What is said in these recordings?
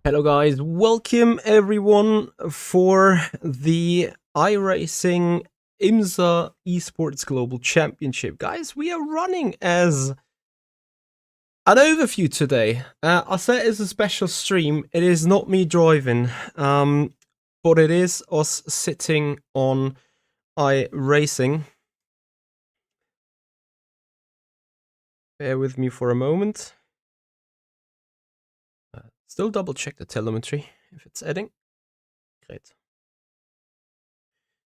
Hello guys, welcome everyone for the iRacing IMSA Esports Global Championship. Guys, we are running as an overview today. I said it's a special stream. It is not me driving, but it is us sitting on iRacing. Bear with me for a moment. Still double check the telemetry if it's adding. Great.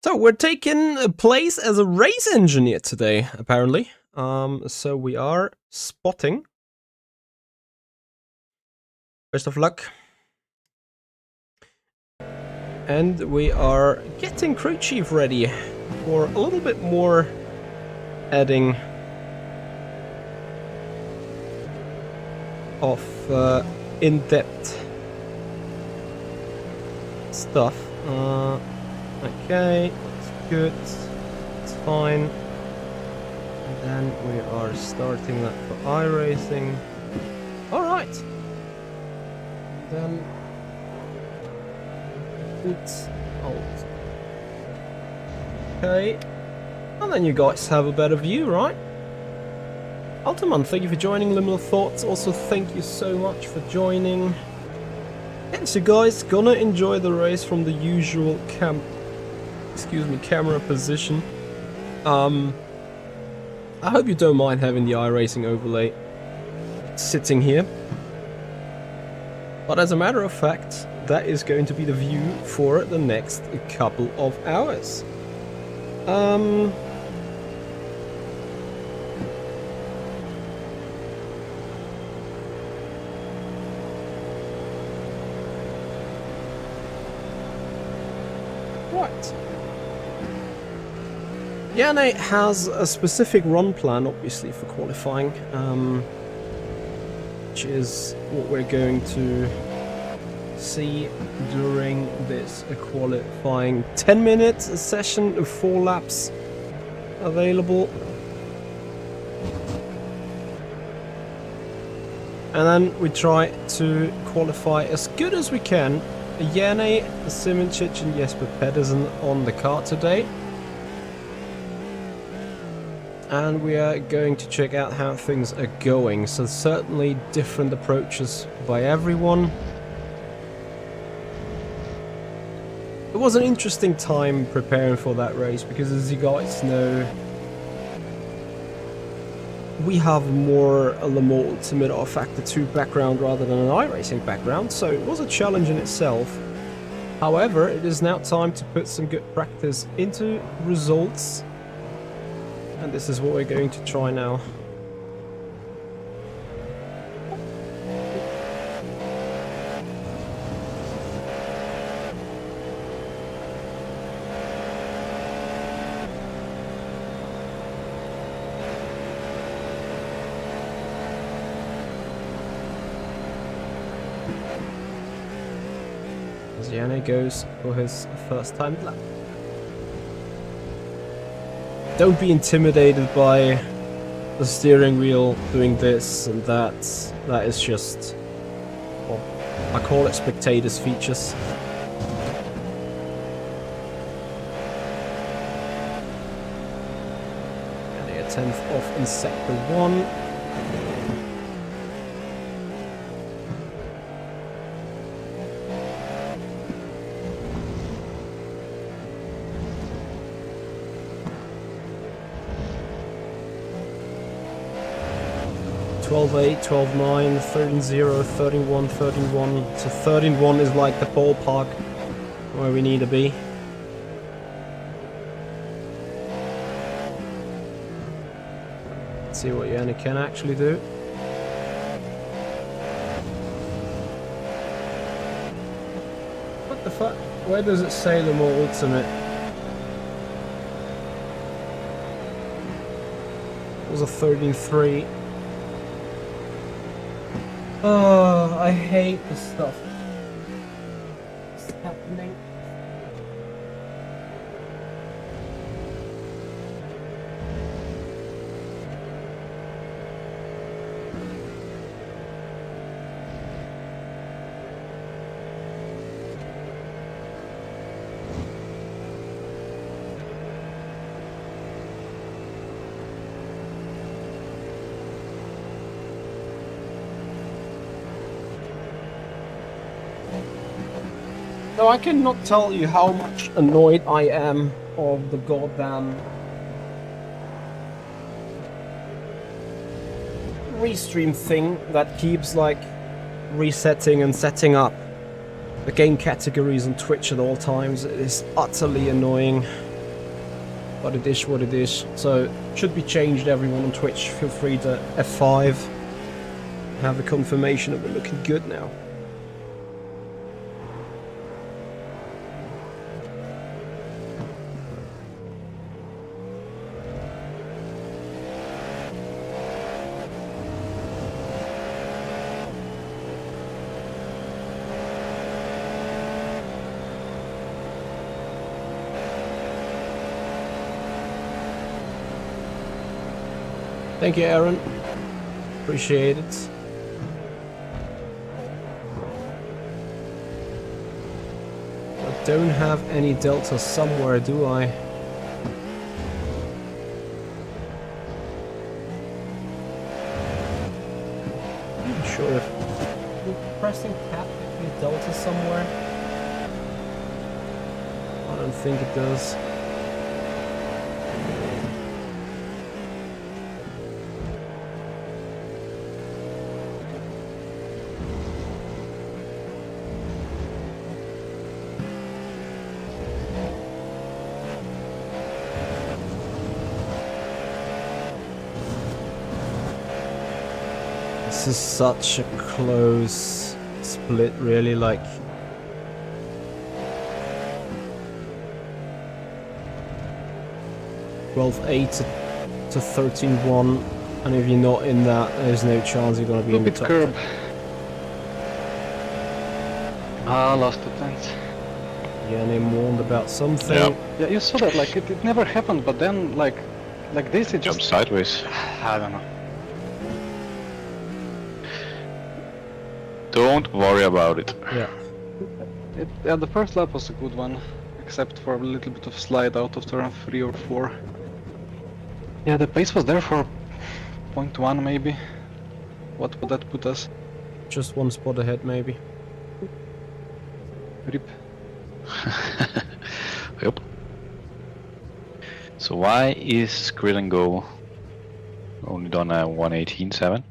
So we're taking place as a race engineer today, apparently. So we are spotting. Best of luck. And we are getting crew chief ready for a little bit more adding of in-depth stuff. Okay, that's good. It's fine. And then we are starting that for iRacing. Alright. Then put out. Okay. And then you guys have a better view, right? Ultiman, thank you for joining. Liminal Thoughts, also thank you so much for joining. And so guys, gonna enjoy the race from the usual camera position. I hope you don't mind having the iRacing overlay sitting here. But as a matter of fact, that is going to be the view for the next couple of hours. Right. Yannick has a specific run plan, obviously, for qualifying, which is what we're going to see during this qualifying 10 minutes session of 4 laps available. And then we try to qualify as good as we can. Jene Simoncic and Jesper Pedersen on the car today. And we are going to check out how things are going. So certainly different approaches by everyone. It was an interesting time preparing for that race because, as you guys know, we have more a Le Mans Ultimate or Factor 2 background rather than an iRacing background, so it was a challenge in itself. However, it is now time to put some good practice into results, and this is what we're going to try now. Yannick goes for his first time lap. Don't be intimidated by the steering wheel doing this and that. That is just, well, I call it spectators features. And a 10th off in sector 1. So 13-1 is like the ballpark where we need to be. Let's see what Yannick can actually do. What the fuck? Where does it say Le Mans Ultimate? It was a 13-3. Oh, I hate this stuff. What's happening? So I cannot tell you how much annoyed I am of the goddamn restream thing that keeps like resetting and setting up the game categories on Twitch at all times. It is utterly annoying, but it is what it is. So it should be changed. Everyone on Twitch, feel free to F5. Have a confirmation that we're looking good now. Thank you, Aaron. Appreciate it. I don't have any delta somewhere, do I? I'm not sure if pressing cap gives me delta somewhere. I don't think it does. This is such a close split, really, like... $12.8 to 13.1, and if you're not in that, there's no chance you're gonna be in the top 10. Ah, lost 2 tenths. Yeah, and they warned about something. Yeah, you saw that, like, it never happened, but then, like this, it Jumped just... sideways. I don't know. Don't worry about it. Yeah. Yeah, the first lap was a good one, except for a little bit of slide out of turn 3 or 4. Yeah, the pace was there for 0.1 maybe. What would that put us? Just one spot ahead, maybe. RIP. Yep. So why is Grid and Go only done a 1:18.7?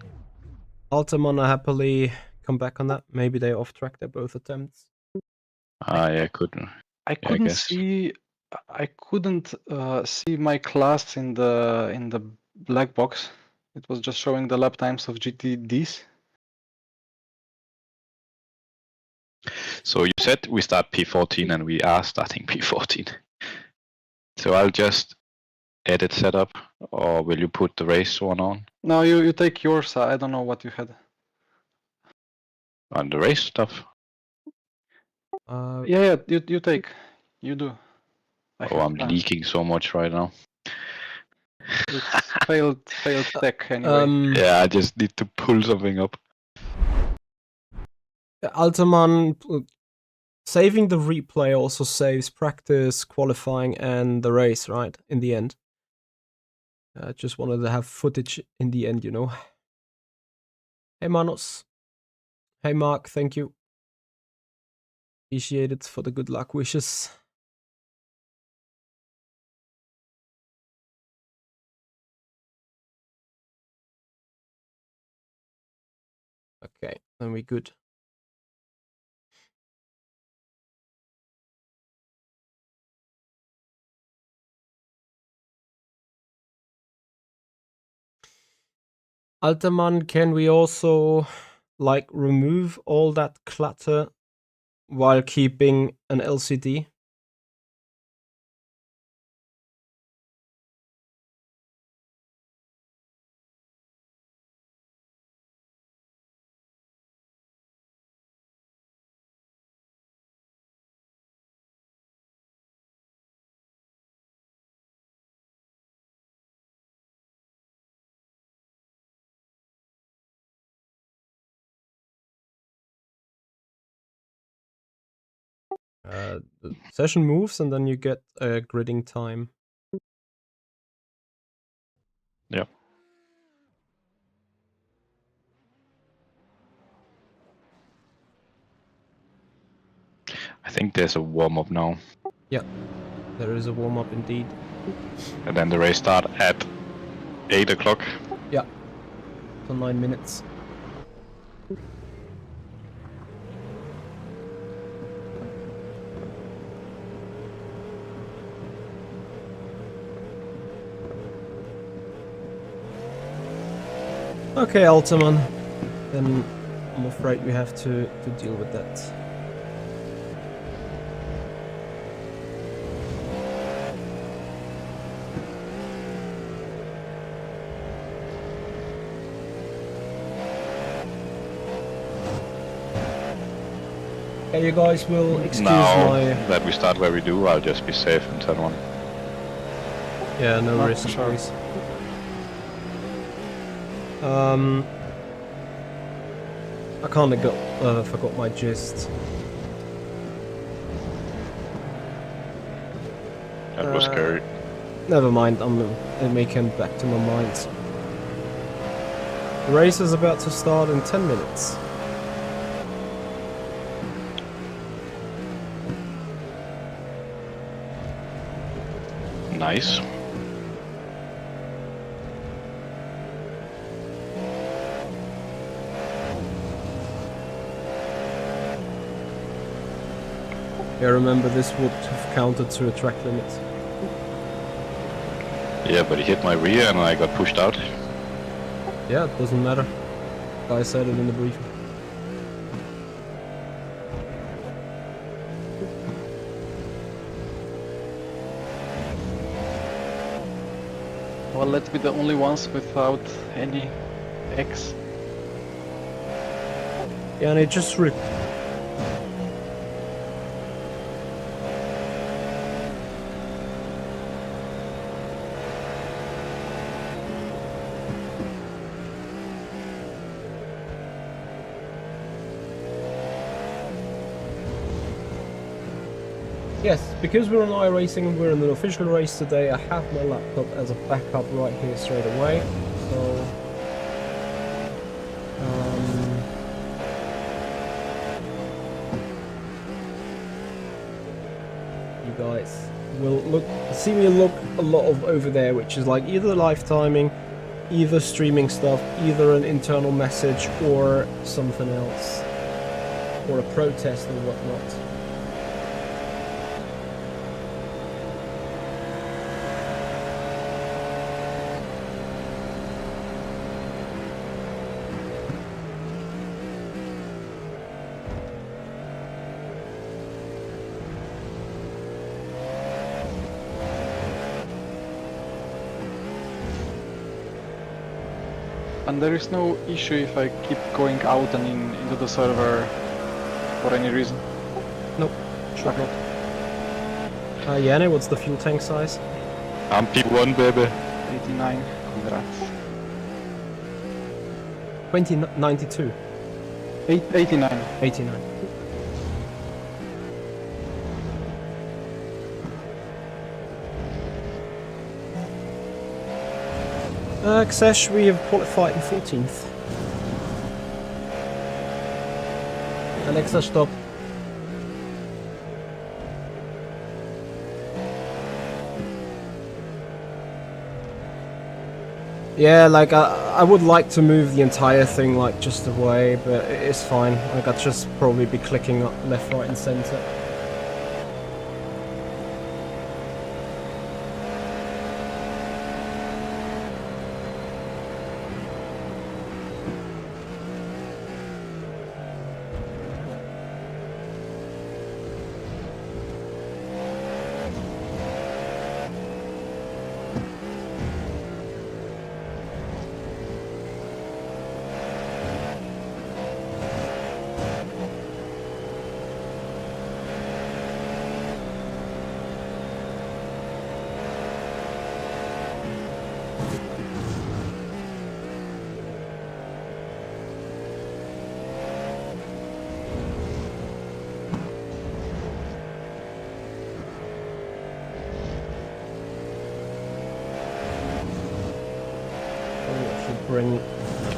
Altamont happily come back on that. Maybe they're off track, they're both attempts. Yeah, I couldn't guess. see. I couldn't see my class in the black box. It was just showing the lap times of GTDs. So you said we start P14 and we are starting P14. So I'll just edit setup, or will you put the race one on? No, you take yours. I don't know what you had. On the race stuff? Yeah, you take. You do. I'm leaking so much right now. It's failed tech anyway. Yeah, I just need to pull something up. Altamont saving the replay also saves practice, qualifying, and the race, right? In the end. I just wanted to have footage in the end, you know. Hey Manos. Hey Mark, thank you. Appreciate it for the good luck wishes. Okay, then we're good. Altaman, can we also like remove all that clutter while keeping an LCD? The session moves and then you get a gridding time. Yep. I think there's a warm-up now. Yeah, there is a warm-up indeed. And then the race start at 8 o'clock. Yeah, for 9 minutes. Okay, Altaman. Then I'm afraid we have to deal with that. Okay, you guys will excuse now my... that we start where we do, I'll just be safe and turn one. Yeah, no Not risk, sure. please. I kind of forgot my gist. That was scary. Never mind, it may come back to my mind. The race is about to start in 10 minutes. Nice. Yeah, remember this would have counted to a track limit. Yeah, but he hit my rear and I got pushed out. Yeah, it doesn't matter. Guy said it in the briefing. Well, let's be the only ones without any X. Yeah, and it just Yes, because we're on iRacing and we're in an official race today, I have my laptop as a backup right here straight away. So, you guys will see me look a lot of over there, which is like either live timing, either streaming stuff, either an internal message or something else, or a protest or whatnot. And there is no issue if I keep going out and into the server for any reason. Nope, sure not. Yanni, what's the fuel tank size? I'm P1, baby. 89, congrats. 2092. 89. 89. Xesh, we have qualified in 14th. Alexa, stop. Yeah, like I would like to move the entire thing like just away, but it's fine. Like I'd just probably be clicking up left, right and center.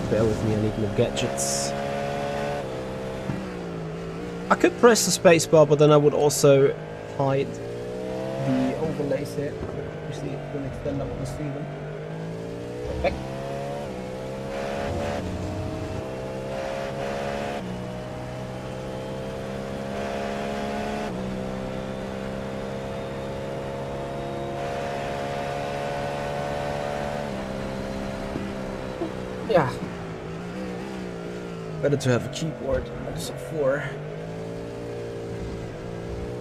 Bear with me, I need more gadgets. I could press the spacebar, but then I would also hide the overlays here. Obviously, to an extent I want to see them. Back. Yeah. Better to have a keyboard also for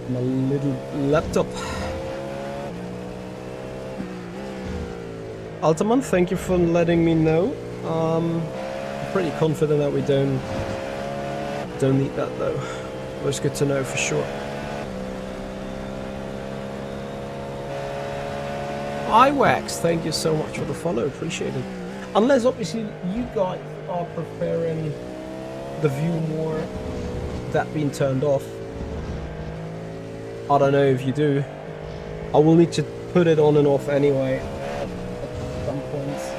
my little laptop. Altaman, thank you for letting me know. I'm pretty confident that we don't need that though. But it's good to know for sure. iWax, thank you so much for the follow, appreciate it. Unless obviously you guys are preferring the view more, that being turned off. I don't know if you do. I will need to put it on and off anyway at some points.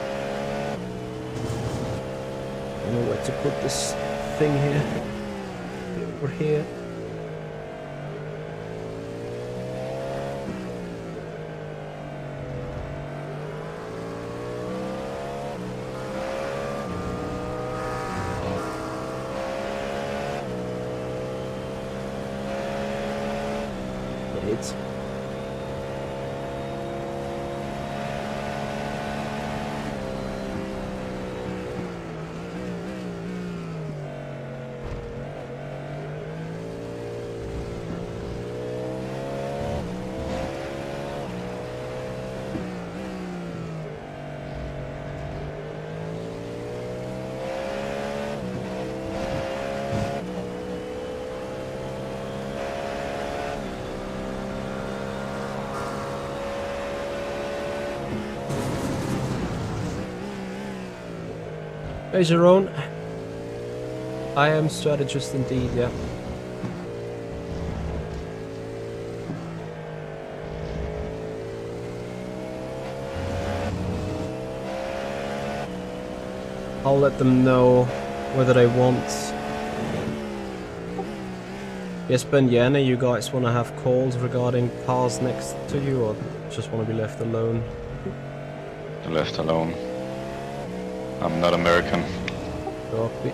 I don't know where to put this thing here. Over here. It's Hey Jerome, I am strategist indeed, yeah. I'll let them know whether they want. Yes, Ben, Yana, you guys want to have calls regarding cars next to you, or just want to be left alone? Left alone. I'm not American. Copy.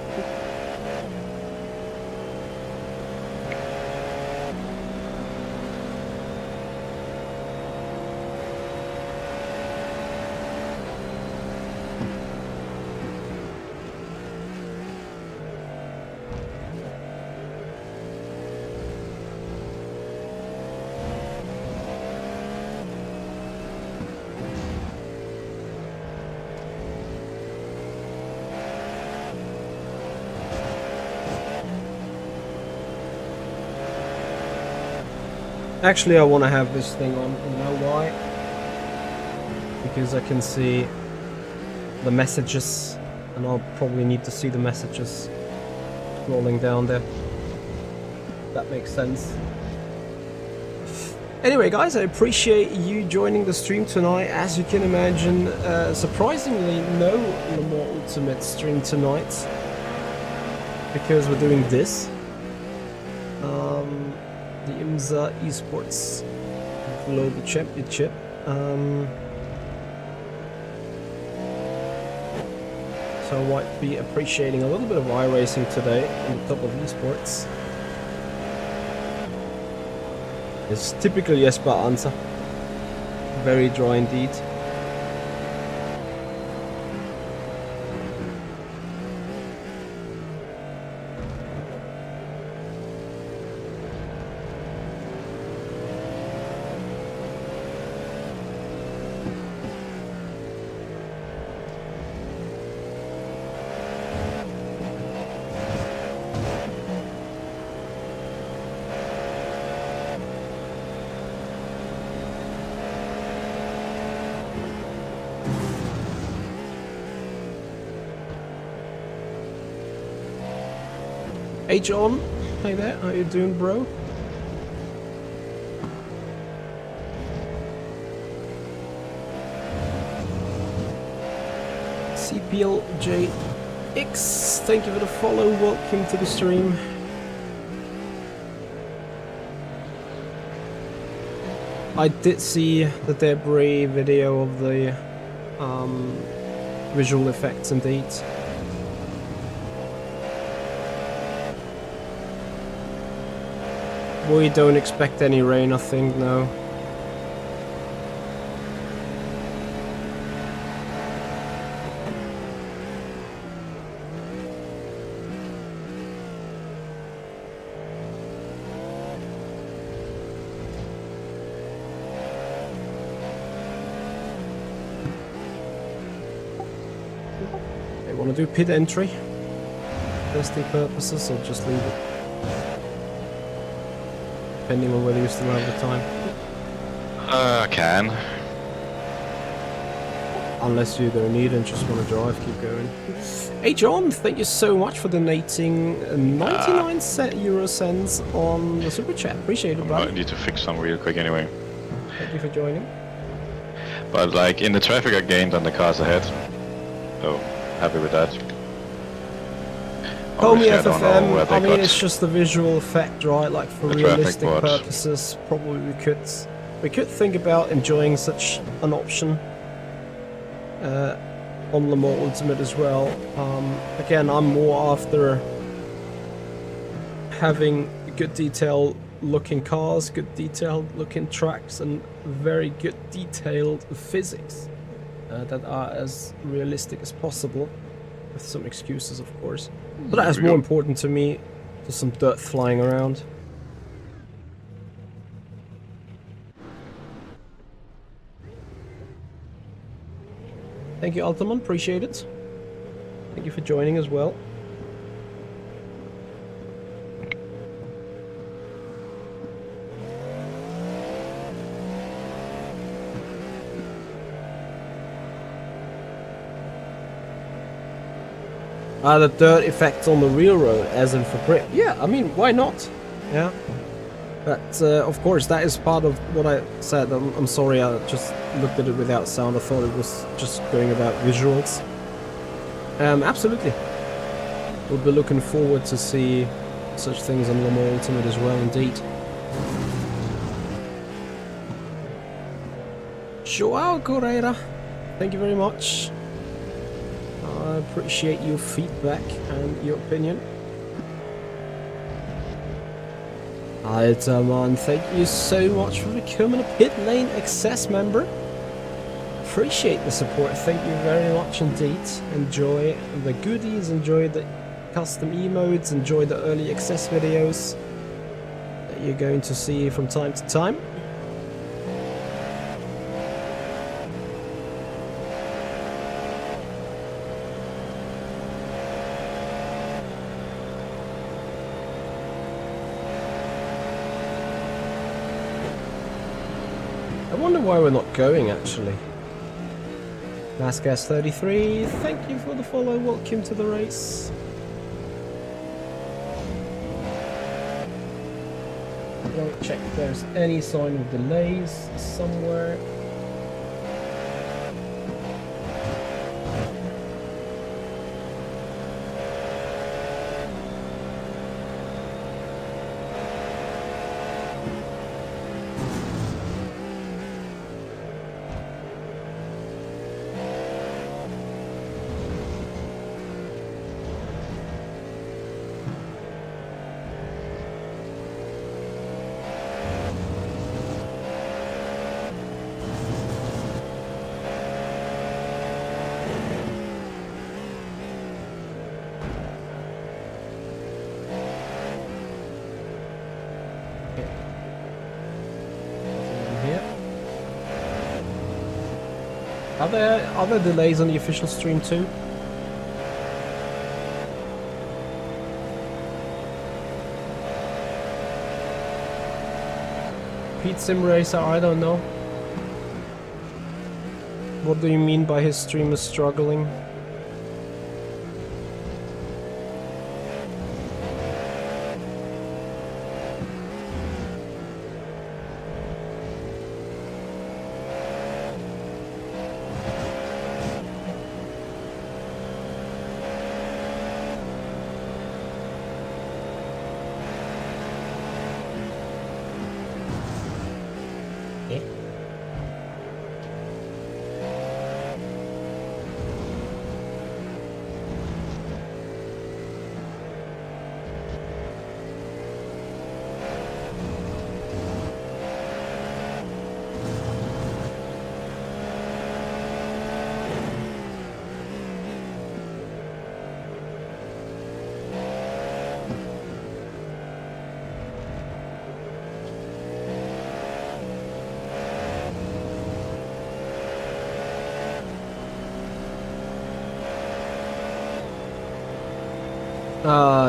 Actually, I want to have this thing on, you know why? Because I can see the messages, and I'll probably need to see the messages scrolling down there. That makes sense. Anyway, guys, I appreciate you joining the stream tonight. As you can imagine, surprisingly, no Le Mans Ultimate stream tonight, because we're doing this. The IMSA Esports Global Championship. So I might be appreciating a little bit of iRacing today on the top of esports. It's typical Jesper answer. Very dry indeed. Hey John, hey there, how you doing, bro? CPLJX, thank you for the follow, welcome to the stream. I did see the debris video of the visual effects indeed. We don't expect any rain, I think, no. They want to do pit entry? Testing purposes, or just leave it? Depending on whether you still have the time. I can. unless you don't need and just want to drive, keep going. Hey John, thank you so much for donating 99 euro cents on the super chat. Appreciate it, I buddy. need to fix some real quick anyway. Thank you for joining. But like in the traffic I gained on the cars ahead. So happy with that. Homie Obviously, I don't know where FFM, they I mean got it's just a visual effect, right? Like for the traffic realistic board. purposes, probably we could think about enjoying such an option on Le Mans Ultimate as well. Again, I'm more after having good detailed looking cars, good detailed looking tracks, and very good detailed physics that are as realistic as possible, with some excuses of course. But that is more important to me than some dirt flying around. Thank you, Altamon. Appreciate it. Thank you for joining as well. The dirt effect on the real road, as in for grip. Yeah, I mean, why not? Yeah. But, of course, that is part of what I said. I'm sorry, I just looked at it without sound. I thought it was just going about visuals. Absolutely. We'll be looking forward to see such things on Le Mans Ultimate as well, indeed. Joao Correira, thank you very much. I appreciate your feedback and your opinion. Altaman, thank you so much for becoming a Pit Lane Access member. Appreciate the support, thank you very much indeed. Enjoy the goodies, enjoy the custom emotes, enjoy the early access videos that you're going to see from time to time. I wonder why we're not going actually. NASCAS33, thank you for the follow, welcome to the race. I'm going to check if there's any sign of delays somewhere. Are there delays on the official stream too? Pete Sim Racer, I don't know. What do you mean by his stream is struggling?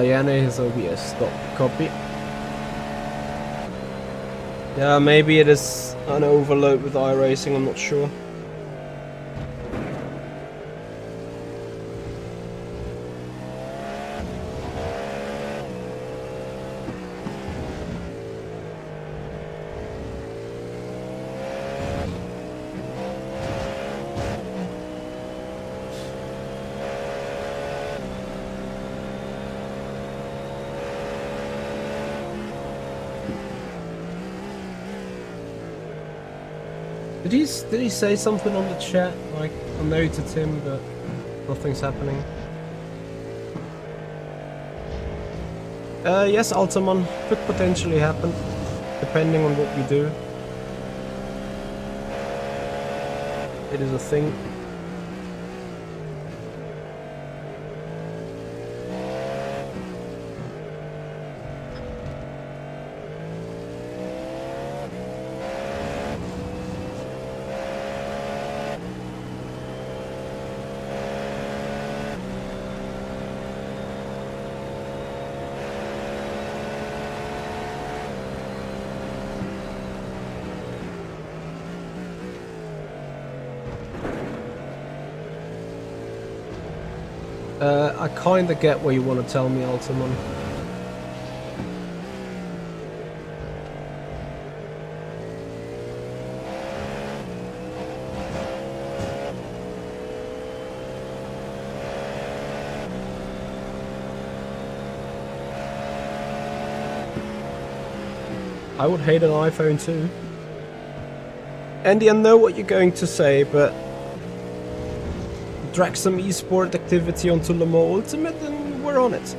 Yeah, no, his OBS stop copy. Yeah, maybe it is an overload with iRacing, I'm not sure. Did he say something on the chat? Like, I noted him, but nothing's happening. Yes, Altamon, could potentially happen, depending on what we do. It is a thing. I kinda get what you want to tell me, Altamon. I would hate an iPhone too. Andy, I know what you're going to say, but drag some esport activity onto Le Mans Ultimate and we're on it.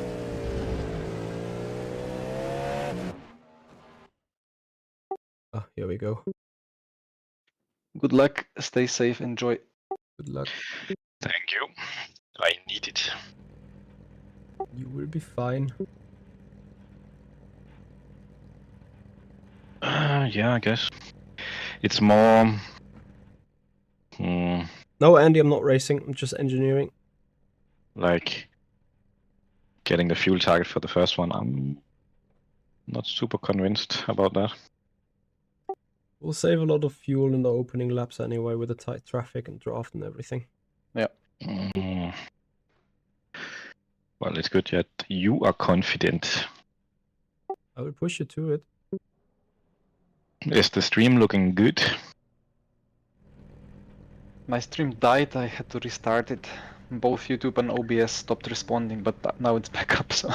Oh, here we go. Good luck, stay safe, enjoy. Good luck. Thank you. I need it. You will be fine. Yeah, I guess. It's more... No, Andy, I'm not racing. I'm just engineering. like getting the fuel target for the first one. I'm not super convinced about that. We'll save a lot of fuel in the opening laps anyway with the tight traffic and draft and everything. Yeah. Well, it's good that you are confident. I will push you to it. Is the stream looking good? My stream died, I had to restart it. Both YouTube and OBS stopped responding, but now it's back up, so...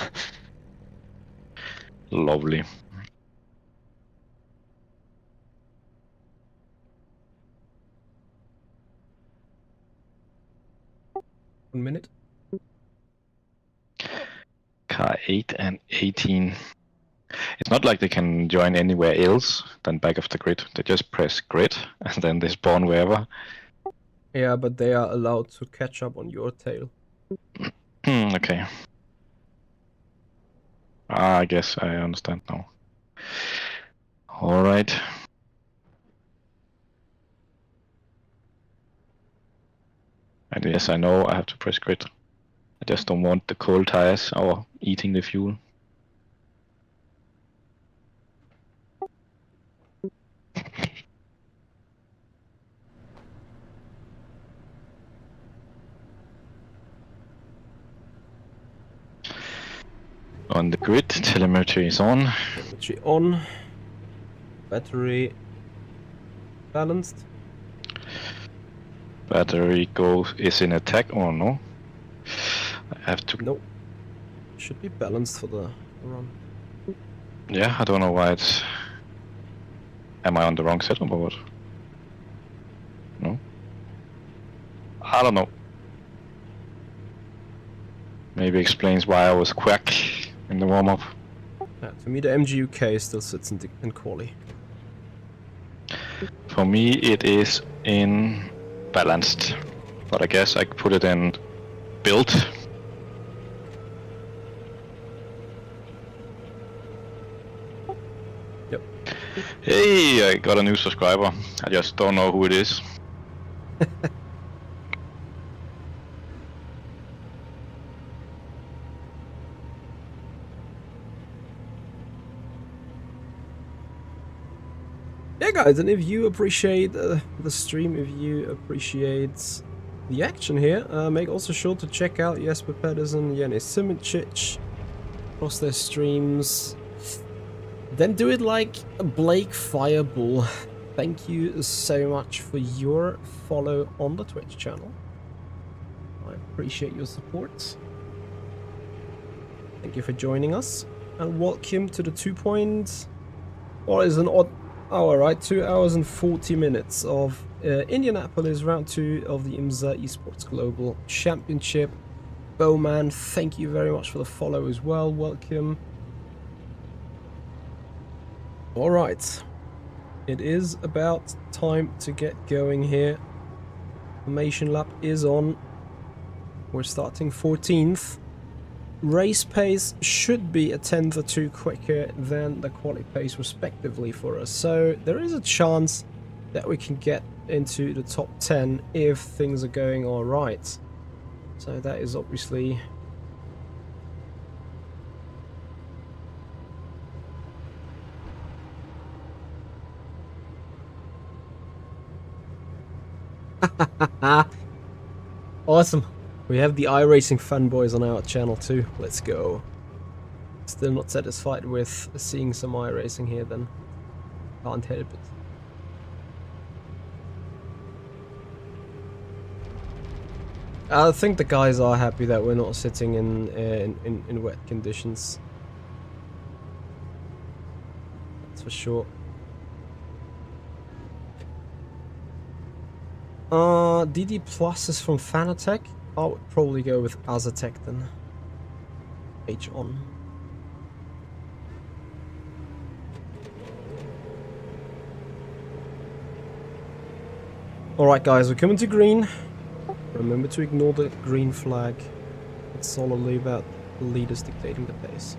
Lovely. One minute. Car 8 and 18. It's not like they can join anywhere else than back of the grid. They just press grid and then they spawn wherever. Yeah, but they are allowed to catch up on your tail. Okay. I guess I understand now. Alright. And yes, I know I have to press grid. I just don't want the cold tires or eating the fuel. On the grid, telemetry is on. Telemetry on. Battery balanced. Battery is in attack or no? I have to. Nope. Should be balanced for the run. Yeah, I don't know why it's. Am I on the wrong setup or what? No? I don't know. Maybe explains why I was quack in the warm-up. Yeah, to me the MGUK still sits in quali. For me it is in balanced, but I guess I could put it in built. Yep. Hey, I got a new subscriber. I just don't know who it is. Yeah, guys, and if you appreciate the stream, if you appreciate the action here, make also sure to check out Jesper Pedersen, Jenny Simicic across their streams. Then do it like Blake Fireball. Thank you so much for your follow on the Twitch channel. I appreciate your support. Thank you for joining us, and welcome to the 2 point, or is an odd Oh, alright, 2 hours and 40 minutes of Indianapolis round 2 of the IMSA Esports Global Championship. Bowman, thank you very much for the follow as well. Welcome. Alright, it is about time to get going here. Formation lap is on. We're starting 14th. Race pace should be a tenth or two quicker than the quali pace respectively for us, so there is a chance that we can get into the top 10 if things are going all right. So that is obviously awesome. We have the iRacing fanboys on our channel too. Let's go. Still not satisfied with seeing some iRacing here then. Can't help it. I think the guys are happy that we're not sitting in wet conditions. That's for sure. DD Plus is from Fanatec. I would probably go with Azatec then. H on. Alright guys, we're coming to green. Remember to ignore the green flag. It's solidly about the leaders dictating the pace.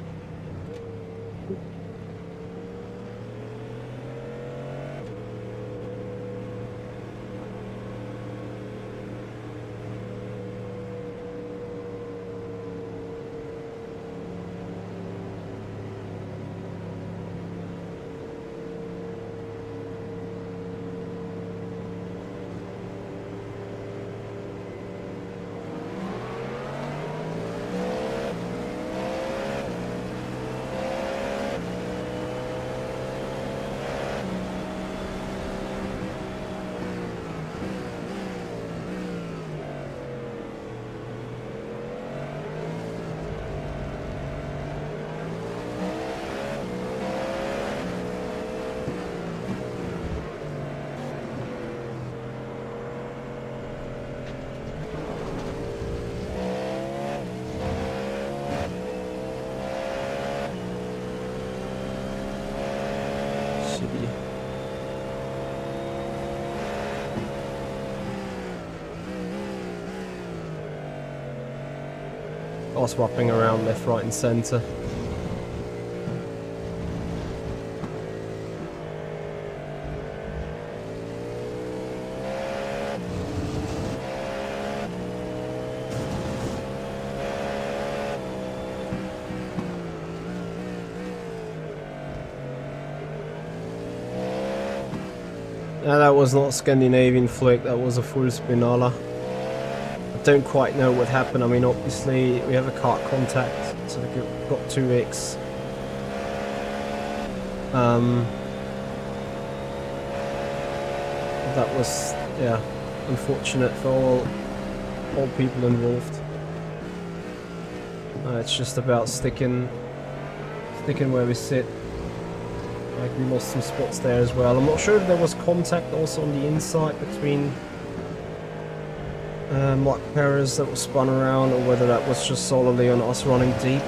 Or swapping around left, right and centre. No, that was not a Scandinavian flick, that was a full spinala. Don't quite know what happened. I mean, obviously we have a kart contact, so we got 2x. That was, yeah, unfortunate for all people involved. It's just about sticking where we sit. Like, we lost some spots there as well. I'm not sure if there was contact also on the inside between Mark Perez that was spun around, or whether that was just solely on us running deep.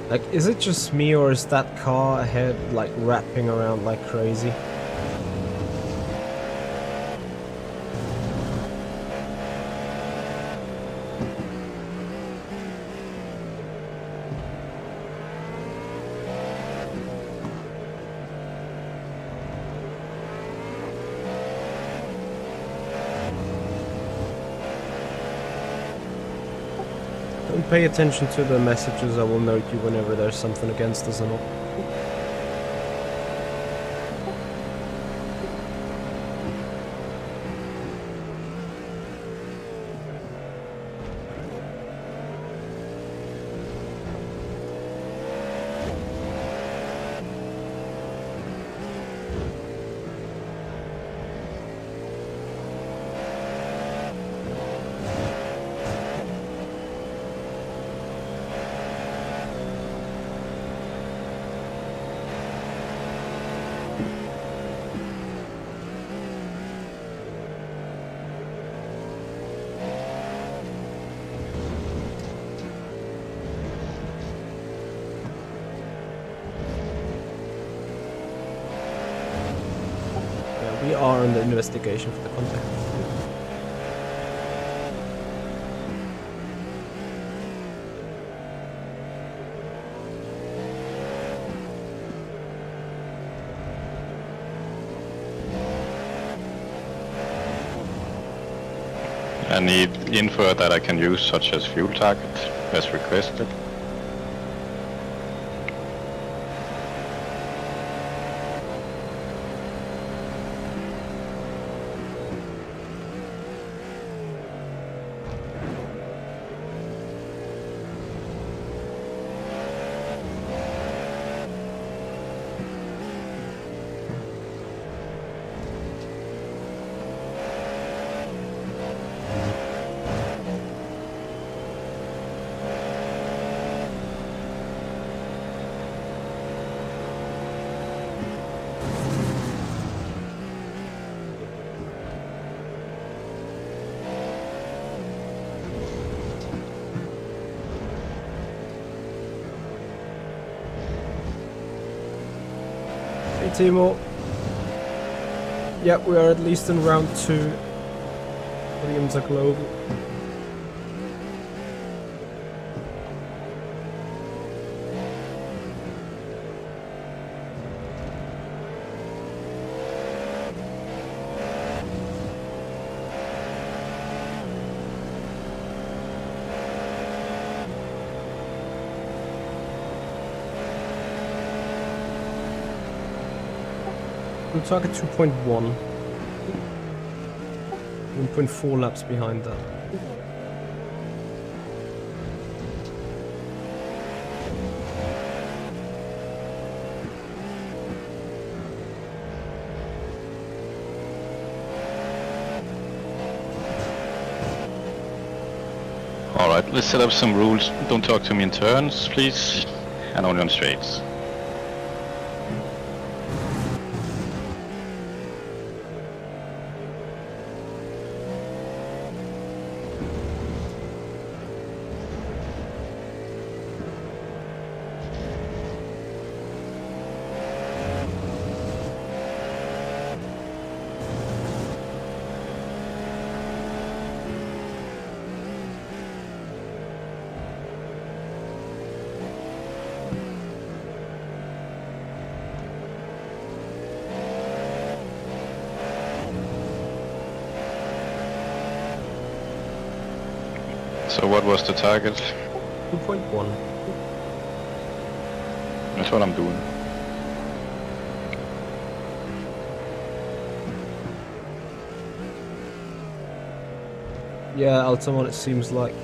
Like, is it just me, or is that car ahead like wrapping around like crazy? Don't pay attention to the messages, I will note you whenever there's something against us or not. We are on the investigation for the contact. I need info that I can use, such as fuel target, as requested. Hey Timo. Yeah, we are at least in round 2 for the IMSA Global. We'll target 2.1. 1.4 laps behind that. Alright, let's set up some rules. Don't talk to me in turns, please. And only on straights. So what was the target? 2.1. That's what I'm doing. Yeah, Altamont, it seems like.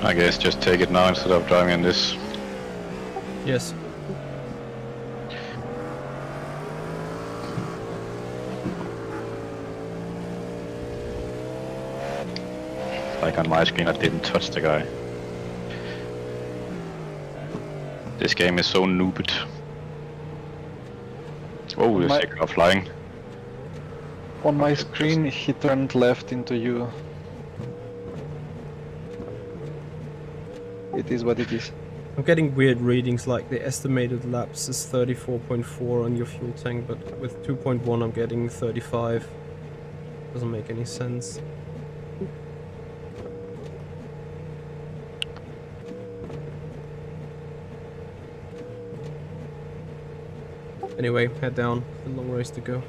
I guess just take it now instead of driving in this. Yes. Like on my screen, I didn't touch the guy. This game is so noobed. Oh, the sick of flying. On my screen, he turned left into you. It is what it is. I'm getting weird readings, like the estimated laps is 34.4 on your fuel tank, but with 2.1 I'm getting 35. Doesn't make any sense. Anyway, head down. A long race to go.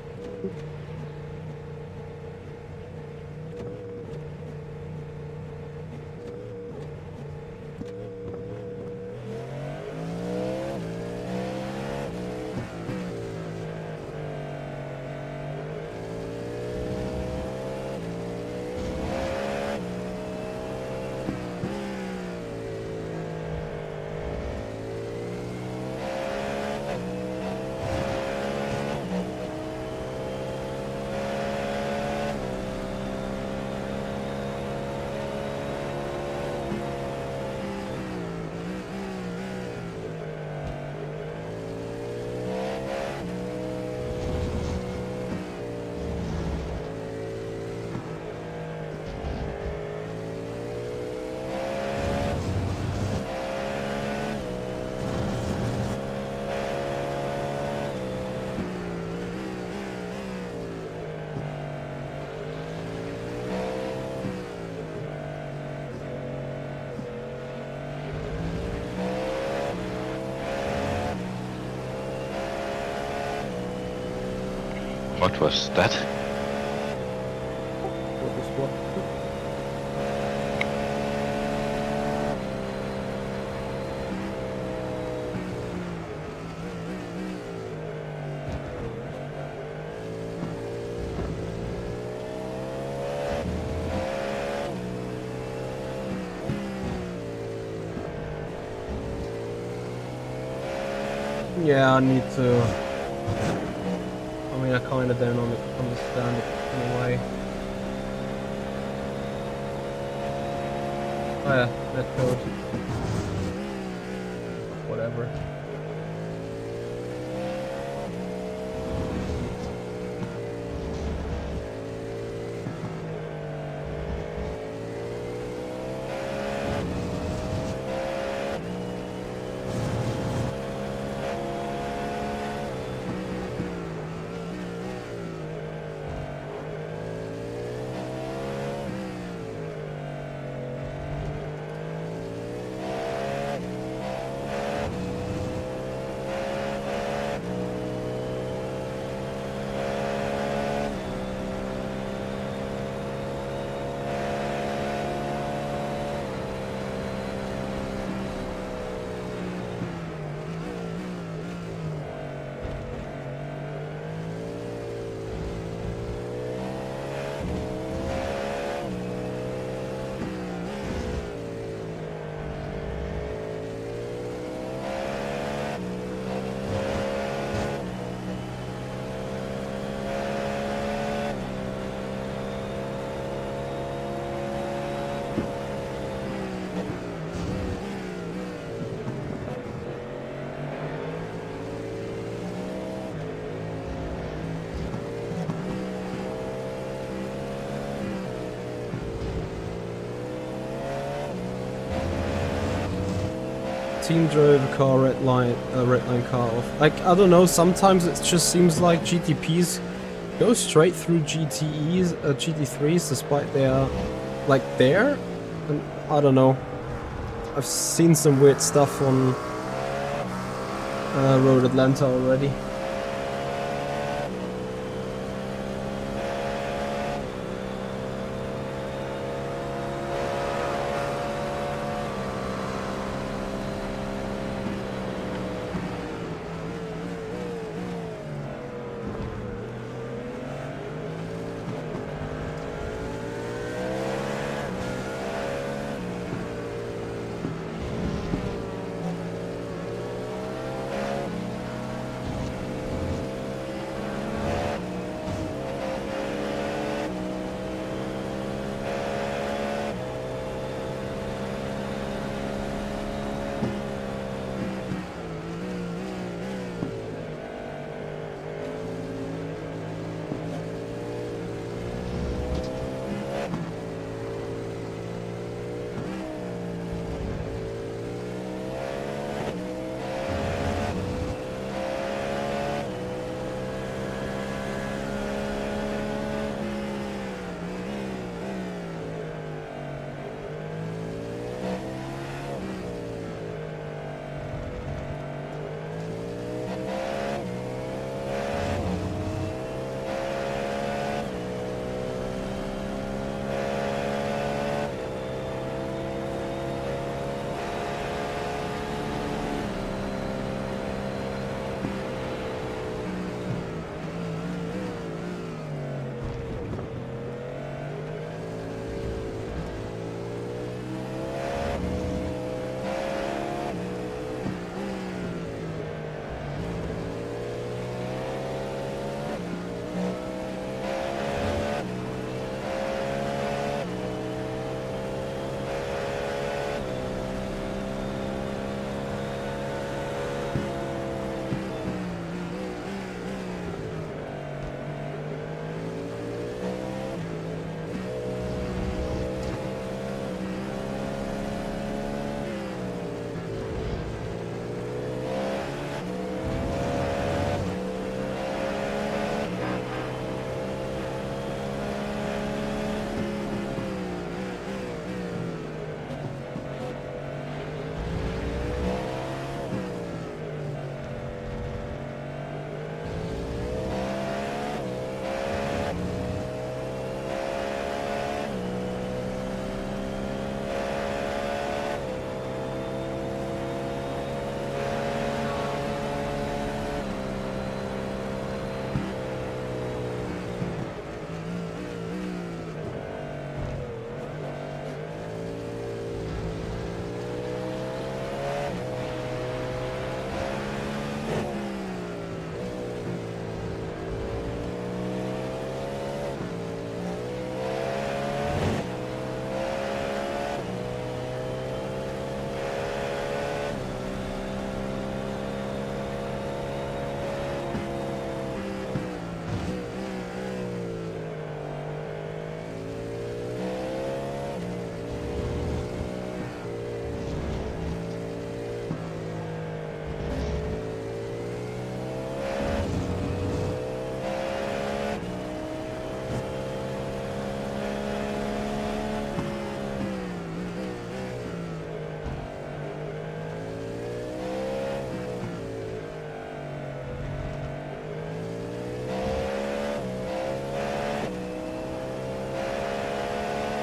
What was that? What was what? Yeah, I need to. I mean, I kind of don't understand it in a way. Oh yeah, that code. Whatever. Team drove a car red line car off. Like, I don't know, sometimes it just seems like GTPs go straight through GT3s despite they're like there. And I don't know. I've seen some weird stuff on Road Atlanta already.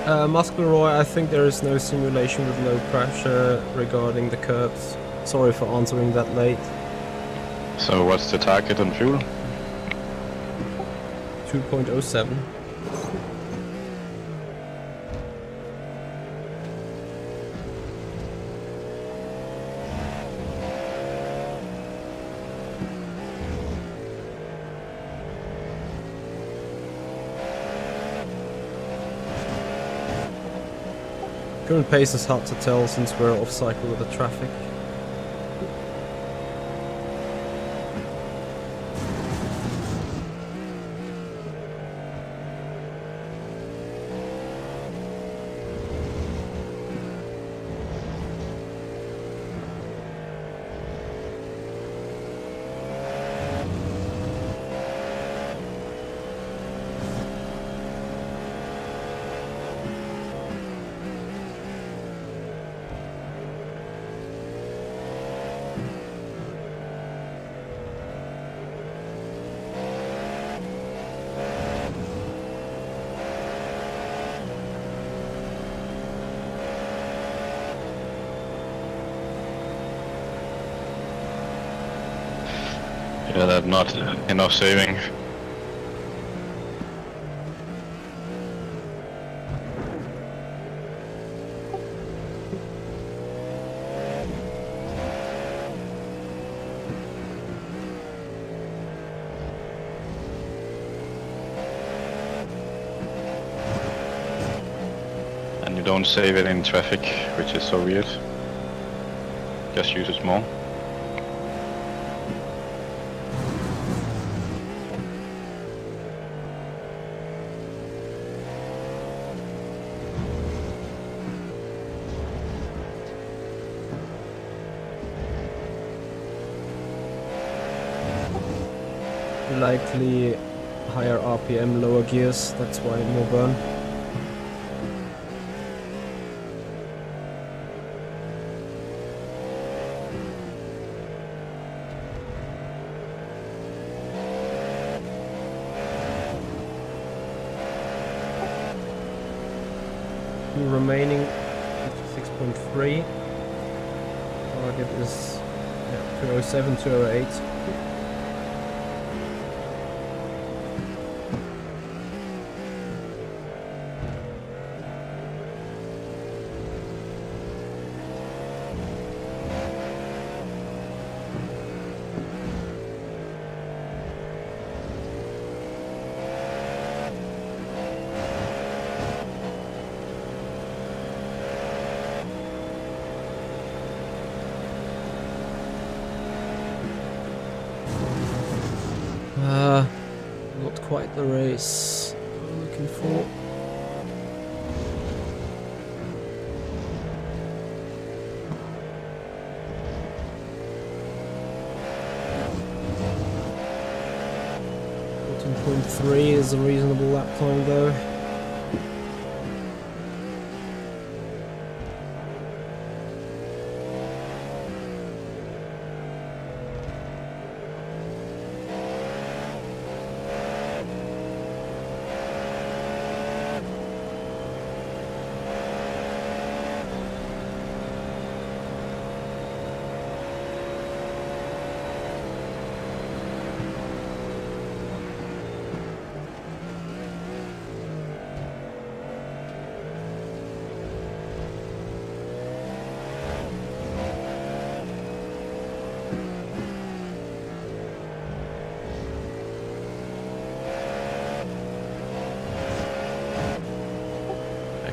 Muscleroy, I think there is no simulation with low pressure regarding the curbs. Sorry for answering that late. So what's the target on fuel? 2.07. Current pace is hard to tell since we're off cycle with the traffic. Yeah, that's not enough saving. And you don't save it in traffic, which is so weird. Just use it more. Likely higher RPM, lower gears, that's why more burn. Remaining 56.3. Target is 207, 208. Not quite the race I'm looking for. .3 is a reasonable lap time though.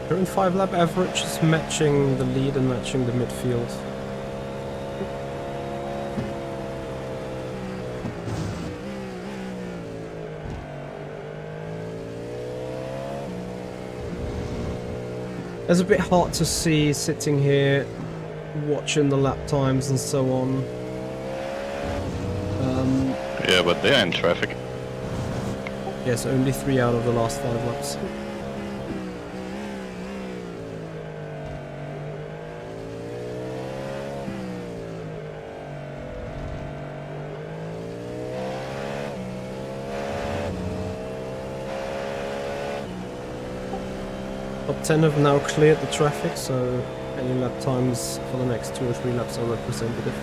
Current 5-lap average is matching the lead and matching the midfield. It's a bit hard to see sitting here watching the lap times and so on. Yeah, but they're in traffic. Yes, only 3 out of the last 5 laps. Top 10 have now cleared the traffic, so any lap times for the next 2 or 3 laps are representative.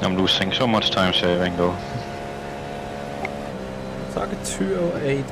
I'm losing so much time saving though. Target 208.5.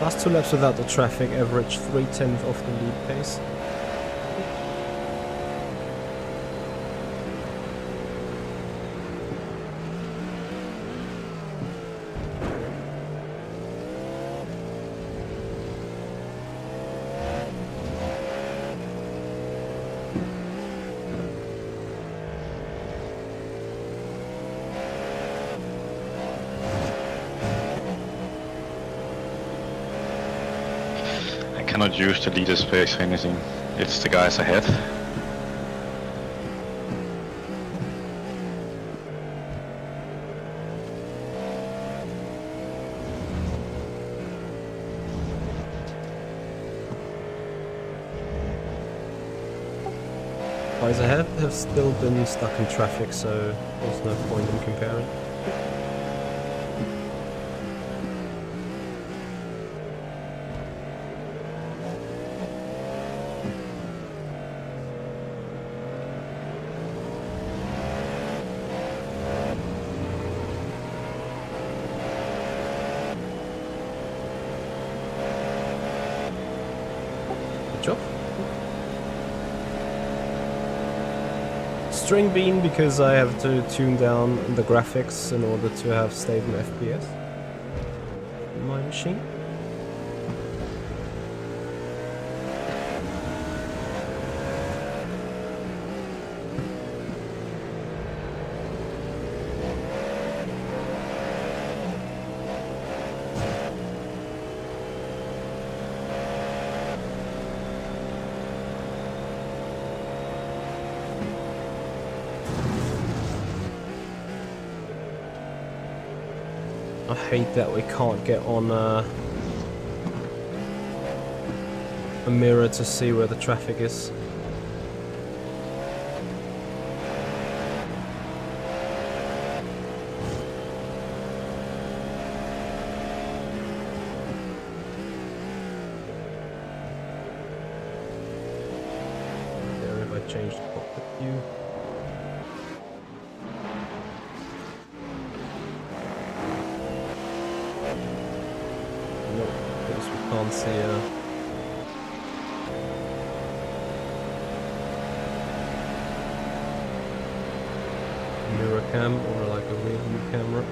Last 2 laps without the traffic average 3/10 of the lead pace. Cannot use the leader space or anything. It's the guys ahead. Guys ahead have still been stuck in traffic, so there's no point in comparing. Good job. String bean because I have to tune down the graphics in order to have stable FPS in my machine. I hate that we can't get on a mirror to see where the traffic is. There, if I change the cockpit view. Can't see mirror cam or like a rear view camera.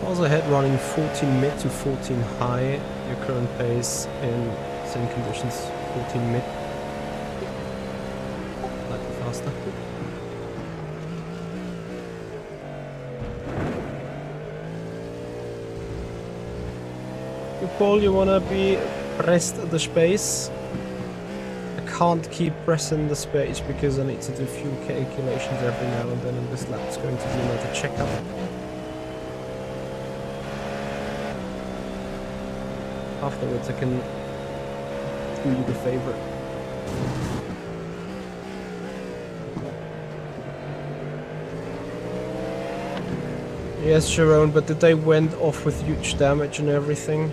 Cars ahead running 14 mid to 14 high. Your current pace in same conditions 14 mid. Slightly faster. You Paul, you wanna be pressed the space? I can't keep pressing the space because I need to do fuel calculations every now and then, and this lap's going to be another checkup. Afterwards I can do you the favor. Yes, Sharon, but they went off with huge damage and everything.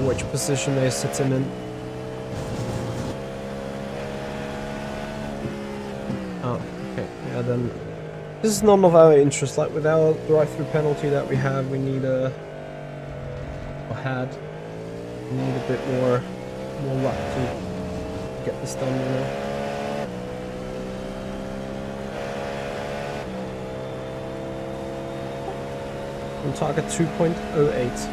Which position they're sitting in. Oh, okay, yeah then. This is none of our interest. Like with our drive-through penalty that we have, we need a bit more luck to get this done, you know. On target 2.08.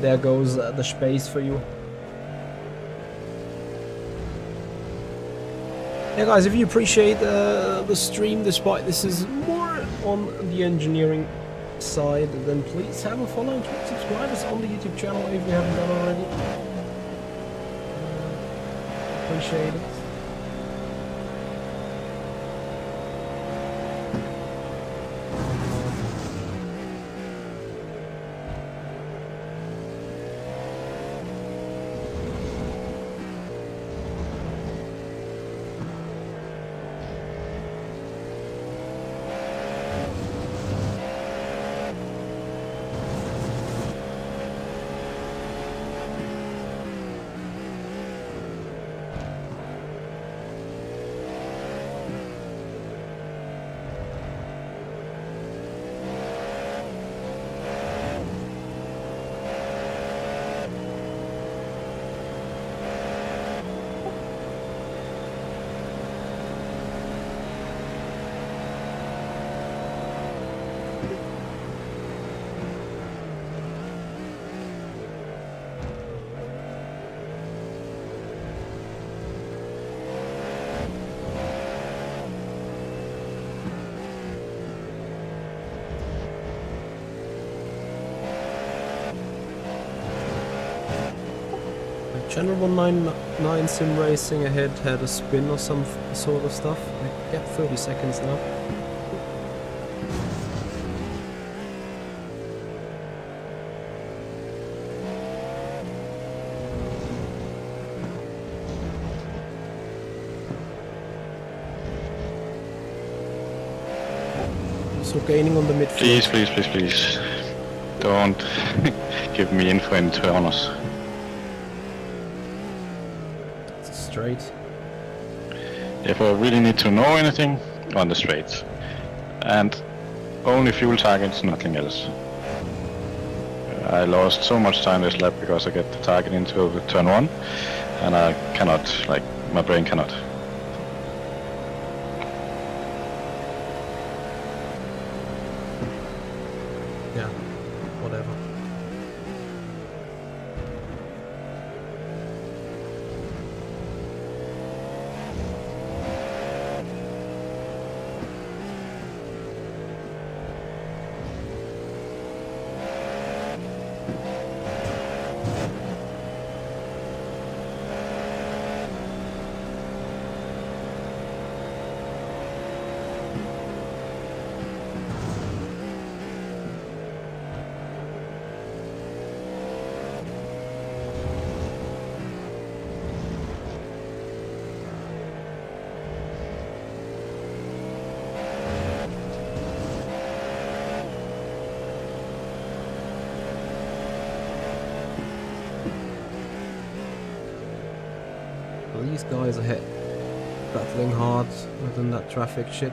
There goes the space for you. Yeah guys, if you appreciate the stream, despite this is more on the engineering side, then please have a follow and subscribe us on the YouTube channel if you haven't done already. Appreciate it. Channel 199 Sim Racing ahead had a spin or some sort of stuff. I get 30 seconds now. So gaining on the midfield. Please. Don't give me info in turners. Straight. If I really need to know anything, on the straights. And only fuel targets, nothing else. I lost so much time this lap because I get the target into turn 1, and I cannot, like, my brain cannot. Yeah, whatever. These guys are hit, battling hard within that traffic shit.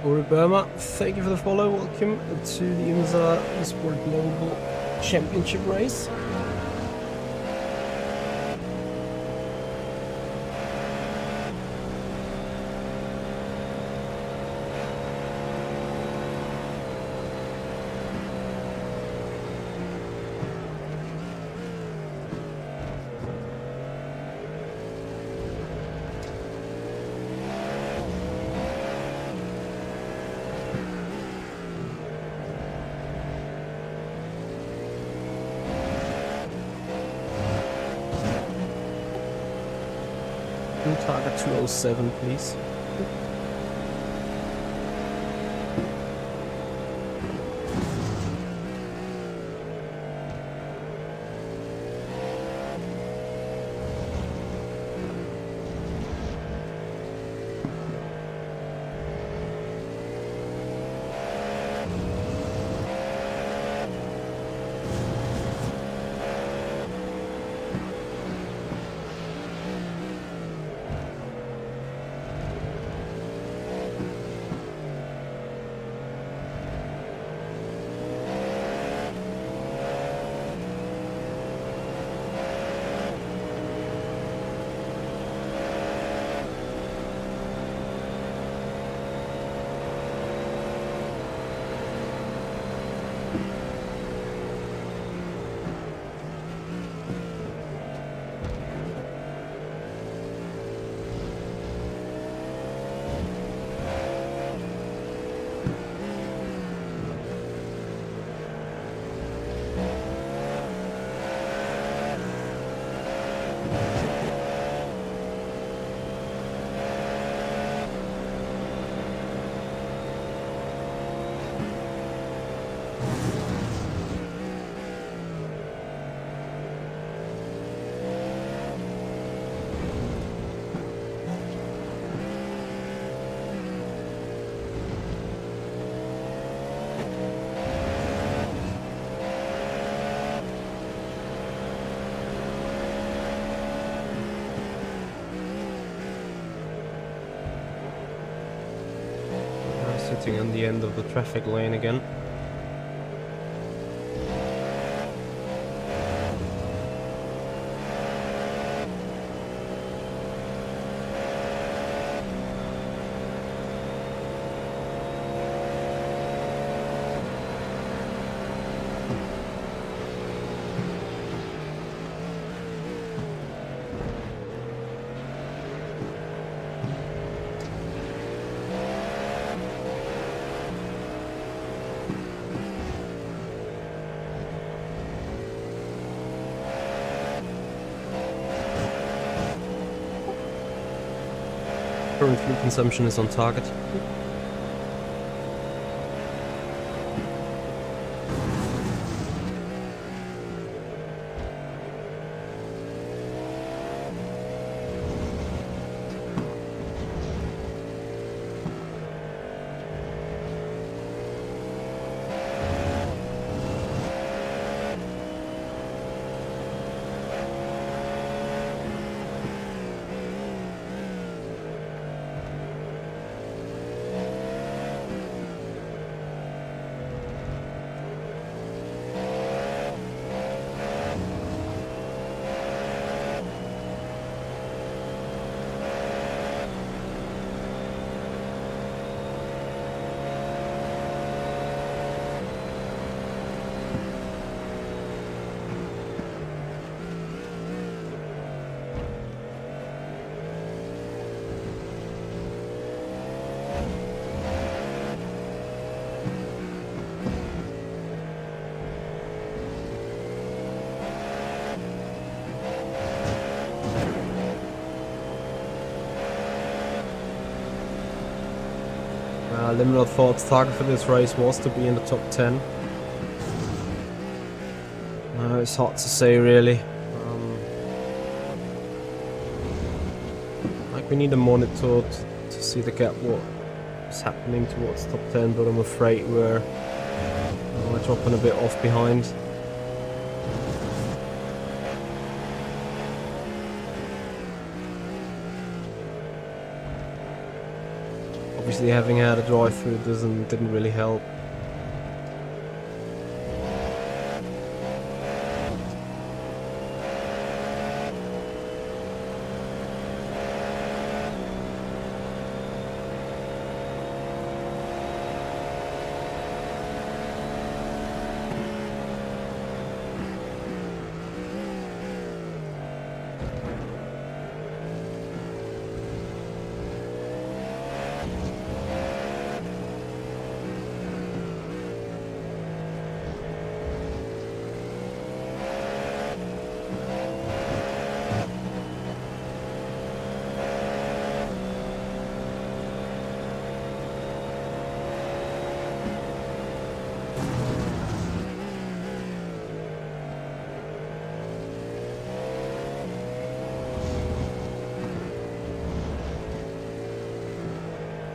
Ori Burma, thank you for the follow. Welcome to the IMSA Esports Global Championship race. Target 207, please. waiting on the end of the traffic lane again. Current fuel consumption is on target. Limited thoughts target for this race was to be in the top 10. It's hard to say really. Like we need a monitor to see the gap what is happening towards top 10, but I'm afraid we're dropping a bit off behind. Obviously having had a drive-through didn't really help.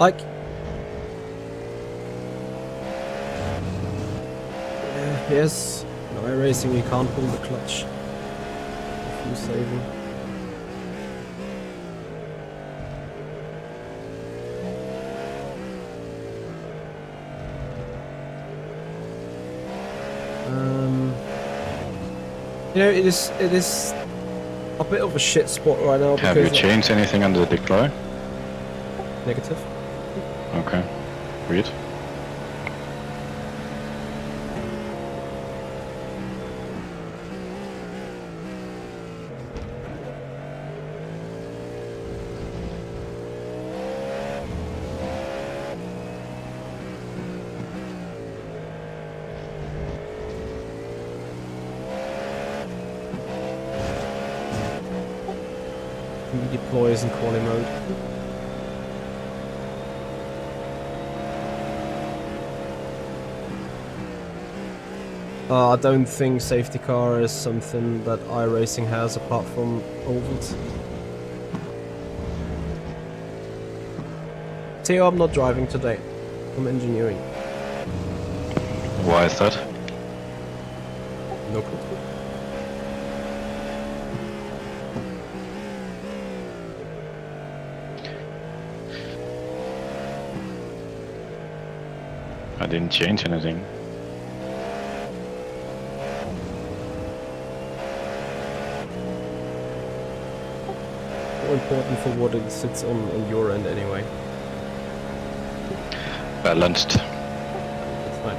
Like, yes, in iRacing you can't pull the clutch if you're saving. You know, it is a bit of a shit spot right now. Have you changed anything under the deploy? Negative. Okay, weird. Deploys in quali mode. I don't think safety car is something that iRacing has apart from ovals. Theo, I'm not driving today. I'm engineering. Why is that? No clue. I didn't change anything. More important for what it sits on your end anyway. Balanced. That's fine.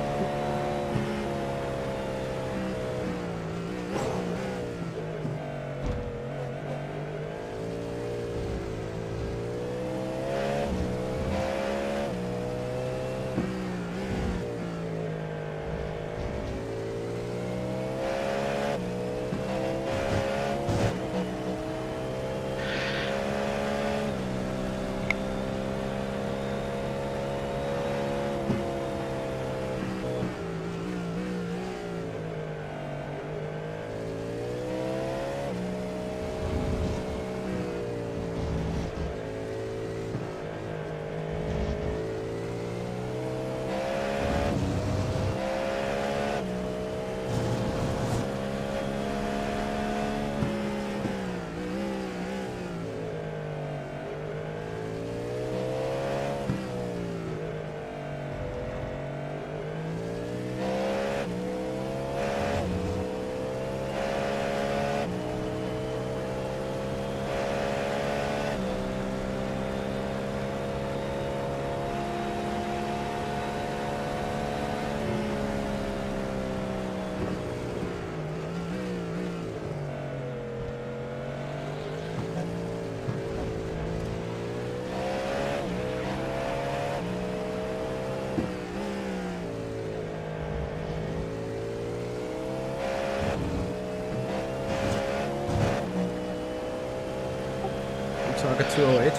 Target 208.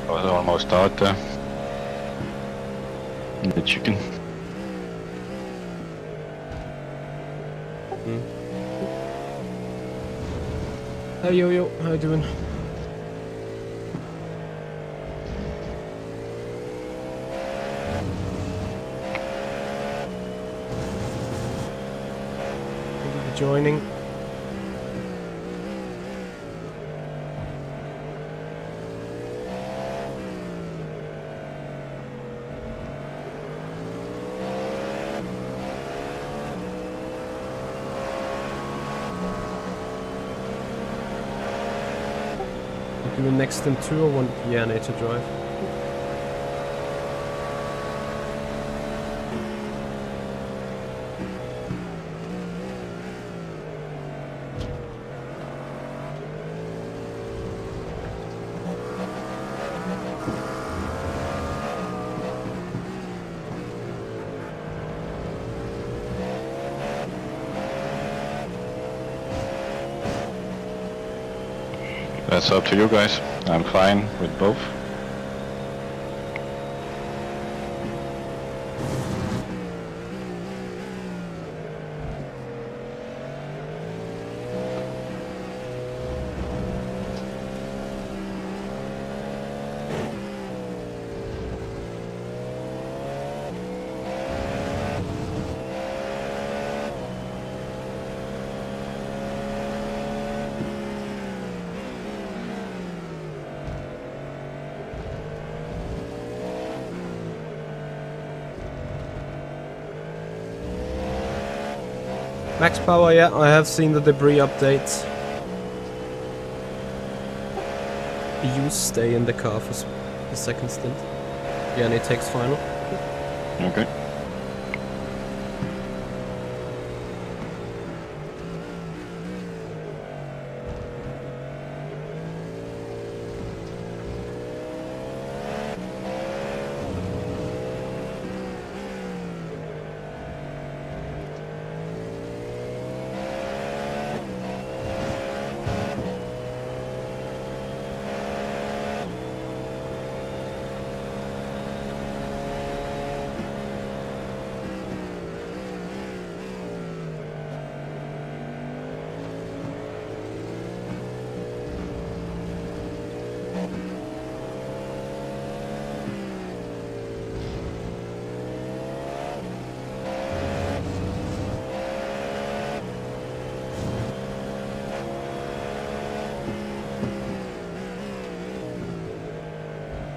I was almost out there. The chicken. Hey Yo-Yo, how you doing? Thank you for joining. You next in 2 or want Yanni to drive? That's up to you guys. I'm fine with both. Max power, yeah, I have seen the debris updates. You stay in the car for the second stint. Yanni takes final. Okay.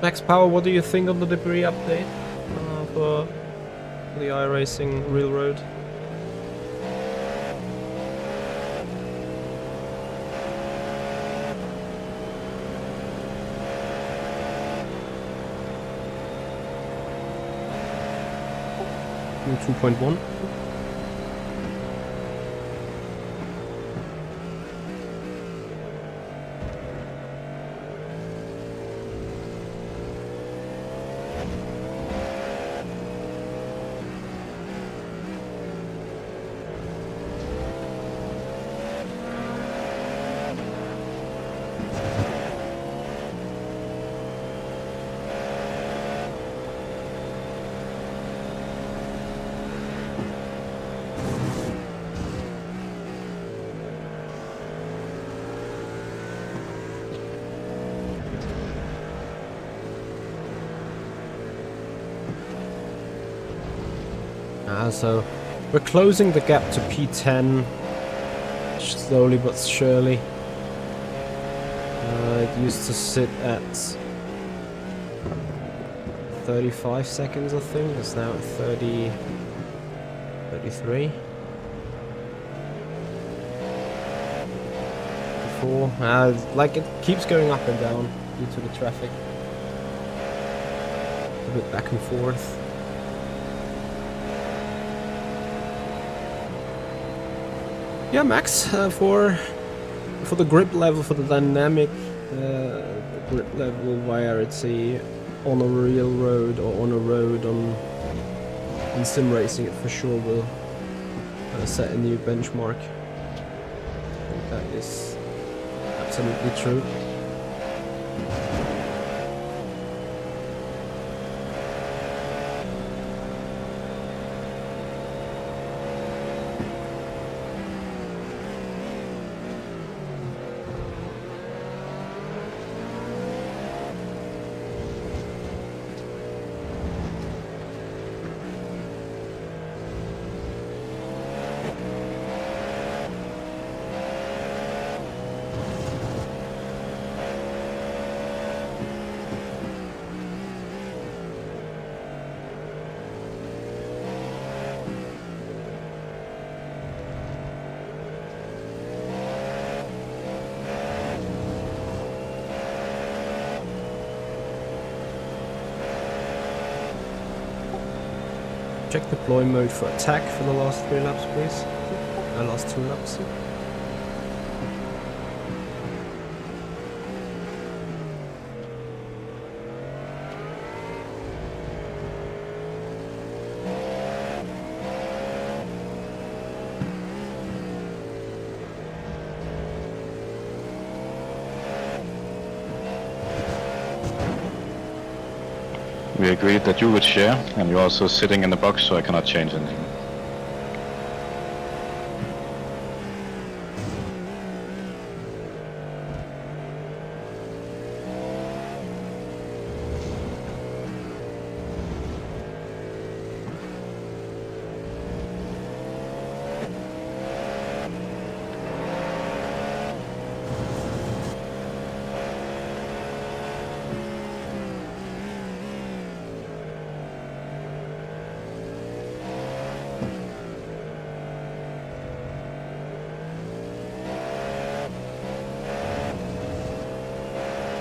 Max power, what do you think on the debris update? for the iRacing real road? In 2.1. So we're closing the gap to P10 slowly but surely. It used to sit at 35 seconds, I think. It's now at 30, 33, 34. Like it keeps going up and down due to the traffic. A bit back and forth. Yeah, Max, for the grip level, for the dynamic the grip level where it's on a real road or on a road in sim racing, it for sure will set a new benchmark. I think that is absolutely true. Check deploy mode for attack for the last 3 laps, please. Last 2 laps. We agreed that you would share, and you're also sitting in the box, so I cannot change anything.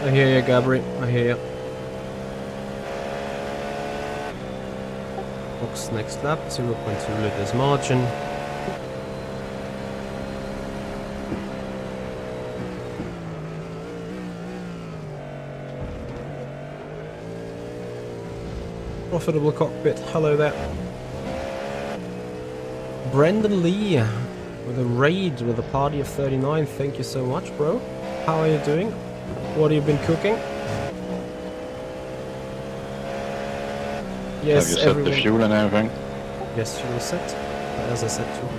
I hear you, Gabri. I hear you. Box next lap, 0.2 liters margin. Profitable cockpit. Hello there. Brendan Lee with a raid with a party of 39. Thank you so much, bro. How are you doing? What have you been cooking? Yes, have you set the fuel and everything? Yes, fuel set. As I said too.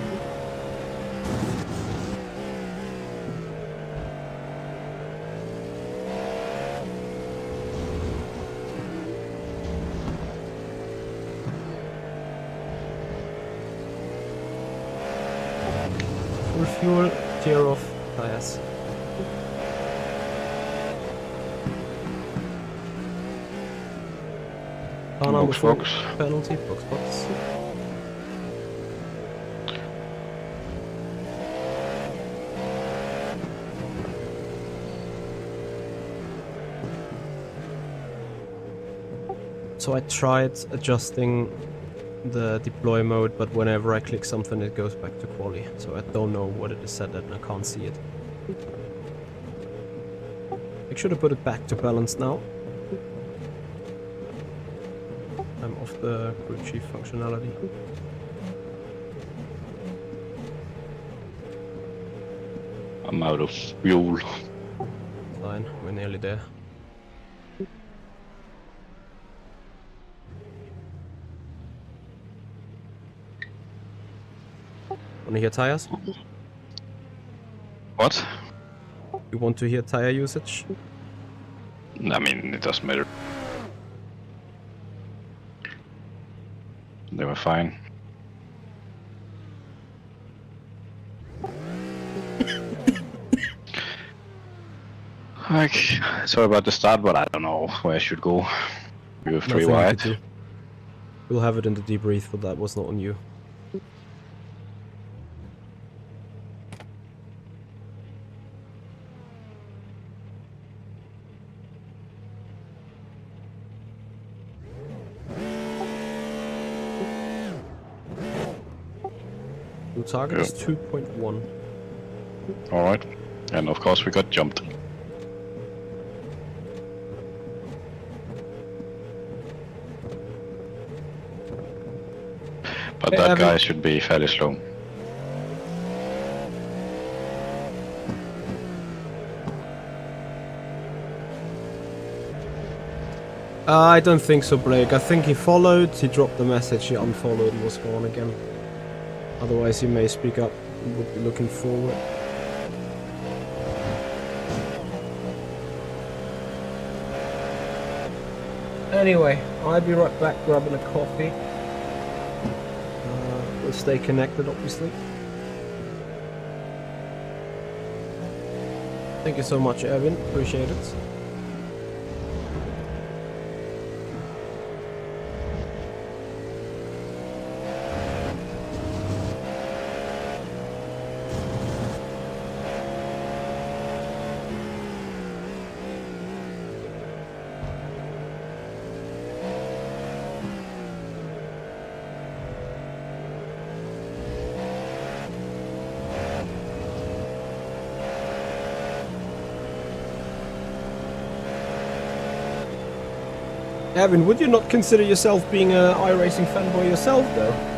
Full fuel, tear off tires. Car number Box, 4, box. penalty, box. So I tried adjusting the deploy mode, but whenever I click something it goes back to quali, so I don't know what it is set at and I can't see it. Make sure to put it back to balance now. I'm off the crew chief functionality. I'm out of fuel. Fine, we're nearly there. Wanna hear tires? What? You want to hear tire usage? I mean, it doesn't matter. They were fine. Like, sorry about the start, but I don't know where I should go. We were 3 Nothing I wide. could do. We'll have it in the debrief, but that was not on you. New target is 2.1. Alright. And of course we got jumped. But Hey, that Evan. guy should be fairly slow. I don't think so, Blake. I think he followed, he dropped the message, he unfollowed and was gone again. Otherwise he may speak up and would be looking forward. Anyway, I'll be right back grabbing a coffee. We'll stay connected, obviously. Thank you so much, Evan. Appreciate it. Evan, would you not consider yourself being an iRacing fanboy yourself, though?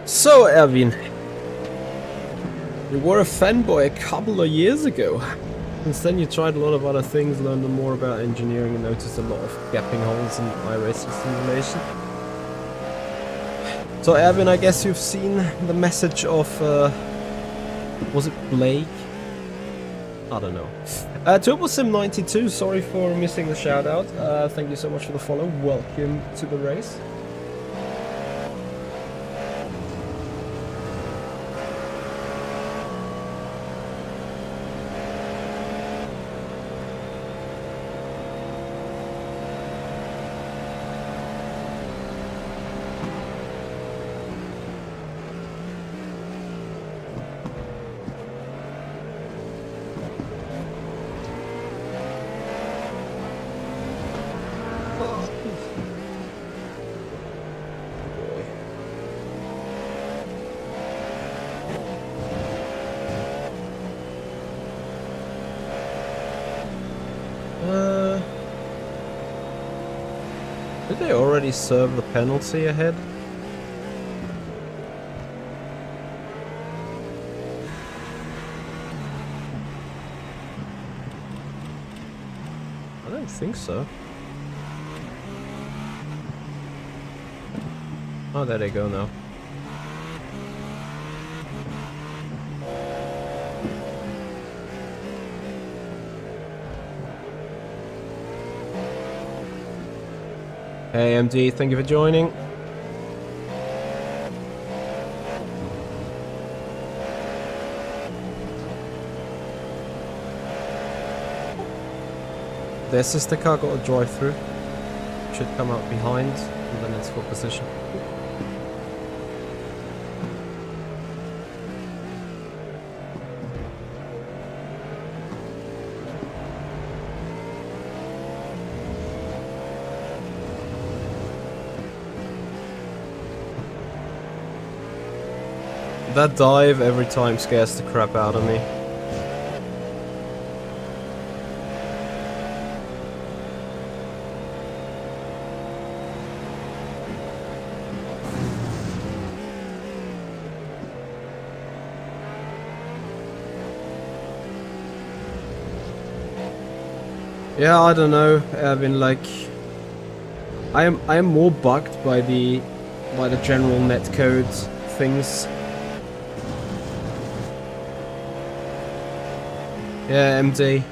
So, Erwin, you were a fanboy a couple of years ago. Since then you tried a lot of other things, learned more about engineering and noticed a lot of gapping holes in iRacing simulation. So Erwin, I guess you've seen the message of, was it Blake? I don't know. TurboSim92, sorry for missing the shout out. Thank you so much for the follow. Welcome to the race. Did they already serve the penalty ahead? I don't think so. Oh, there they go now. Hey MD, thank you for joining. Their sister car got a drive through. Should come out behind and then it's for position. That dive every time scares the crap out of me. Yeah, I don't know. I mean, like, I am more bugged by the general netcode things. Yeah, MD.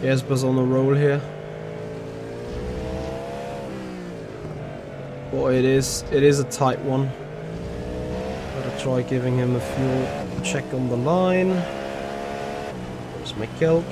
Jesper's on a roll here. Boy, it is a tight one. Gotta try giving him a fuel check on the line. There's my kelk.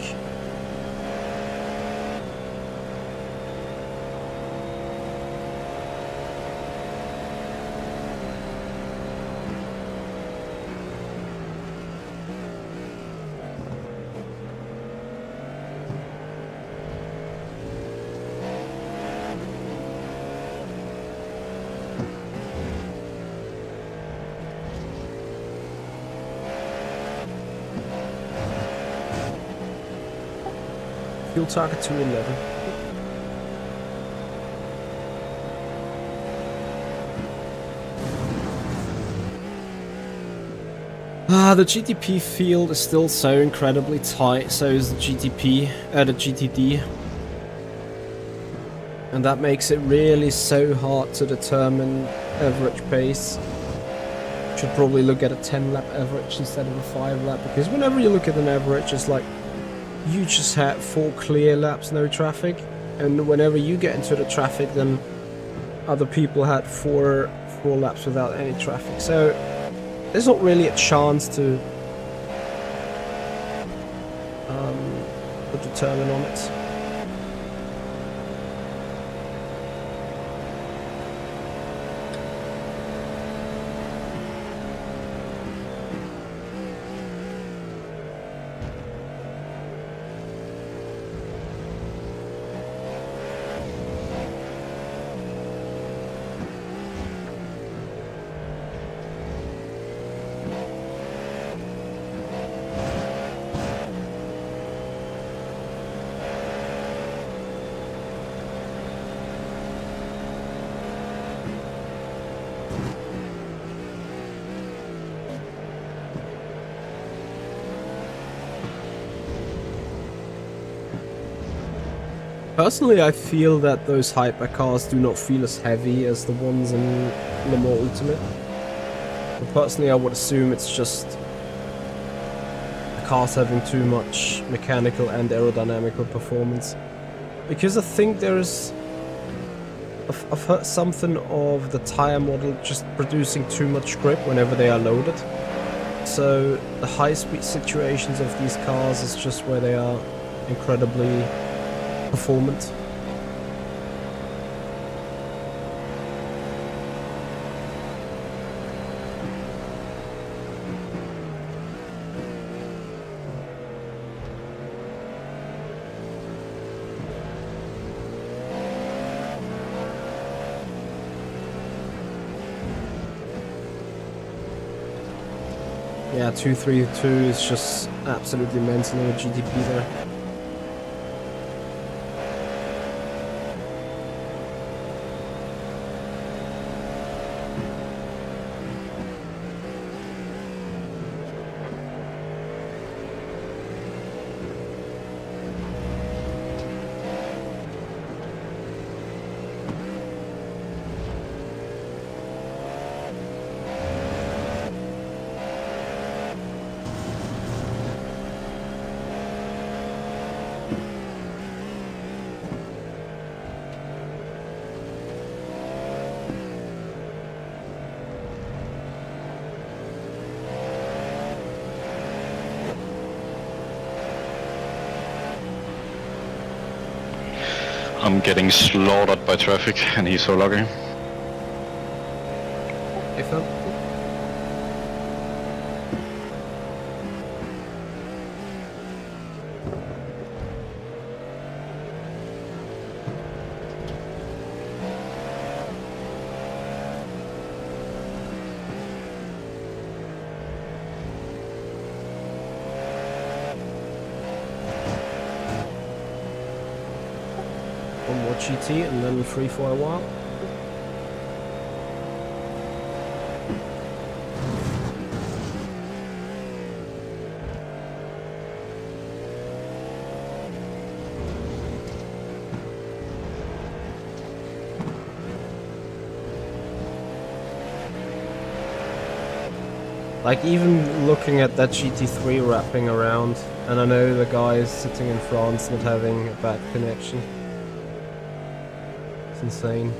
Fuel target 211. The GTP field is still so incredibly tight, so is the GTP, the GTD. And that makes it really so hard to determine average pace. Should probably look at a 10 lap average instead of a 5 lap, because whenever you look at an average, it's like you just had 4 clear laps, no traffic, and whenever you get into the traffic, then other people had four laps without any traffic. So there's not really a chance to determine on it. Personally, I feel that those hypercars do not feel as heavy as the ones in Le Mans Ultimate. But personally, I would assume it's just the cars having too much mechanical and aerodynamical performance. Because I think there's... I've heard something of the tire model just producing too much grip whenever they are loaded. So the high-speed situations of these cars is just where they are incredibly performant. Yeah, 232 is just absolutely mental in a GTP there. I'm getting slaughtered by traffic, and he's so lucky. If I'm... One more GT and then free for a while. Like, even looking at that GT3 wrapping around, and I know the guys sitting in France not having a bad connection. It's insane.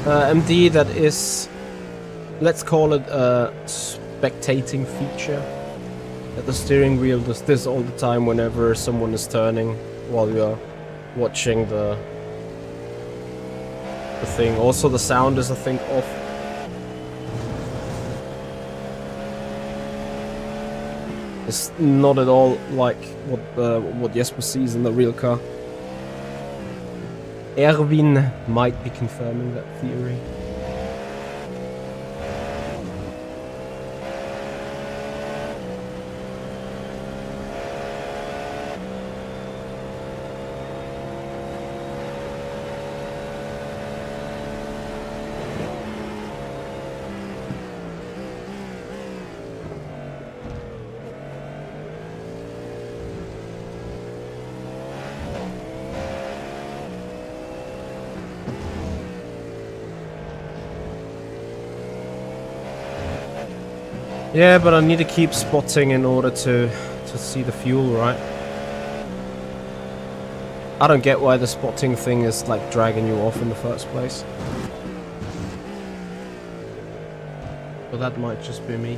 MD, that is, let's call it a spectating feature. That the steering wheel does this all the time whenever someone is turning while you're watching the thing. Also, the sound is, I think, off. It's not at all like what Jesper sees in the real car. Erwin might be confirming that theory. Yeah, but I need to keep spotting in order to see the fuel, right? I don't get why the spotting thing is like dragging you off in the first place. But that might just be me.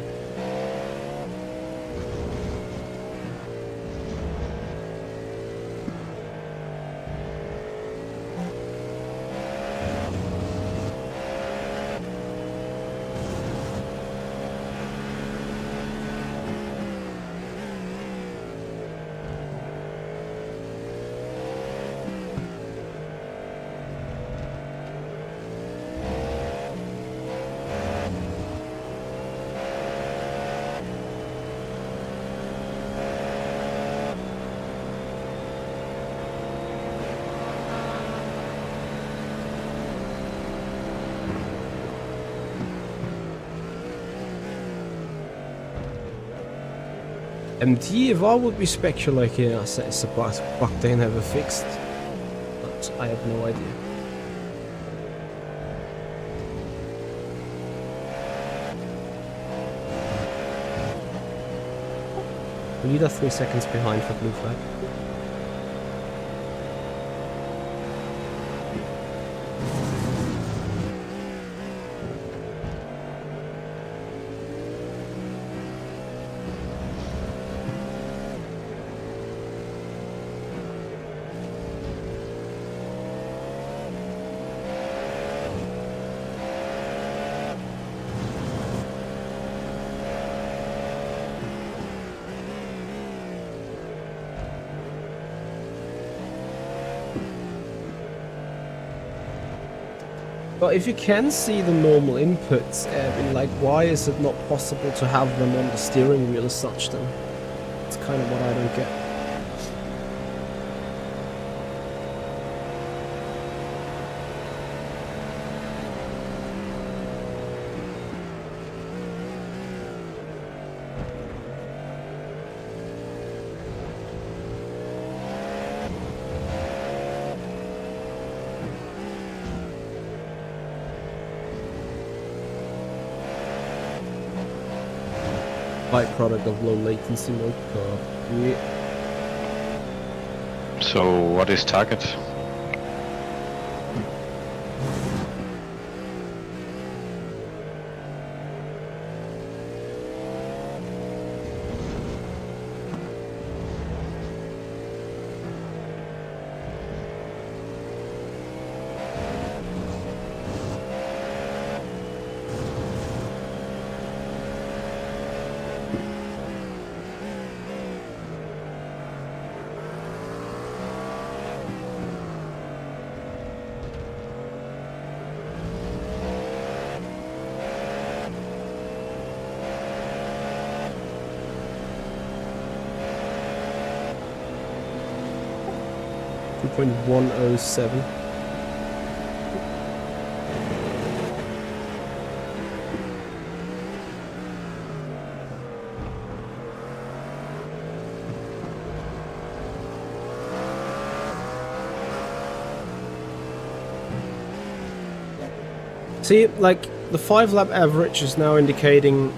MT, if I would be speculating, I say it's a bug they never fixed. But I have no idea. Leader 3 seconds behind for blue flag. But if you can see the normal inputs, like why is it not possible to have them on the steering wheel as such then? It's kind of what I don't get. Byproduct of low latency mode car. Yeah. So what is target? .107. See, like, the 5-lap average is now indicating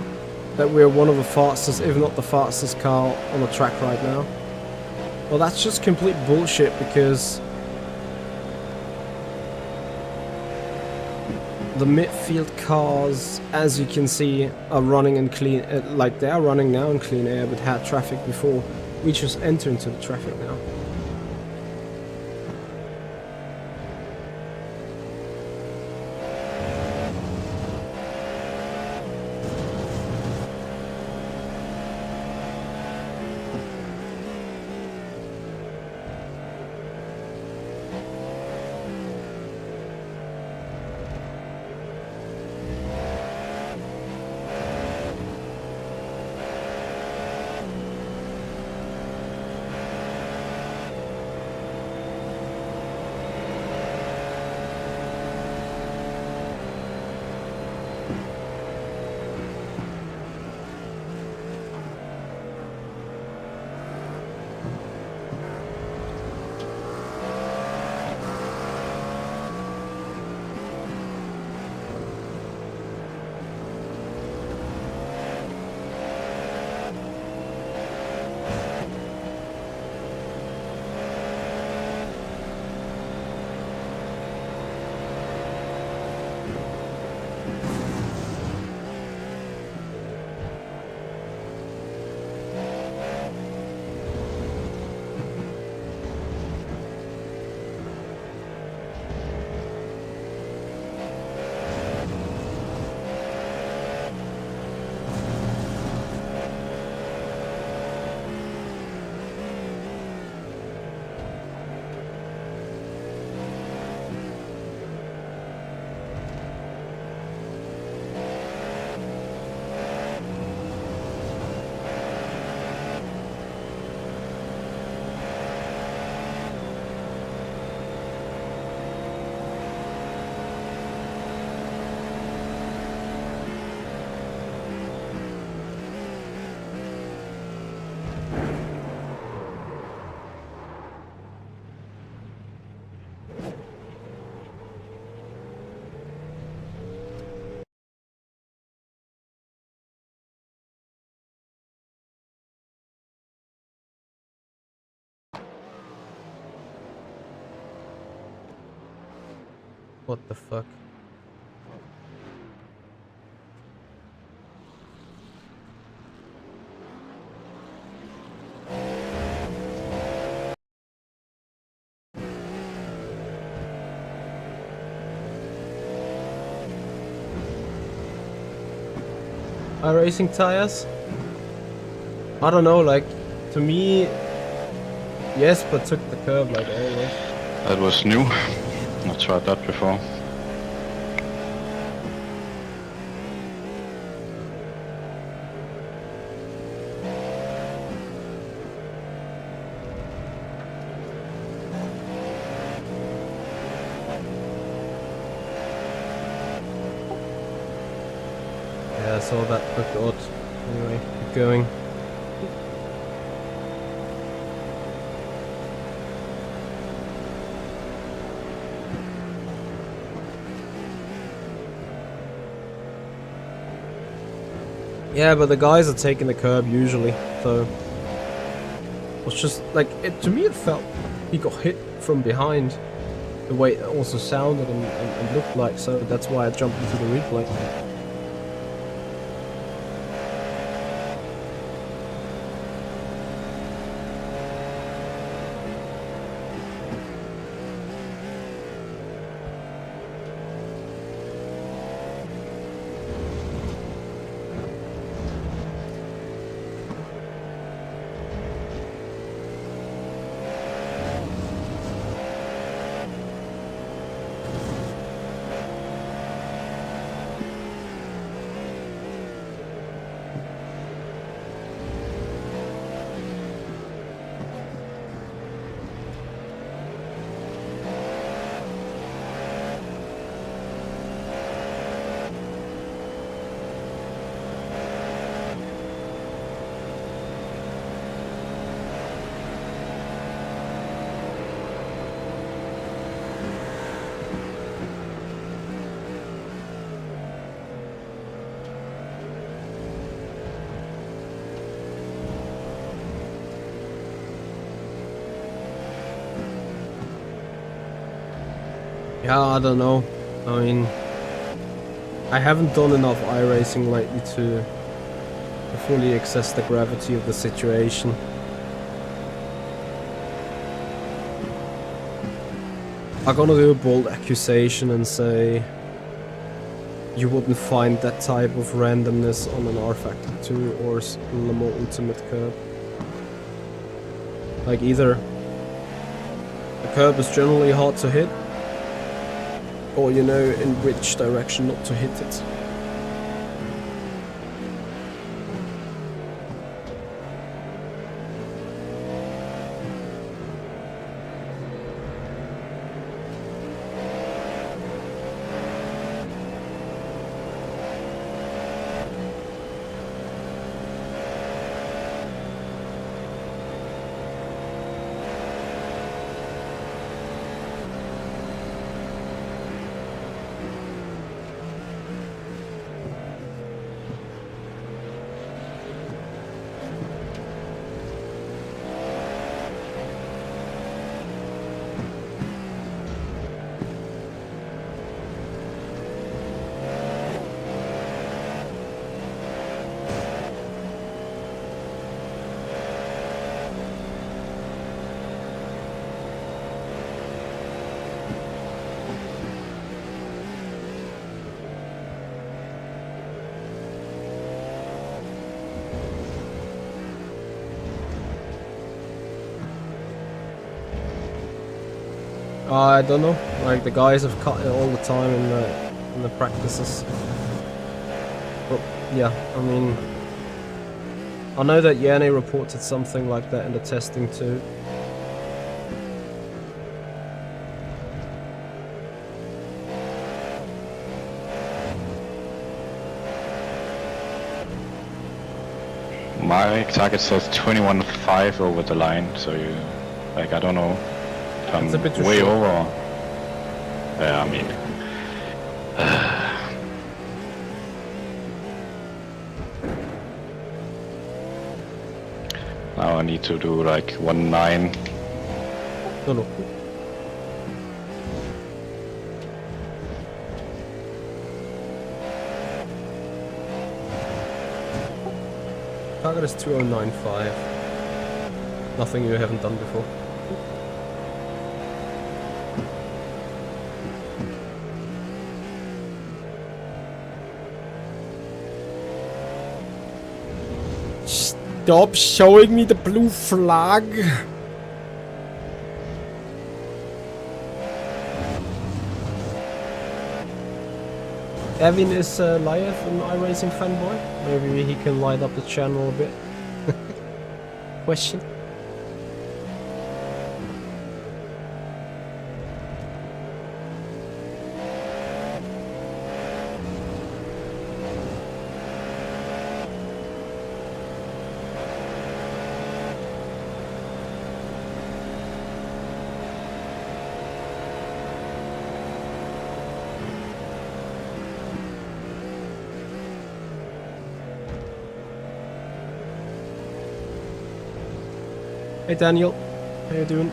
that we're one of the fastest, if not the fastest car on the track right now. Well, that's just complete bullshit because the midfield cars, as you can see, are running in clean, like they are running now in clean air, but had traffic before. We just enter into the traffic now. What the fuck? iRacing tires? I don't know, like, to me, yes, but took the curb like always. That was new. Not tried that before. Yeah, I saw that. Oh god. Anyway, keep going. Yeah, but the guys are taking the curb usually, so it was just like to me it felt he got hit from behind, the way it also sounded and looked like. So that's why I jumped into the replay. Yeah, I don't know. I mean, I haven't done enough iRacing lately to fully access the gravity of the situation. I'm gonna do a bold accusation and say you wouldn't find that type of randomness on an R Factor 2 or Le Mans Ultimate curb. Like either the curb is generally hard to hit, or you know in which direction not to hit it. I don't know. Like the guys have cut it all the time in the practices. But yeah, I mean, I know that Yanni reported something like that in the testing too. My target says 21.5 over the line, so you, like, I don't know. I'm It's a bit too way short. over. Yeah, I mean. Now I need to do like 1.9. No, no. target is 2095. Nothing you haven't done before. Stop showing me the blue flag! Evin is live, an iRacing fanboy. Maybe he can light up the channel a bit. Question? Hey Daniel, how you doing?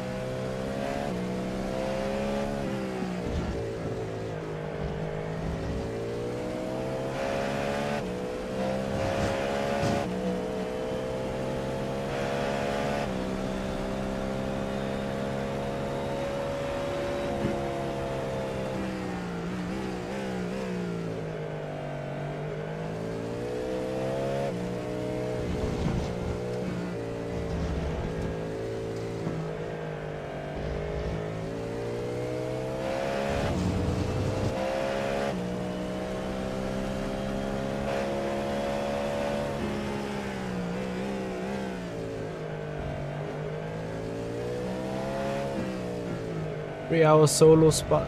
Three-hour solo spot.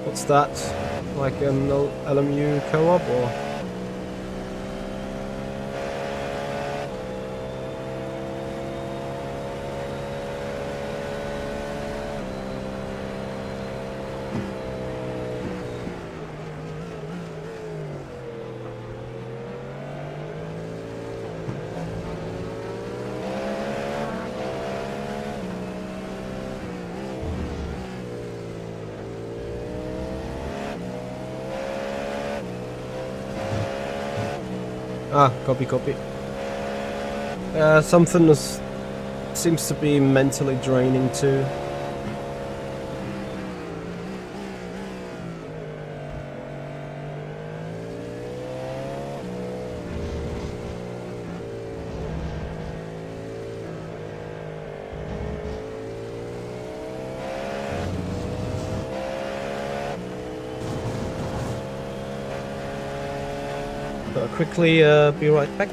What's that? Like an LMU co-op or? Ah, copy. Something seems to be mentally draining too. Quickly be right back.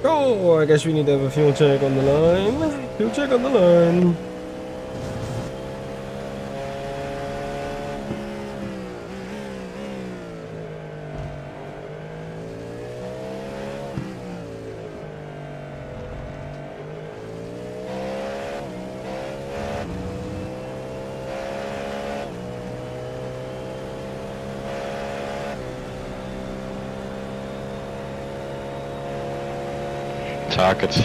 Oh, I guess we need to have a fuel check on the line. Fuel check on the line. Target.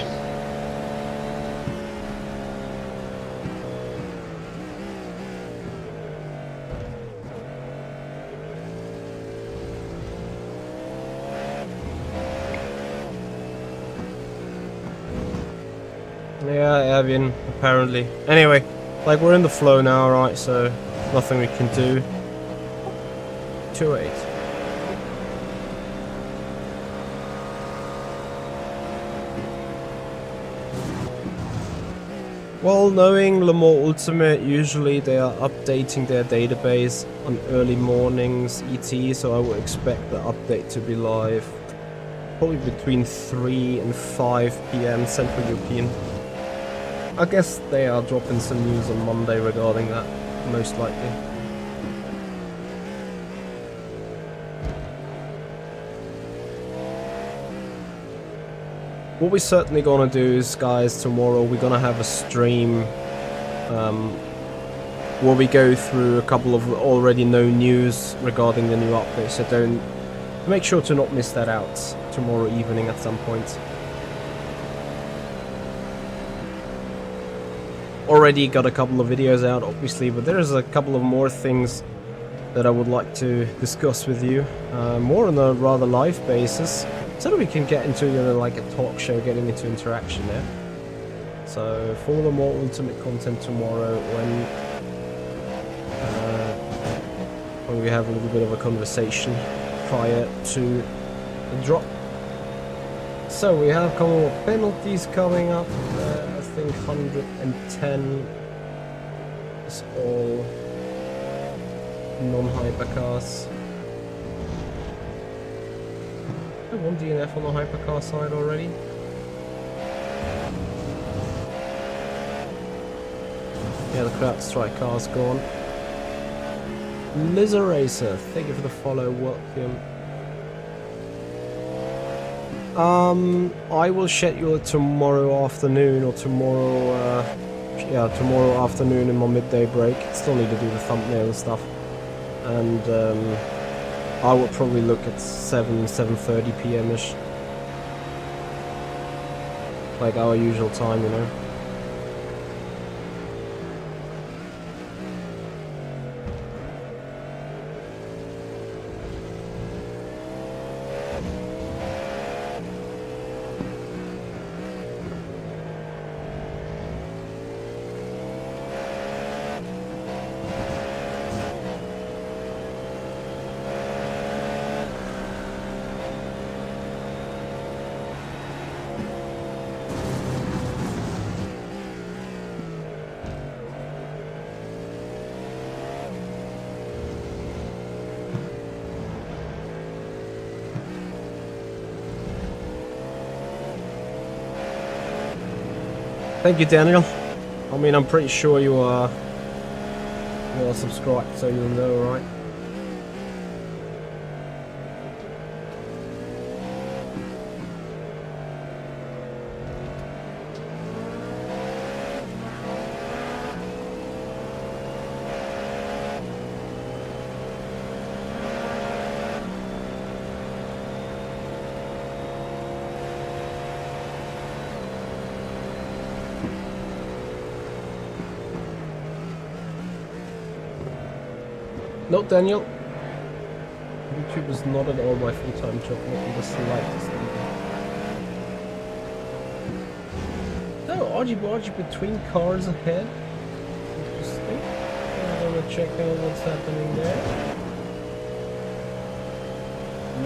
Yeah, Evan, apparently. Anyway, like we're in the flow now, right? So nothing we can do. 2-8. Well, knowing Le Mans Ultimate, usually they are updating their database on early mornings ET, so I would expect the update to be live probably between 3 and 5 PM Central European. I guess they are dropping some news on Monday regarding that, most likely. What we're certainly gonna do is, guys, tomorrow we're gonna have a stream where we go through a couple of already known news regarding the new update, so don't make sure to not miss that out tomorrow evening at some point. Already got a couple of videos out, obviously, but there's a couple of more things that I would like to discuss with you, more on a rather live basis, so that we can get into like a talk show, getting into interaction there. So follow the more ultimate content tomorrow when we have a little bit of a conversation prior to the drop. So we have a couple of penalties coming up. I think 110 is all non-hypercars. One DNF on the hypercar side already. Yeah, the CrowdStrike car's gone. Lizard Racer, thank you for the follow, welcome. I will schedule it tomorrow afternoon or tomorrow, tomorrow afternoon in my midday break. Still need to do the thumbnail and stuff. And, I would probably look at 7:30 PM-ish. Like our usual time, you know. Thank you, Daniel. I mean, I'm pretty sure you are subscribed, so you'll know, right? No, Daniel. YouTube is not at all my full-time job, not in the slightest. So, argy-bargy between cars ahead. Interesting. I'm gonna check out what's happening there.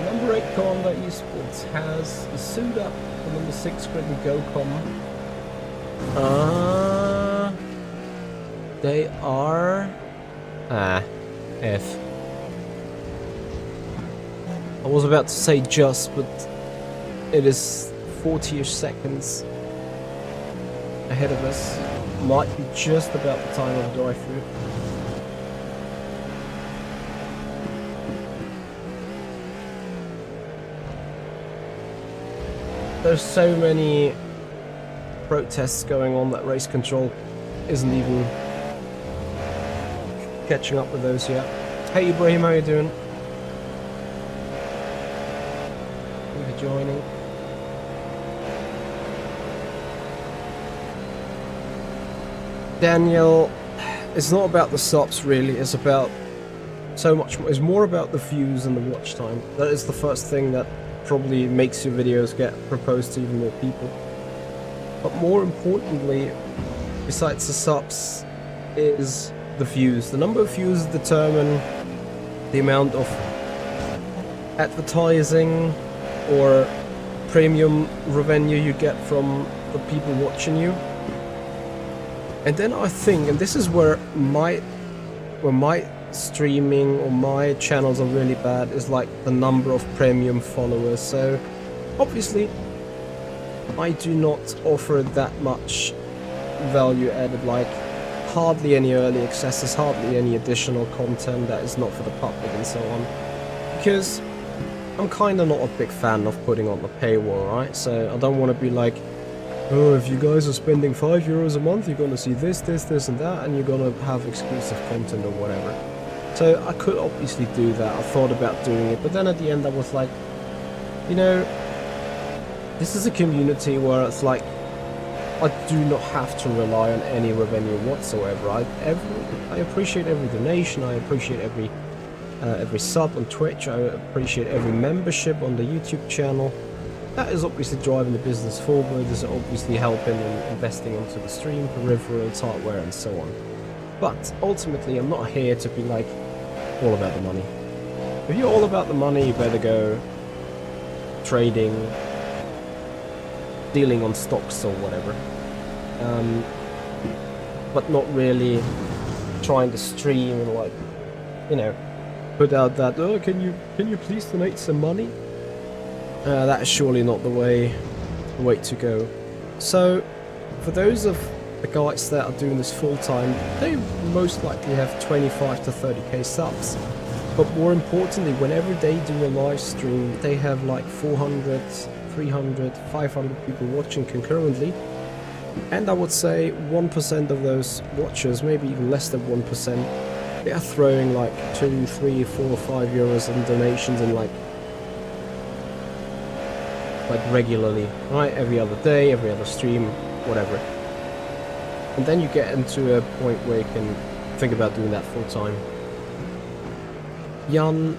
Number 8 Honda Esports has the suit up for number 6 Grid and GoCom. They are... F. I was about to say just, but it is 40-ish seconds ahead of us. Might be just about the time of the drive-through. There's so many protests going on that race control isn't even catching up with those yet. Hey Ibrahim, how you doing? Thank you for joining. Daniel, it's not about the subs really, it's about so much more. It's more about the views and the watch time. That is the first thing that probably makes your videos get proposed to even more people. But more importantly, besides the subs, is the views. The number of views determine the amount of advertising or premium revenue you get from the people watching you. And then I think, and this is where my streaming or my channels are really bad, is like the number of premium followers. So obviously I do not offer that much value added, like hardly any early accesses, hardly any additional content that is not for the public and so on, because I'm kind of not a big fan of putting on the paywall, right? So I don't want to be like, oh, if you guys are spending €5 a month, you're gonna see this, this, this and that, and you're gonna have exclusive content or whatever. So I could obviously do that. I thought about doing it, but then at the end I was like, you know, this is a community where it's like, I do not have to rely on any revenue whatsoever. I appreciate every donation, I appreciate every sub on Twitch, I appreciate every membership on the YouTube channel. That is obviously driving the business forward, is obviously helping in investing into the stream, peripherals, hardware and so on. But ultimately I'm not here to be like all about the money. If you're all about the money, you better go trading, dealing on stocks or whatever. But not really trying to stream and like, you know, put out that, oh, can you please donate some money? That is surely not the way to go. So for those of the guys that are doing this full time, they most likely have 25 to 30k subs. But more importantly, whenever they do a live stream, they have like 400, 300, 500 people watching concurrently. And I would say 1% of those watchers, maybe even less than 1%, they are throwing like 2, 3, 4, 5 euros in donations and like regularly, right? Every other day, every other stream, whatever. And then you get into a point where you can think about doing that full time. Jan,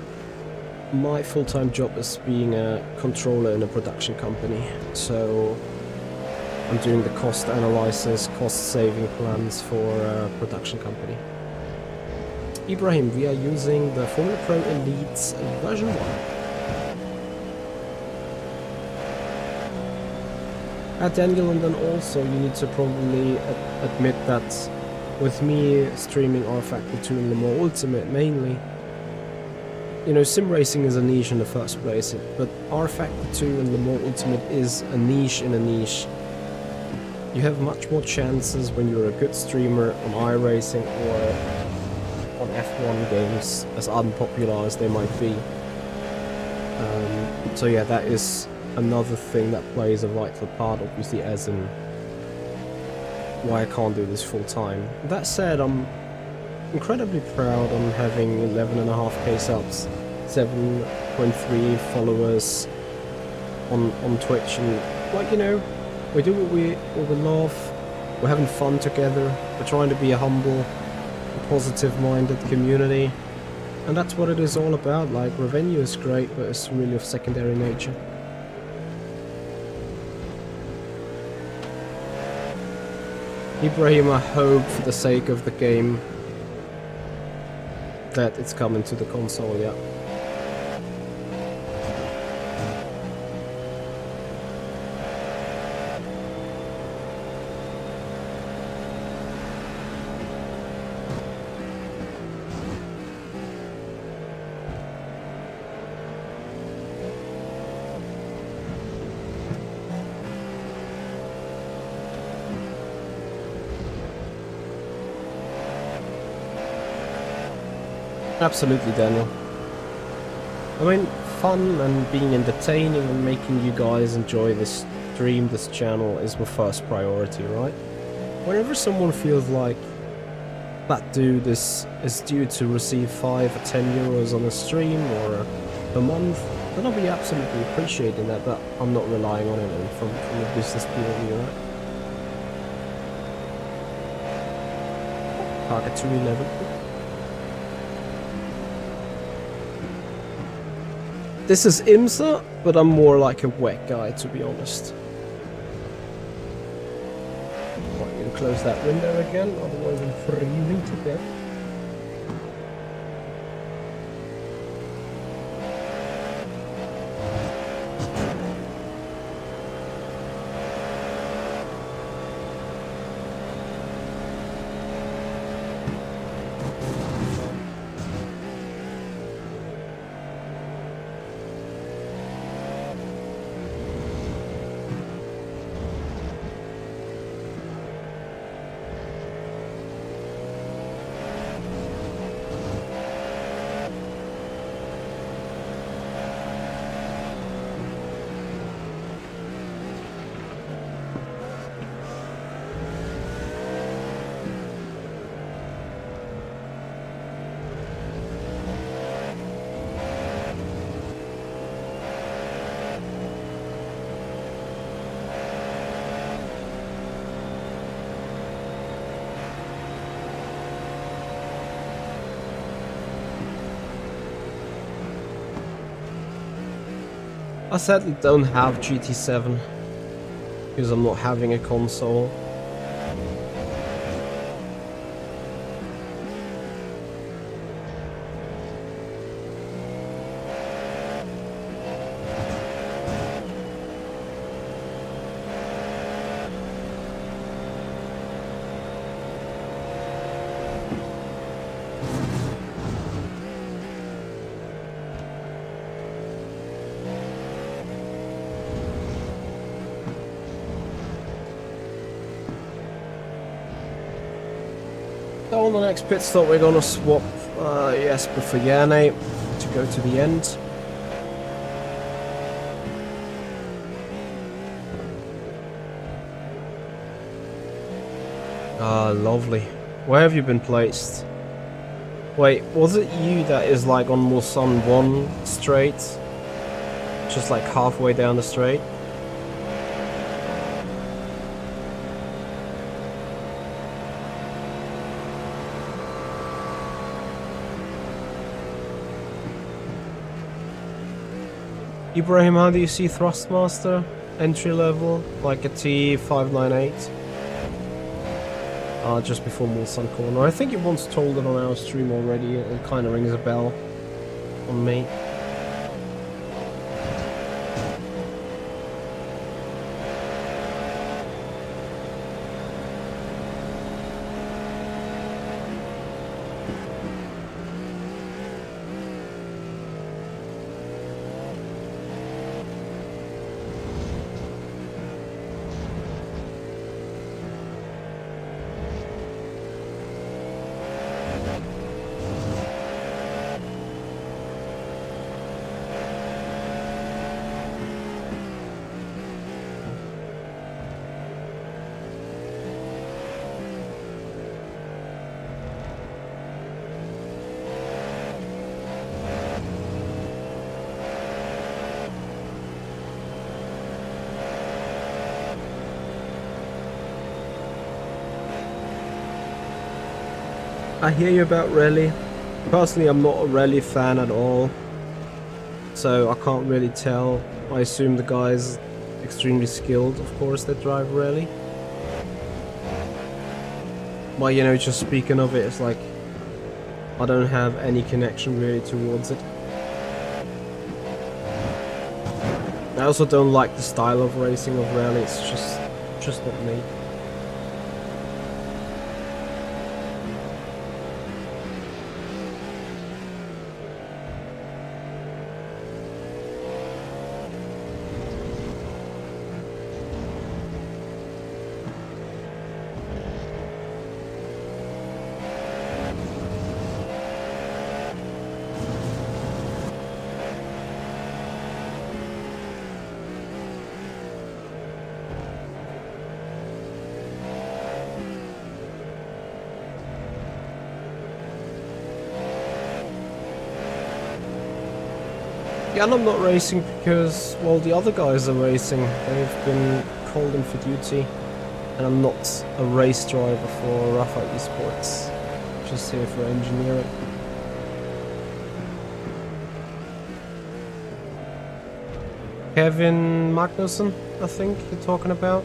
my full-time job is being a controller in a production company, so I'm doing the cost analysis, cost saving plans for a production company. Ibrahim, we are using the Formula Pro Elite version 1. Daniel, and then also you need to probably admit that with me streaming R-Factor 2 and Le Mans Ultimate mainly, you know, sim racing is a niche in the first place, but R-Factor 2 and Le Mans Ultimate is a niche in a niche. You have much more chances when you're a good streamer on iRacing or on F1 games, as unpopular as they might be. So yeah, that is another thing that plays a vital part, obviously, as in why I can't do this full time. That said, I'm incredibly proud on having 11.5k subs, 7.3 followers on Twitch, and like, you know, we do what we love, we're having fun together, we're trying to be a humble, positive-minded community, and that's what it is all about. Like, revenue is great, but it's really of secondary nature. Ibrahim, I hope for the sake of the game that it's coming to the console, yeah. Absolutely, Daniel. I mean, fun and being entertaining and making you guys enjoy this stream, this channel is my first priority, right? Whenever someone feels like that dude is due to receive 5 or 10 euros on a stream or a month, then I'll be absolutely appreciating that, but I'm not relying on it from a business POV, right? Target 211. This is IMSA, but I'm more like a wet guy, to be honest. I'm going to close that window again, otherwise I'm freezing to death. I sadly don't have GT7 because I'm not having a console. So on the next pit stop we're gonna swap Jesper for Janne to go to the end. Ah, lovely. Where have you been placed? Wait, was it you that is like on Mulsanne 1 straight? Just like halfway down the straight? Ibrahim, how do you see Thrustmaster? Entry level, like a T598? Just before Mulsanne corner. I think you once told it on our stream already, it kind of rings a bell on me. I hear you about rally. Personally, I'm not a rally fan at all, so I can't really tell. I assume the guy's extremely skilled, of course, that drive rally. But you know, just speaking of it, it's like I don't have any connection really towards it. I also don't like the style of racing of rally. It's just not me. Yeah, and I'm not racing because, well, the other guys are racing. They've been called in for duty. And I'm not a race driver for RAFA Esports. Just here for engineering. Kevin Magnussen, I think you're talking about.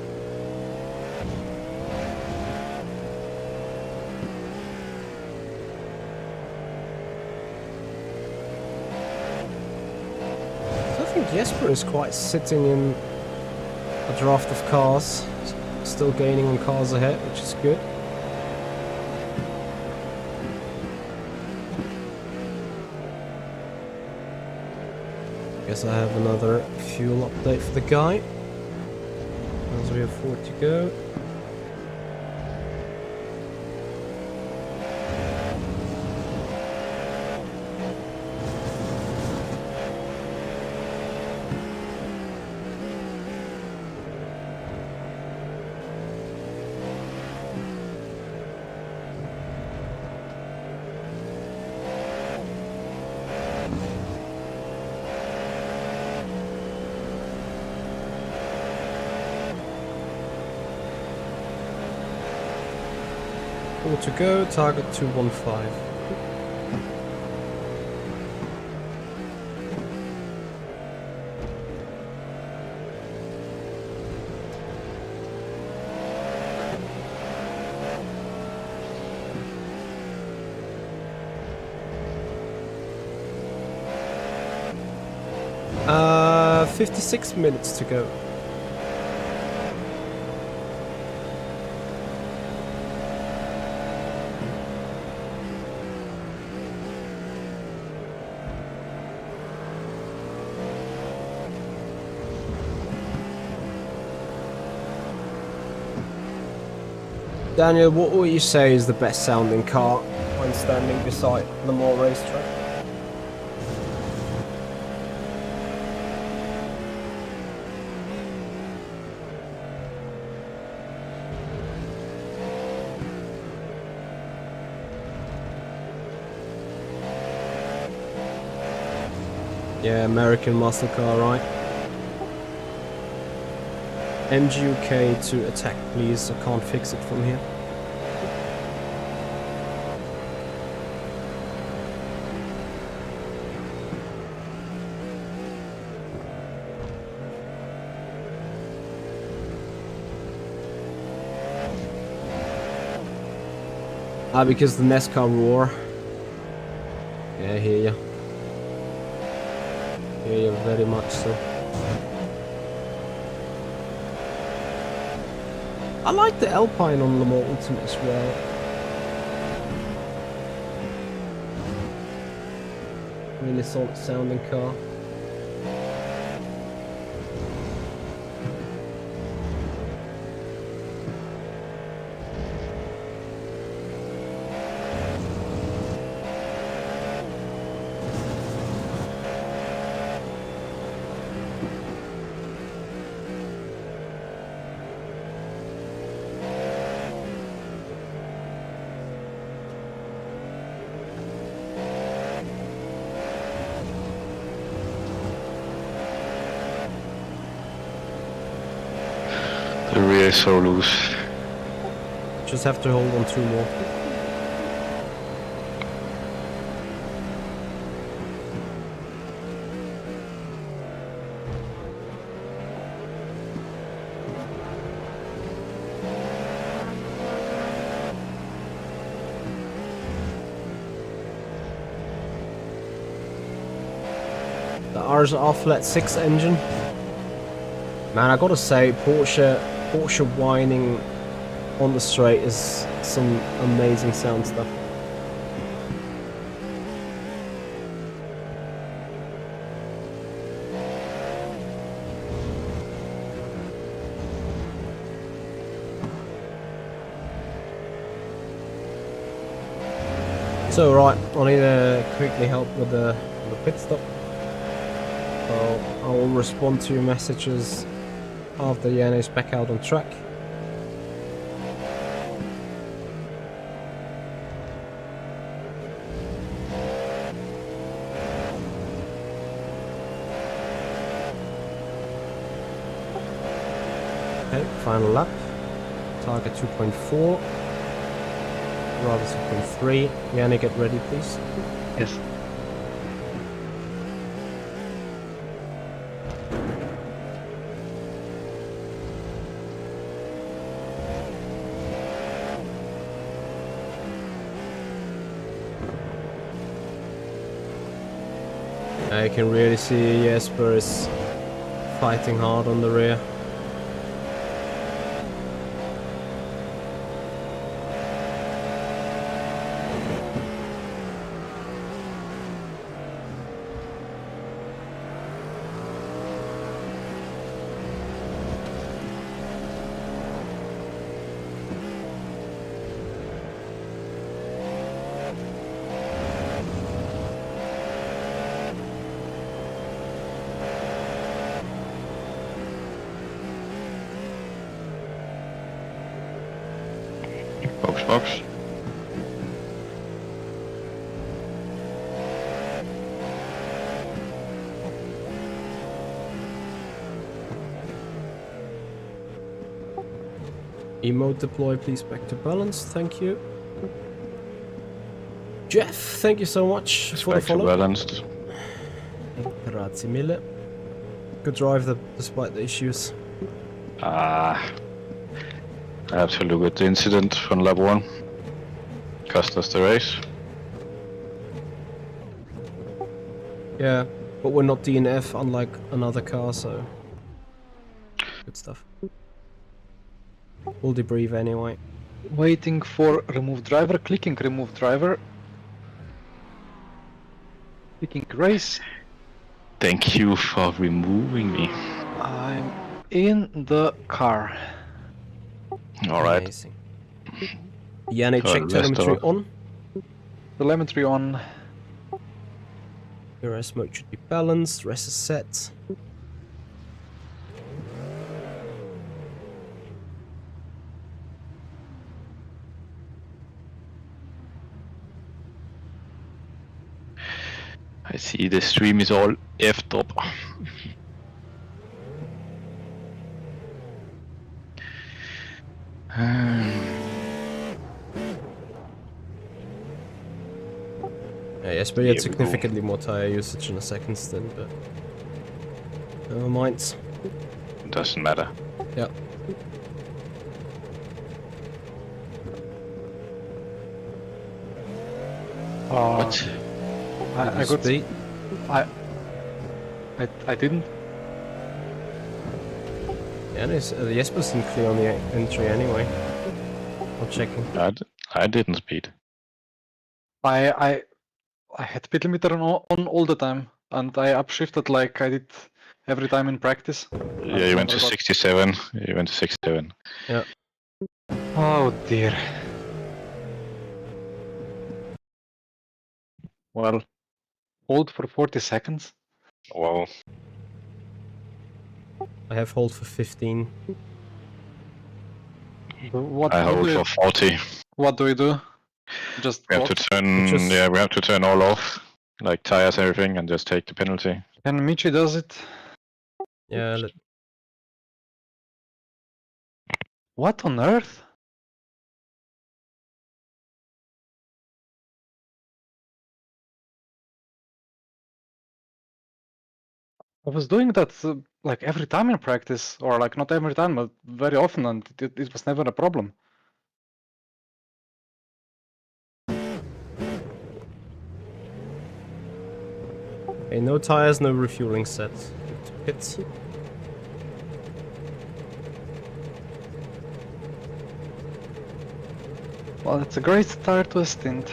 So I think Jesper is quite sitting in a draft of cars. Still gaining on cars ahead, which is good. Guess I have another fuel update for the guy. As we have 4 to go. To go, target 215. Uh, 56 minutes to go. Daniel, what would you say is the best sounding car when standing beside the Mall racetrack? Yeah, American muscle car, right? MGUK to attack, please. I can't fix it from here. Because the NASCAR roar. Yeah, I hear ya. Hear ya very much so. I like the Alpine on Le Mans Ultimate as well. Really solid sounding car. The rear is so loose. Just have to hold on 2 more. The RAFA Flat 6 engine. Man, I gotta say, Porsche whining on the straight is some amazing sound stuff. So right, I need to quickly help with the pit stop. So I will respond to your messages after Jan is back out on track. Okay, final lap. Target 2.4. Rather 2.3. Yanni, get ready, please. Yes. I can really see Jesper is fighting hard on the rear. Box. Emote deploy, please, back to balance. Thank you. Jeff, thank you so much for the Back to follow. balanced. Grazie mille. Good drive despite the issues. I have to look at the incident from lap 1. Cost us the race. Yeah, but we're not DNF unlike another car, so good stuff. We'll debrief anyway. Waiting for remove driver, clicking remove driver. Clicking race. Thank you for removing me. I'm in the car. Alright. Amazing. Yanni, So check rest telemetry of- on. Telemetry on. Your rest mode should be balanced, rest is set. I see the stream is all effed up. Yes, but you Here had we significantly more tire usage in a second stint, but never mind. Doesn't matter. Yeah. What? I got Speed. I didn't. Yeah, the Jesper's didn't clear on the entry anyway. I'm checking. I didn't speed. I had speed limiter on all the time, and I upshifted like I did every time in practice. Yeah, you went to 67. You went to 67. Yeah. Oh dear. Well, hold for 40 seconds. Wow. I have hold for 15. What I do hold you- for 40. What do we do? Just We have to block? turn. Just- Yeah, we have to turn all off, like tires, everything, and just take the penalty. And Michi does it. Yeah, What on earth? I was doing that like every time in practice, or like not every time, but very often, and it was never a problem. okay, no tires, no refueling set. Pits. Well, it's a great start to a stint.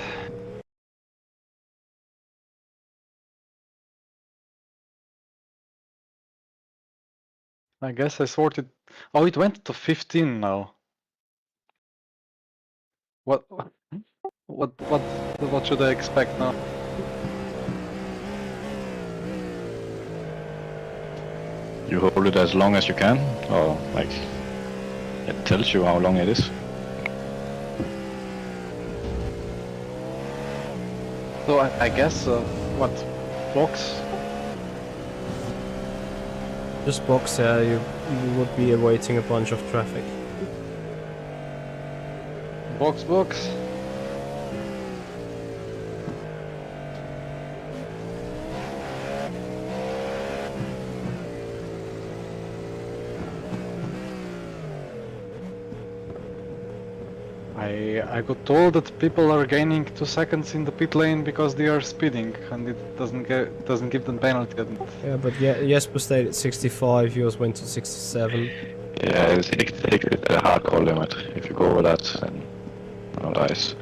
I guess I sorted. Oh, it went to 15 now. What? What should I expect now? You hold it as long as you can, or like it tells you how long it is. So I guess what box? Just box, yeah, you you would be awaiting a bunch of traffic. Box, box. I got told that people are gaining 2 seconds in the pit lane because they are speeding, and it doesn't give them penalty. Yeah, but Jesper stayed at 65, yours went to 67. Yeah, it's the hardcore limit. If you go over that, then no dice.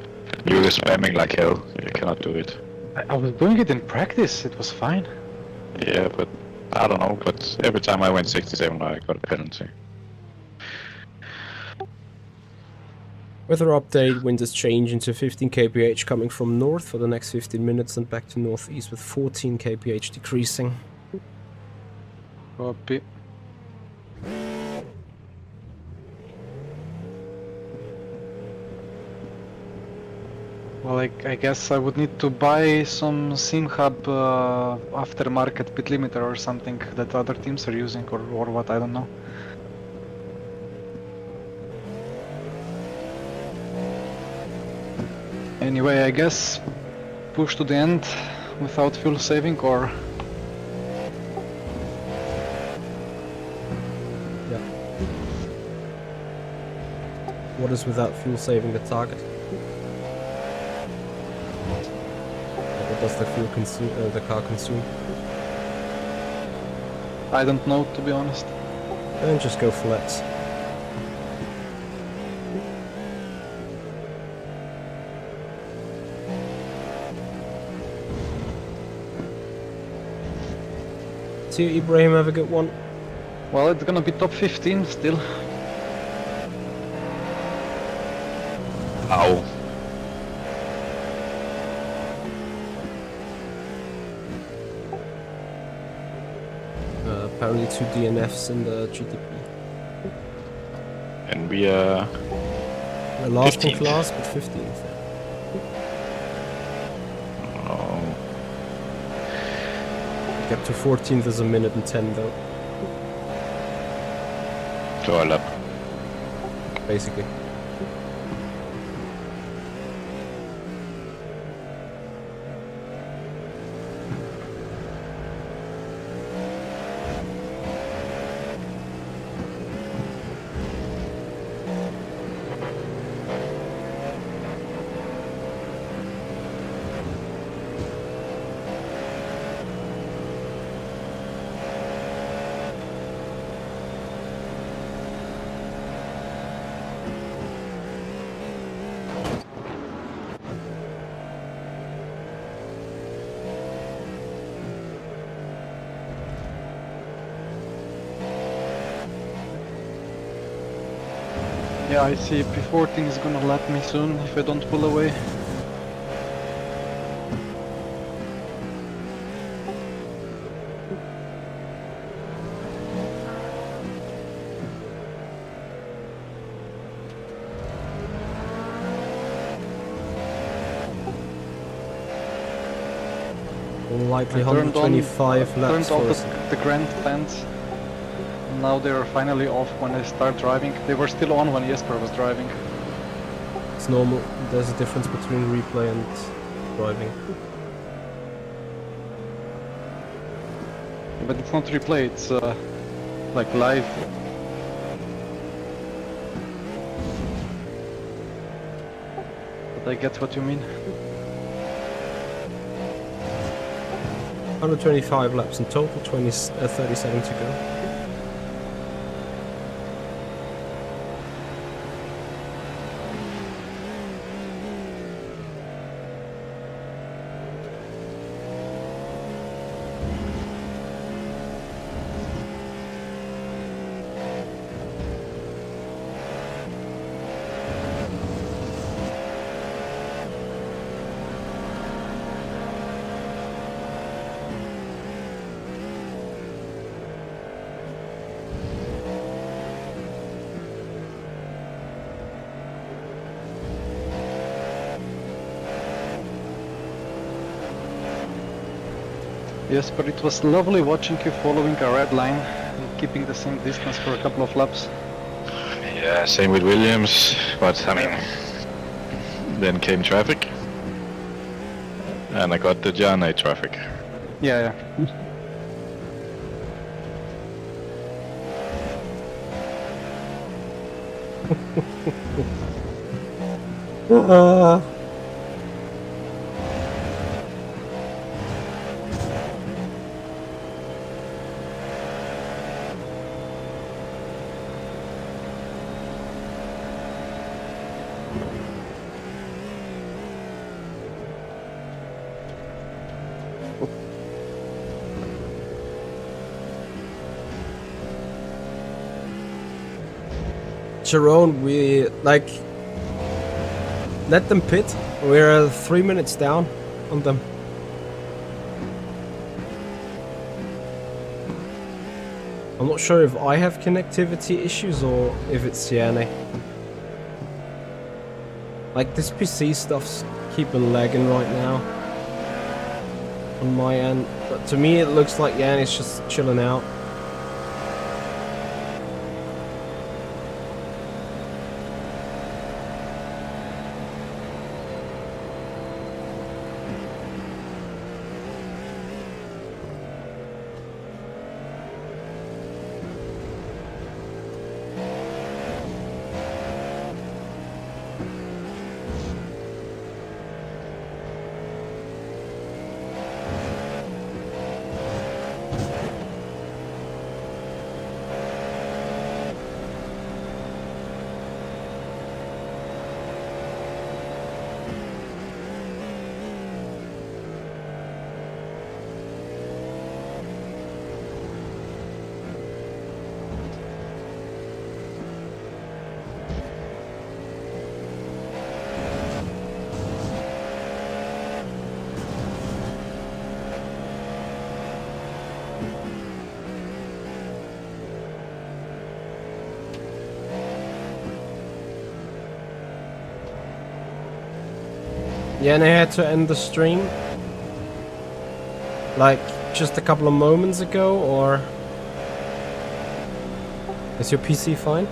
You're spamming like hell. You cannot do it. I was doing it in practice. It was fine. Yeah, but I don't know. But every time I went 67, I got a penalty. Weather update, wind is changing to 15 kph coming from north for the next 15 minutes and back to northeast with 14 kph decreasing. Copy. Well, I guess I would need to buy some SimHub aftermarket pit limiter or something that other teams are using, or what, I don't know. Anyway, I guess push to the end without fuel saving, or... Yeah. What is without fuel saving the target? What does the fuel consume, the car consume? I don't know, to be honest. Then just go flat. See you, Ibrahim, have a good one. Well, it's gonna be top 15 still. Ow. Apparently 2 DNFs in the GTP. And we are... The last 15th. in class, but 15th. Oh. Get to 14th is a minute and 10 though, So I lap. basically. Yeah, I see P14 is gonna lap me soon if I don't pull away. Likely I turned 125 laps turned for off the grandstands. Now they are finally off when I start driving. They were still on when Jesper was driving. It's normal. There's a difference between replay and driving. But it's not replay, it's like live. But I get what you mean. 125 laps in total, 37 to go. Yes, but it was lovely watching you following a red line. You keeping the same distance for a couple of laps. Yeah, same with Williams, but I mean, then came traffic, and I got the Johnny traffic. Yeah, yeah. Sharon, we like let them pit. We're 3 minutes down on them. I'm not sure if I have connectivity issues or if it's Yanni. Like this PC stuff's keeping lagging right now on my end, but to me it looks like Yanni's just chilling out. Yeah, and I had to end the stream like just a couple of moments ago, or is your PC fine?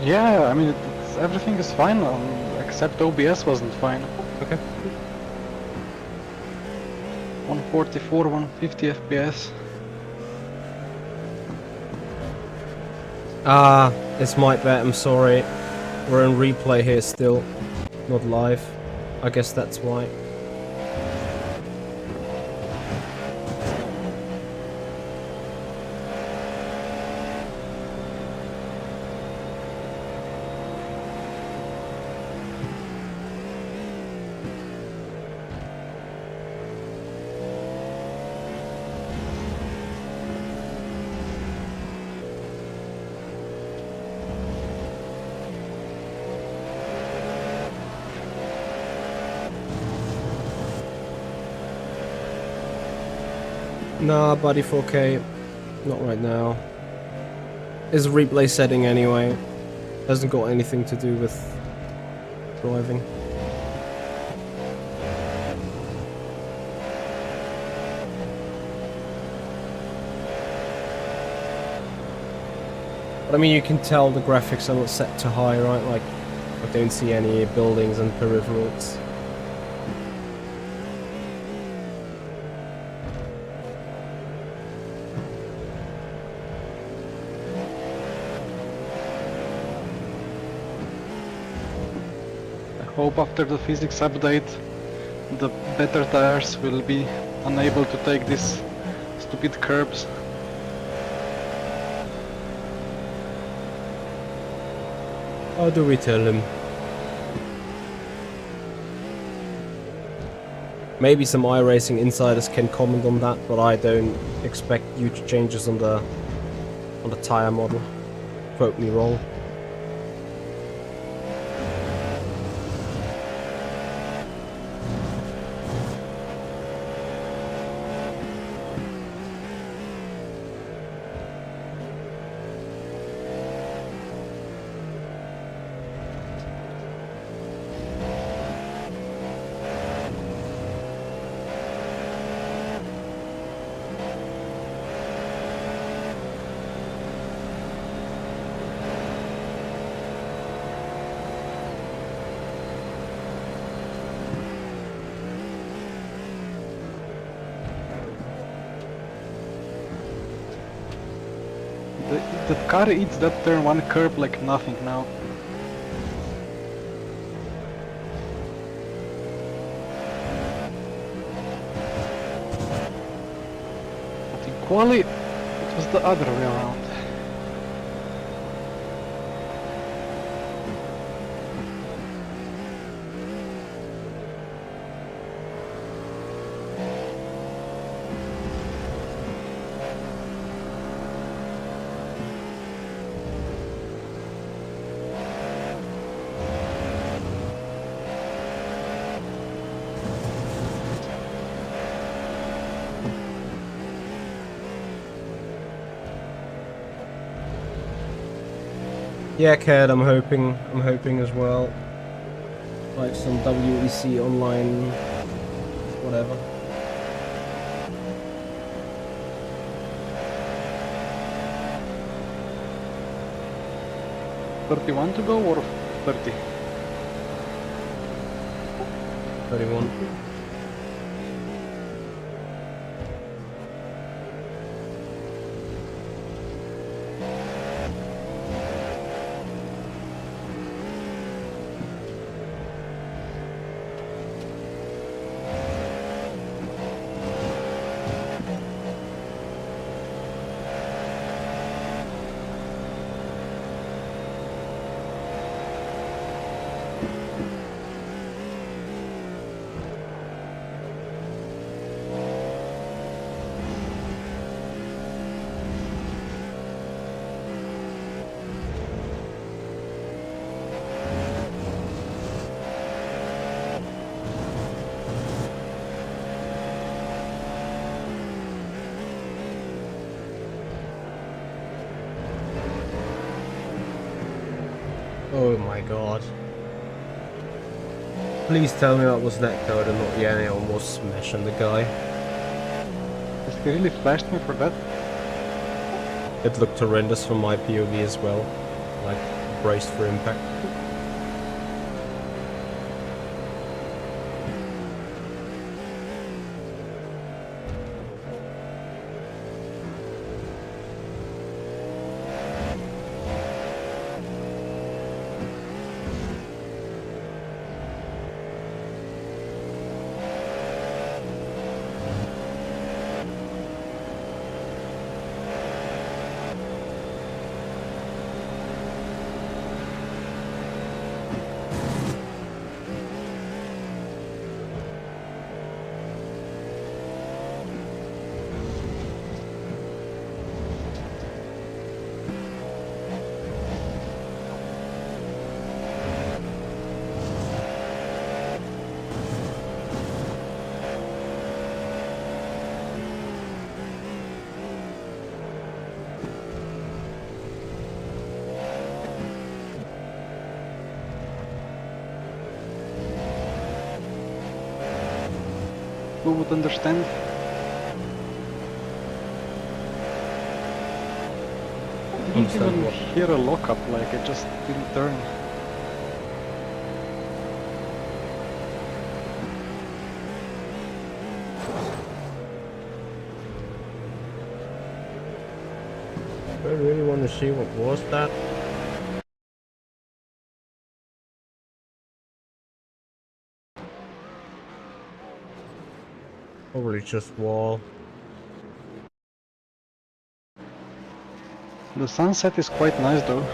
Yeah, I mean, everything is fine, except OBS wasn't fine. Okay. 144, 150 FPS. Ah, it's my bad, I'm sorry. We're in replay here still, not live. I guess that's why. Nah, buddy, 4K. Not right now. It's a replay setting anyway. Hasn't got anything to do with driving. But I mean, you can tell the graphics are not set to high, right? Like, I don't see any buildings and peripherals. Hope after the physics update the better tires will be unable to take these stupid curbs. How do we tell him? Maybe some iRacing insiders can comment on that, but I don't expect huge changes on the tire model. Quote me wrong. That car eats that turn 1 curb like nothing now. But in quali, it was the other way around. Yeah, Cad, I'm hoping as well. Like some WEC online, whatever. $31 to go or 30? 31. Oh my god. Please tell me that was netcode and not Yanni almost smashing the guy. Has he really flashed me for that? It looked horrendous from my POV as well. Like, braced for impact. Who would understand? I didn't even What? hear a lockup, like it just didn't turn. I really want to see what was that. Probably just wall. The sunset is quite nice though.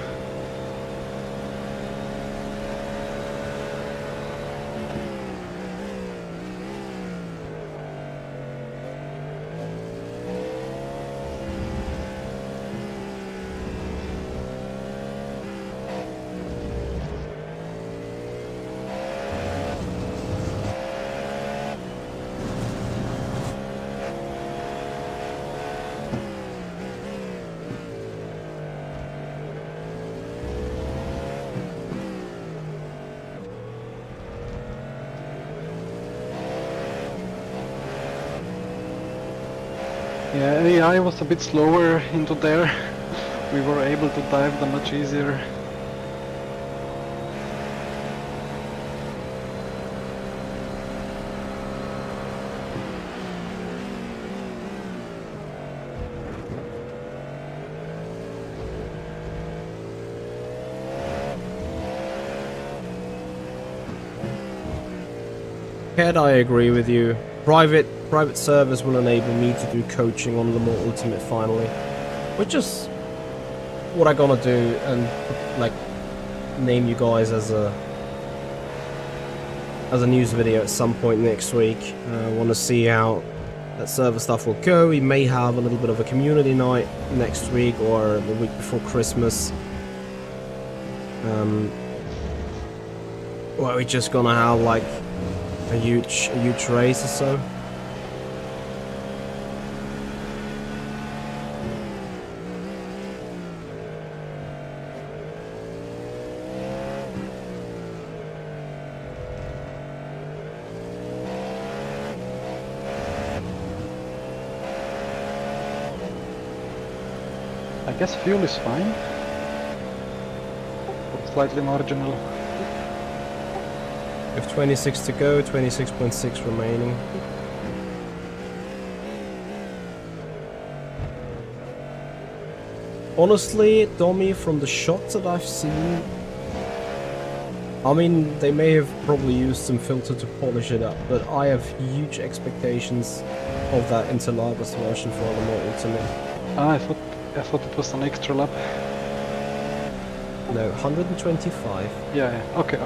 Yeah, AI was a bit slower into there. We were able to dive them much easier. Ed, I agree with you. Private servers will enable me to do coaching on Le Mans Ultimate finally, which is what I'm gonna do, and like name you guys as a news video at some point next week. I want to see how that server stuff will go. We may have a little bit of a community night next week or the week before Christmas. Where we're just gonna have like a huge race or so. I guess fuel is fine. Slightly marginal. We have 26 to go, 26.6 remaining. Honestly, Tommy, from the shots that I've seen, I mean, they may have probably used some filter to polish it up, but I have huge expectations of that Interlagos version for the more Ultimate. I thought it was an extra lap. No, 125. Yeah. Okay.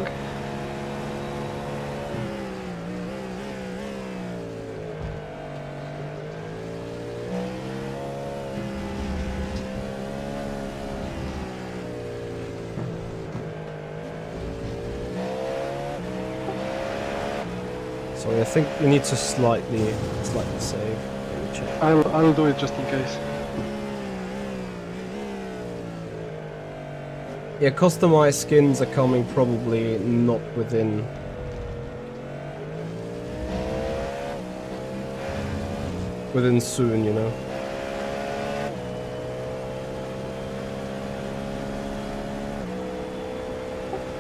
Sorry, I think we need to slightly save. Let me check. I'll do it just in case. Yeah, customized skins are coming probably not within soon, you know.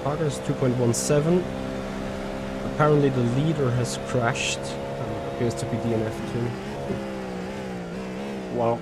Target is 2.17. Apparently the leader has crashed. Appears to be DNF2. Wow.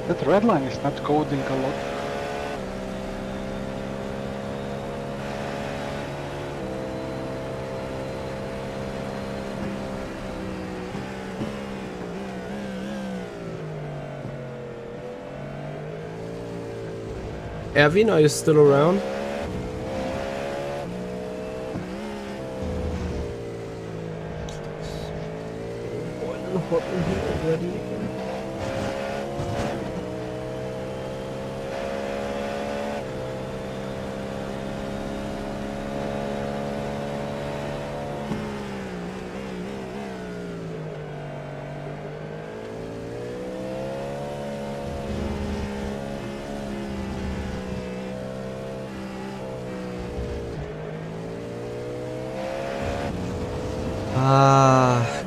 That red line is not coding a lot. Erwin, are you still around? Boiling hot in here already again.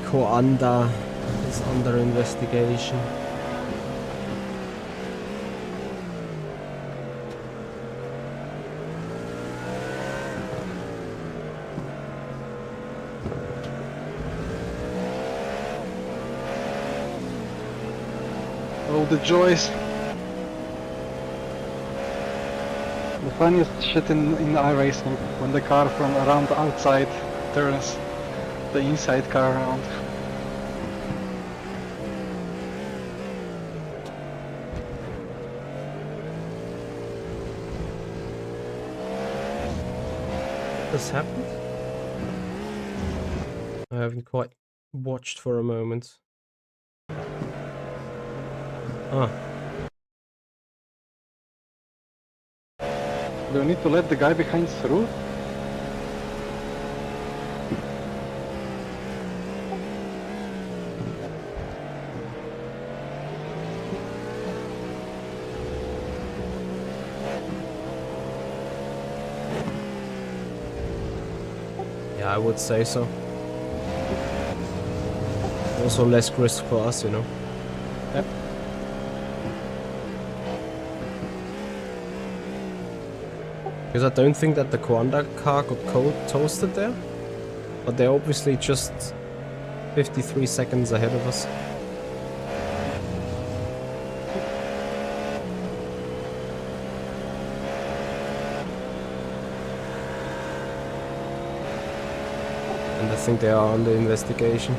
Coanda is under investigation. Oh, the joys. The funniest shit in iRacing, when the car from around the outside turns the inside car around. This happened? I haven't quite watched for a moment. Ah, Do you need to let the guy behind through? yeah, I would say so. Also less risk for us, you know. Yep. Because I don't think that the Kwanda car got toasted there. But they're obviously just 53 seconds ahead of us. And I think they are under investigation.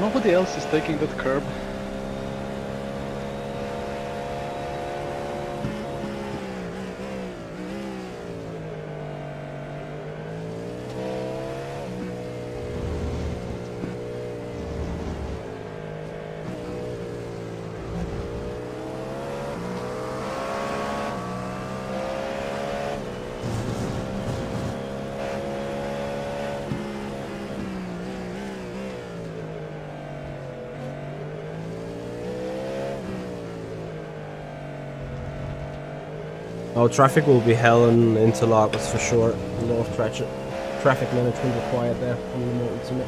Nobody else is taking that curb. Oh, traffic will be hell in Interlagos for sure. A lot of traffic management required there on the remote ultimate.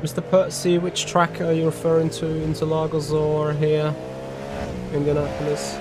Mr. Percy, which track are you referring to? Interlagos or here? Indianapolis?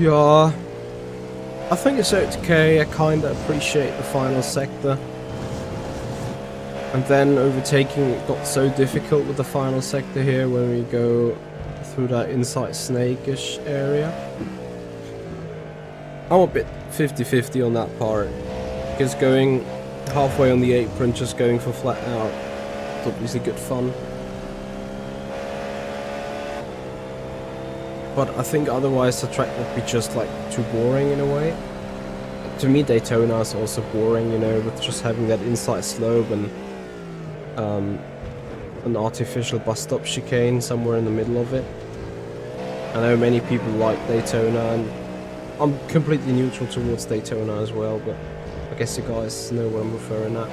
Yeah, I think it's okay. I kinda appreciate the final sector. And then overtaking got so difficult with the final sector here when we go through that inside snake-ish area. I'm a bit 50-50 on that part. Because going halfway on the apron, just going for flat out, it's obviously good fun. But I think otherwise the track would be just like too boring in a way. To me, Daytona is also boring, you know, with just having that inside slope and an artificial bus stop chicane somewhere in the middle of it. I know many people like Daytona, and I'm completely neutral towards Daytona as well, but I guess you guys know what I'm referring at.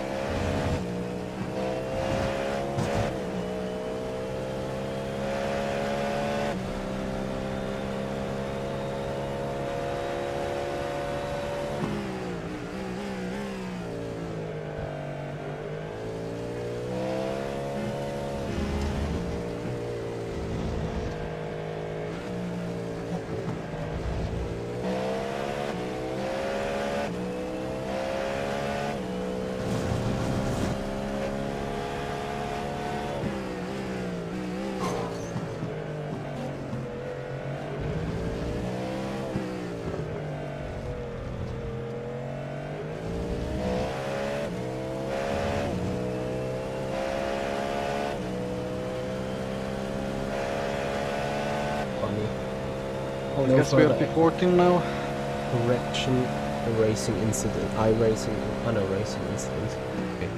I No guess we are further P14 now. correction, a racing incident, iRacing, I know racing incident. Okay,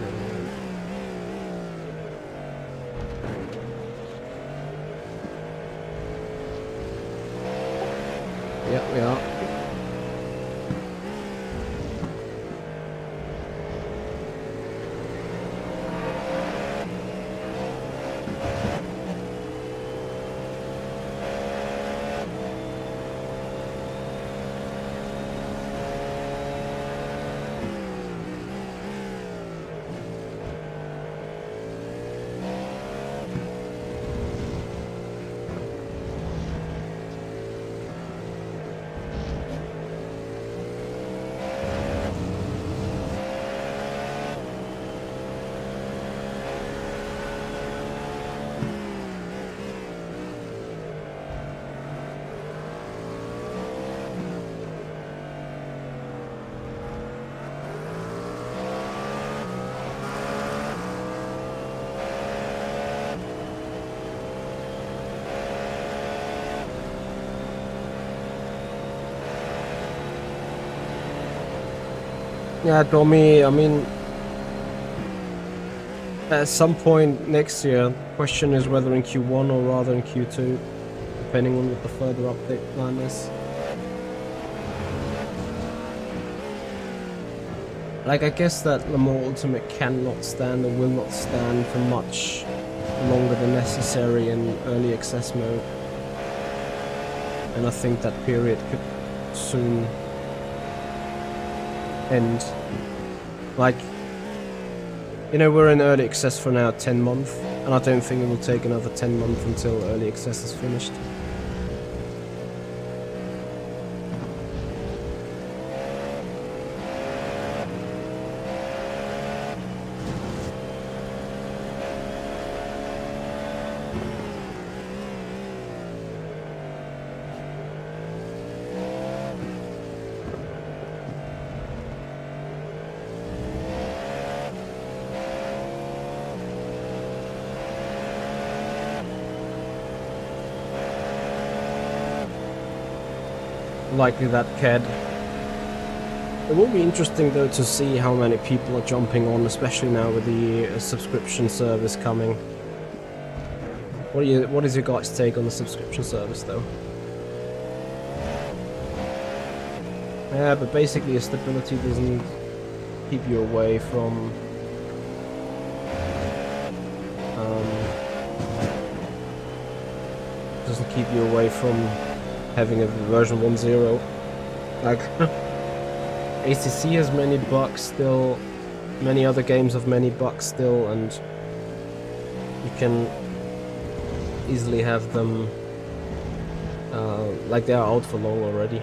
Yeah, we are. Yeah, Domi, I mean, at some point next year, the question is whether in Q1 or rather in Q2, depending on what the further update plan is. Like, I guess that Le Mans Ultimate cannot stand or will not stand for much longer than necessary in early access mode. And I think that period could soon end. Like, you know, we're in early access for now 10 months, and I don't think it will take another 10 months until early access is finished. Likely that CAD. It will be interesting though to see how many people are jumping on, especially now with the subscription service coming. What is your guys' take on the subscription service though? Yeah, but basically stability doesn't keep you away from having a version 1.0. Like, ACC has many bugs still, many other games have many bugs still, and you can easily have them, like they are out for long already.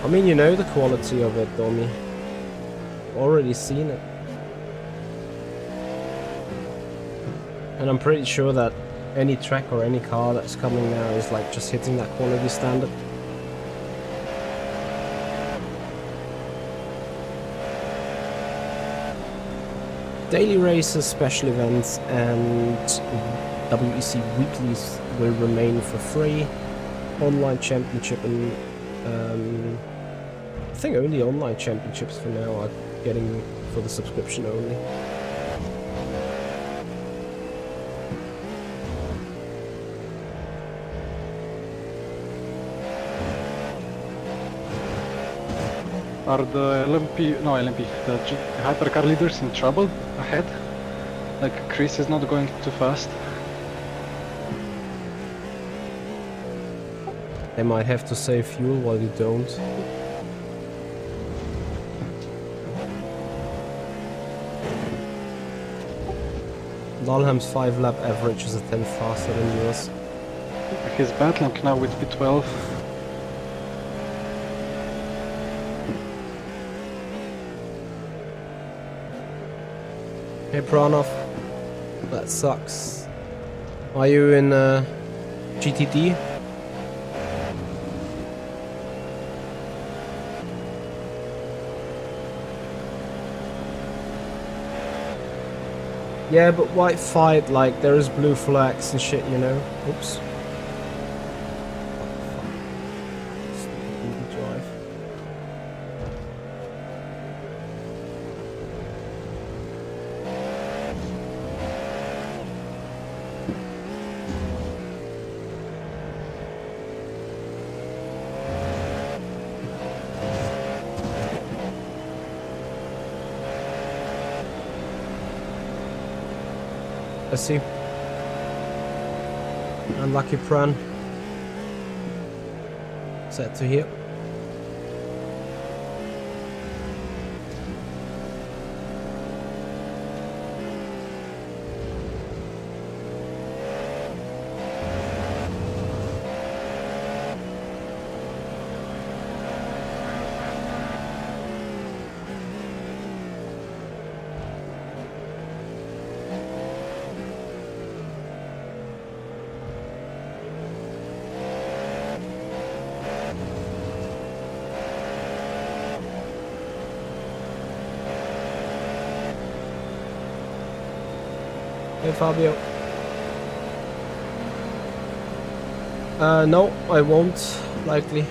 I mean, you know the quality of it, Domi. Already seen it. And I'm pretty sure that any track or any car that's coming now is like just hitting that quality standard. Daily races, special events and WEC weeklies will remain for free. Online championship and I think only online championships for now are getting for the subscription only. Are the the hypercar leaders in trouble ahead? Like, Chris is not going too fast. They might have to save fuel while you don't. Dalham's 5-lap average is a tenth faster than yours. He's battling now with P12. Hey Pranov, that sucks. Are you in GTD? Yeah, but white fight, like, there is blue flags and shit, you know? Oops. Drive. Let's see. Unlucky Pran. Set to here. Hey Fabio. No, I won't, likely.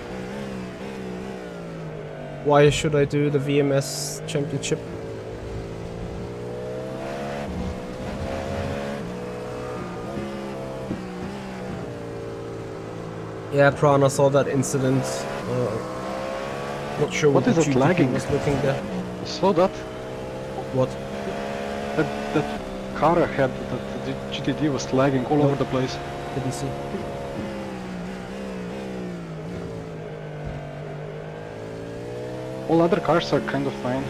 Why should I do the VMS championship? Yeah, Prana saw that incident. Not sure what What is the it GTP lagging? was looking there. I saw that. What? That car ahead, that the GTD was lagging all over the place. Didn't see. All other cars are kind of fine.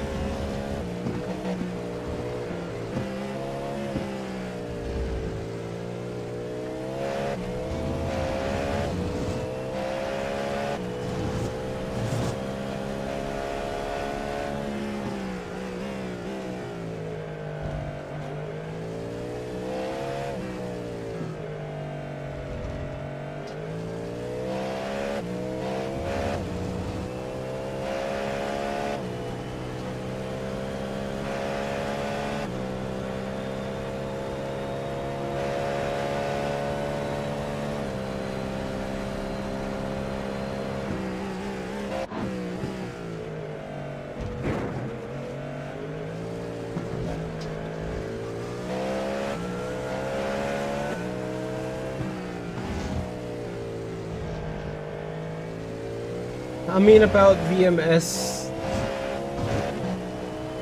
I mean, about VMS,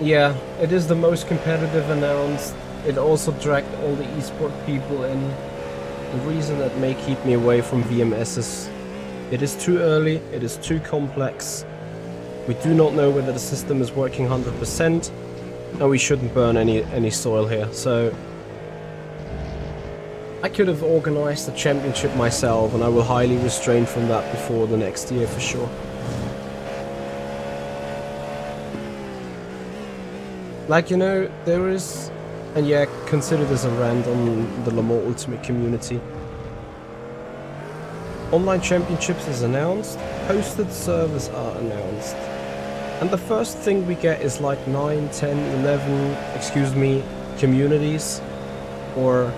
yeah, it is the most competitive announced. It also dragged all the esport people in. The reason that may keep me away from VMS is it is too early, it is too complex. We do not know whether the system is working 100%, and we shouldn't burn any soil here. So I could have organized the championship myself, and I will highly restrain from that before the next year for sure. Like, you know, there is, and yeah, consider this a rant on the Le Mans Ultimate community. Online championships is announced, hosted servers are announced, and the first thing we get is like 9, 10, 11, excuse me, communities, or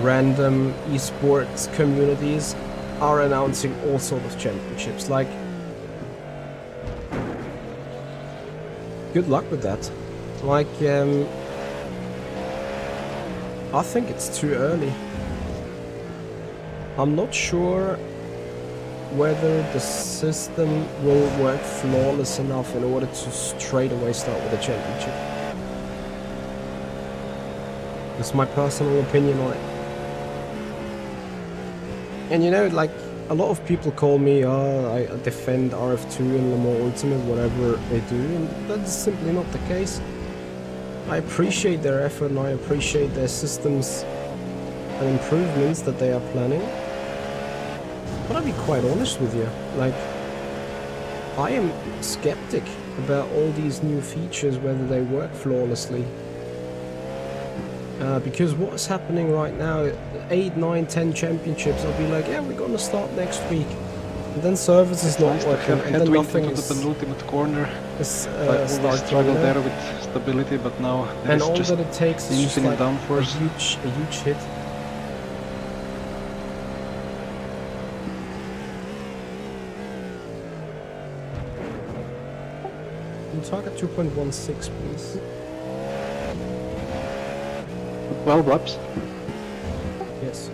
random esports communities are announcing all sorts of championships. Like, good luck with that. Like, I think it's too early. I'm not sure whether the system will work flawless enough in order to straight away start with a championship. That's my personal opinion on it. And you know, like, a lot of people call me, I defend RF2 and Le Mans Ultimate, whatever they do, and that's simply not the case. I appreciate their effort and I appreciate their systems and improvements that they are planning. But I'll be quite honest with you, like, I am skeptic about all these new features, whether they work flawlessly. Because what's happening right now, 8, 9, 10 championships, I'll be like, yeah, we're gonna start next week. And then service is not working, and then nothing into is... the penultimate corner. is I always struggle there with stability, but now and there's all just that it takes is just infinite like downforce. a huge hit. Can you target 2.16, please? 12 laps. Yes.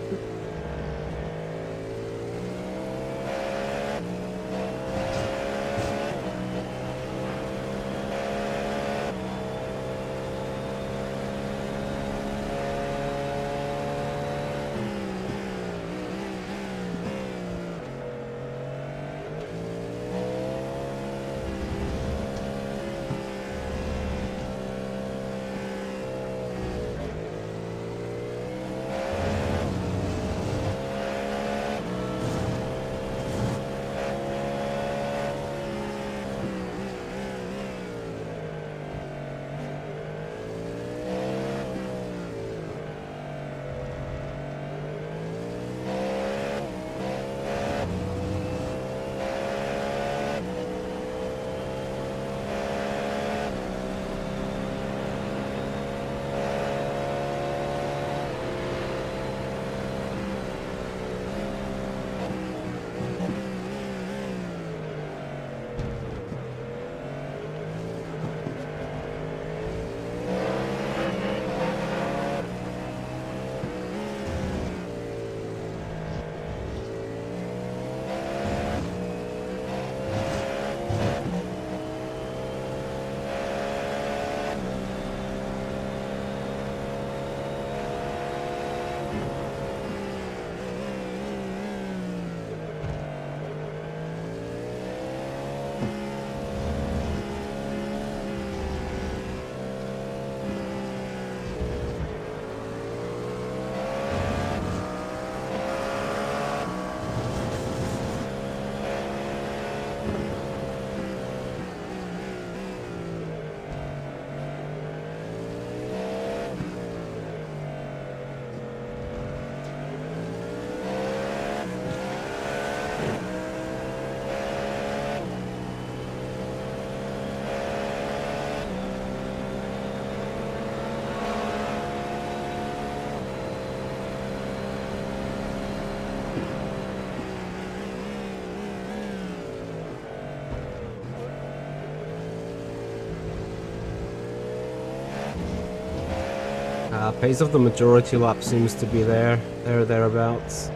Pace of the majority lap seems to be there or thereabouts.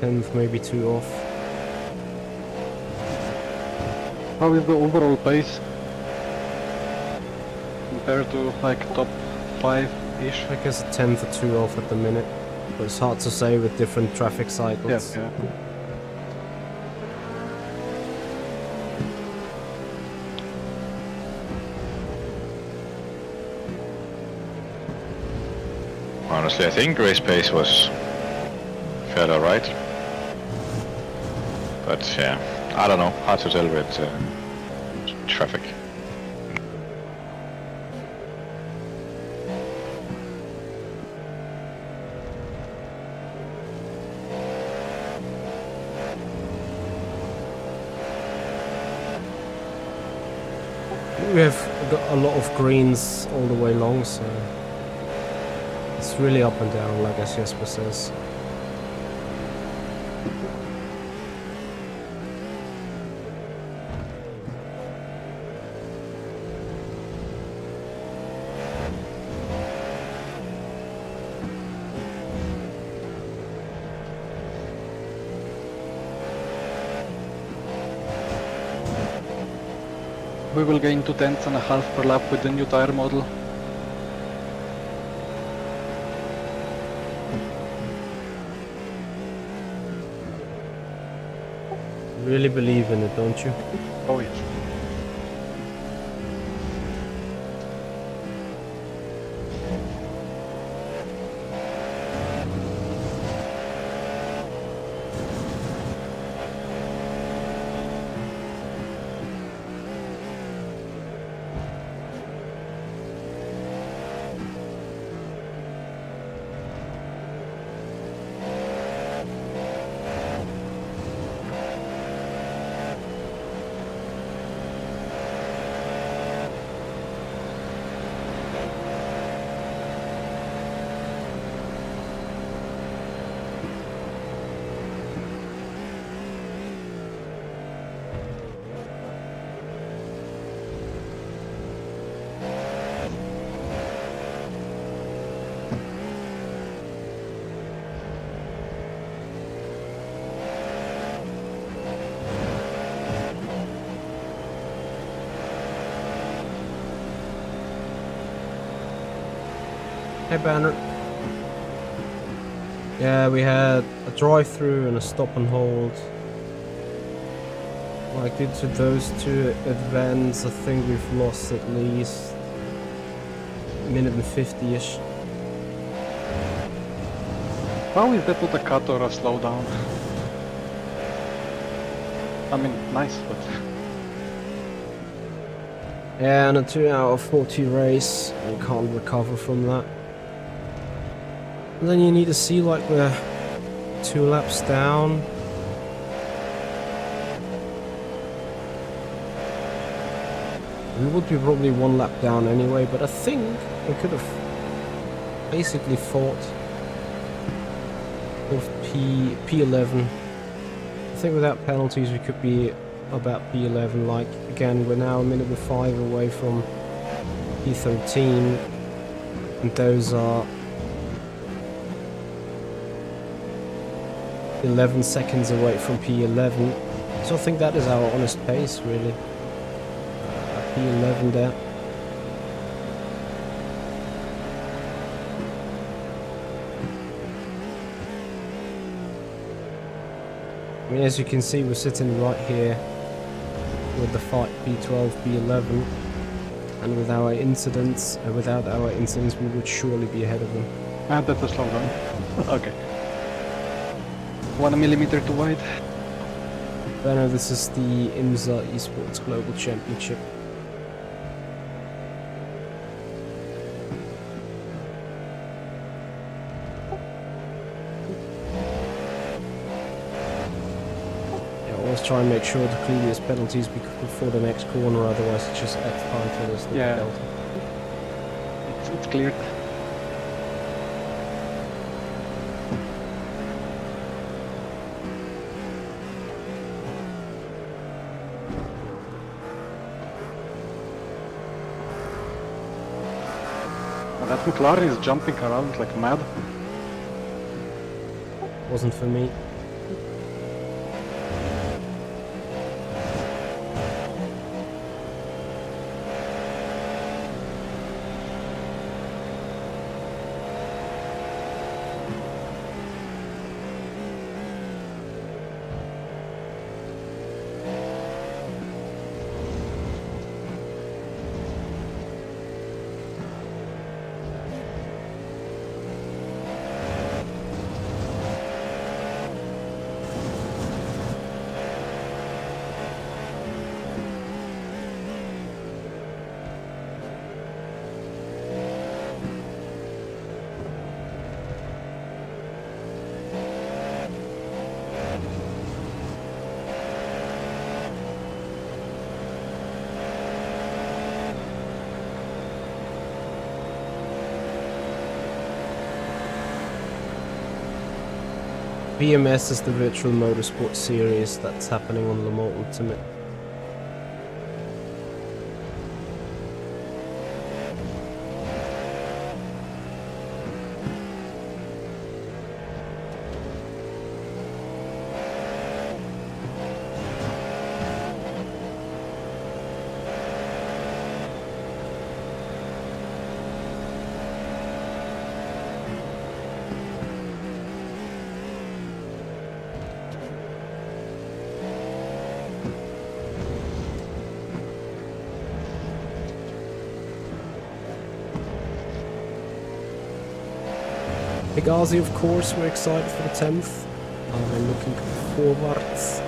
10th, maybe 2 off. How is the overall pace compared to like top 5-ish? I guess a 10th or 2 off at the minute, but it's hard to say with different traffic cycles. Yeah. Honestly, I think race pace was fairly alright. But yeah, I don't know. Hard to tell with traffic. We have got a lot of greens all the way long, so it's really up and down, like as Jesper says. We will gain 2 tenths and a half per lap with the new tire model. Really believe in it, don't you? Oh yes. Hey Banner. Yeah, we had a drive-through and a stop and hold. Like due to those 2 events, I think we've lost at least a minute and 50-ish. How is that not a cut or a slowdown? I mean, nice, but... Yeah, and a 2-hour 40 race, you can't recover from that. And then you need to see like the 2 laps down. We would be probably 1 lap down anyway, but I think we could have basically fought with P11. I think without penalties we could be about P11. Like again, we're now a minute and 5 away from P13, and those are 11 seconds away from P11. So I think that is our honest pace, really. P11 there. I mean, as you can see, we're sitting right here with the fight P12, P11, and with our incidents, without our incidents, we would surely be ahead of them. And that's a slowdown. Okay. 1 millimeter too wide. Benno, this is the IMSA Esports Global Championship. Always try and make sure to clear these penalties before the next corner, otherwise it's just F time for this. Yeah. It's cleared. That McLaren is jumping around like mad. Wasn't for me. VMS is the virtual motorsport series that's happening on Le Mans Ultimate. Pegazi, of course, we're excited for the 10th. We're looking forwards.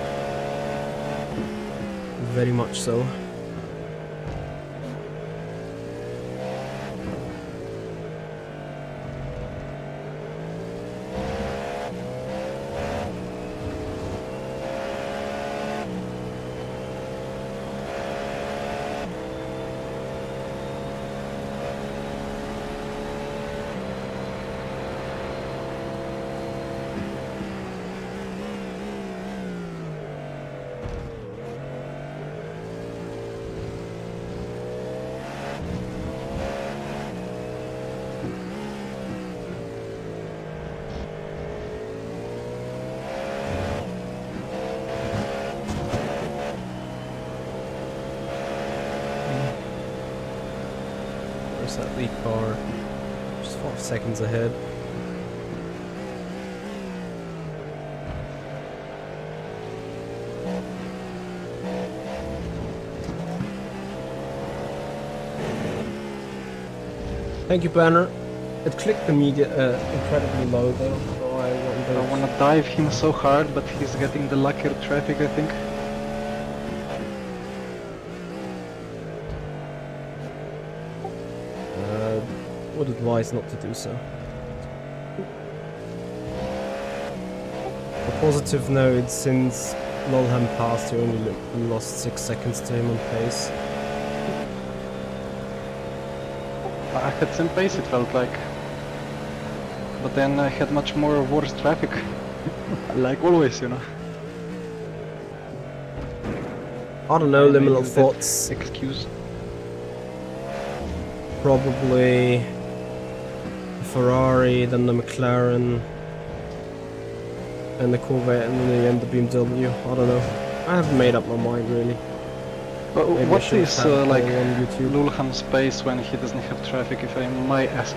Very much so. Where's that lead car? Just 5 seconds ahead. Thank you, Banner. It clicked incredibly low though, so I wanna dive him so hard, but he's getting the luckier traffic, I think. Would advise not to do so. A positive note, since Lolham passed, you only lost 6 seconds to him on pace. I had same pace, it felt like. But then I had much more worse traffic. Like always, you know. I don't know, I liminal use that thoughts. excuse. Probably the Ferrari, then the McLaren, and the Corvette, and then the BMW. I don't know. I haven't made up my mind really. But Maybe I what should is have had like it on YouTube. Lulham's pace when he doesn't have traffic, if I might ask?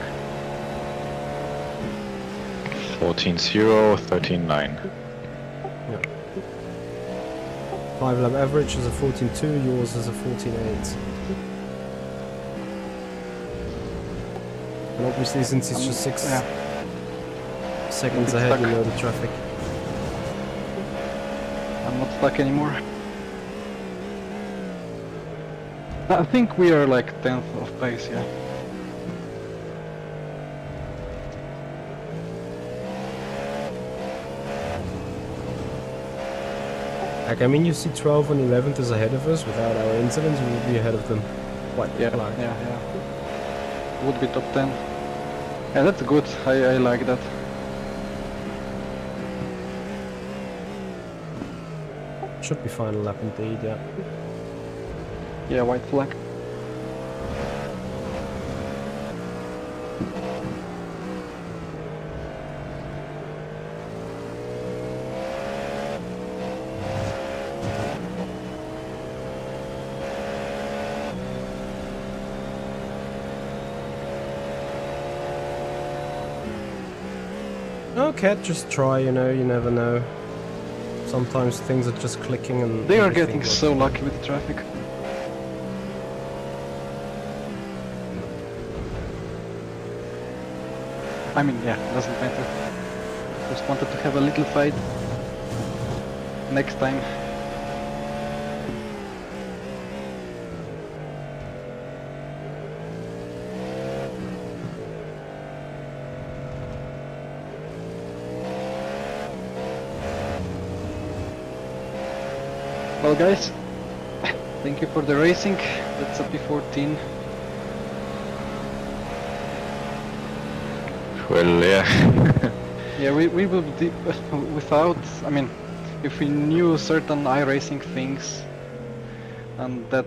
14.0, 13.9. 5 lap average is a 14.2, yours is a 14.8. And obviously, since it's just 6 seconds bit ahead, stuck. you know the traffic. I'm not stuck anymore. I think we are like 10th of pace, yeah. Like, I mean, you see 12 and 11th is ahead of us. Without our incidents, we would be ahead of them. Quite Yeah, clear. yeah. Would be top 10. Yeah, that's good. I like that. Should be final lap indeed, yeah. Yeah, white flag. Okay, just try, you know, you never know. Sometimes things are just clicking and... They are everything getting works so fine. lucky with the traffic. I mean, yeah, doesn't matter. Just wanted to have a little fight. Next time. Well guys, thank you for the racing. That's a P14. Well, yeah. Yeah, we will without, I mean, if we knew certain iRacing things and that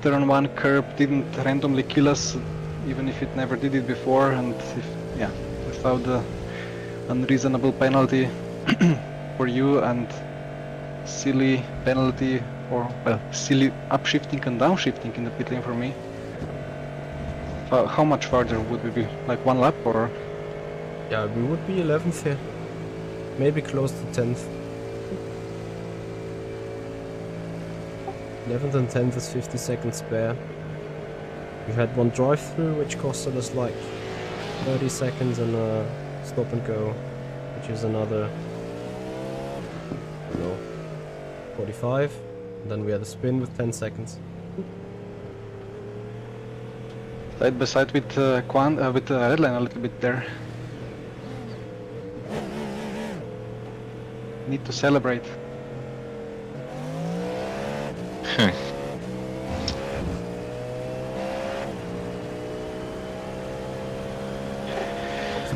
turn 1 curb didn't randomly kill us, even if it never did it before, and if, yeah, without the unreasonable penalty for you and silly penalty, or well, silly upshifting and downshifting in the pit lane for me, how much farther would we be? Like 1 lap or? Yeah, we would be 11th here. Maybe close to 10th. 11th and 10th is 50 seconds spare. We had one drive-through which costed us like 30 seconds and a stop and go, which is another, I don't know, 45. And then we had a spin with 10 seconds. Side by side with Redline a little bit there. Need to celebrate.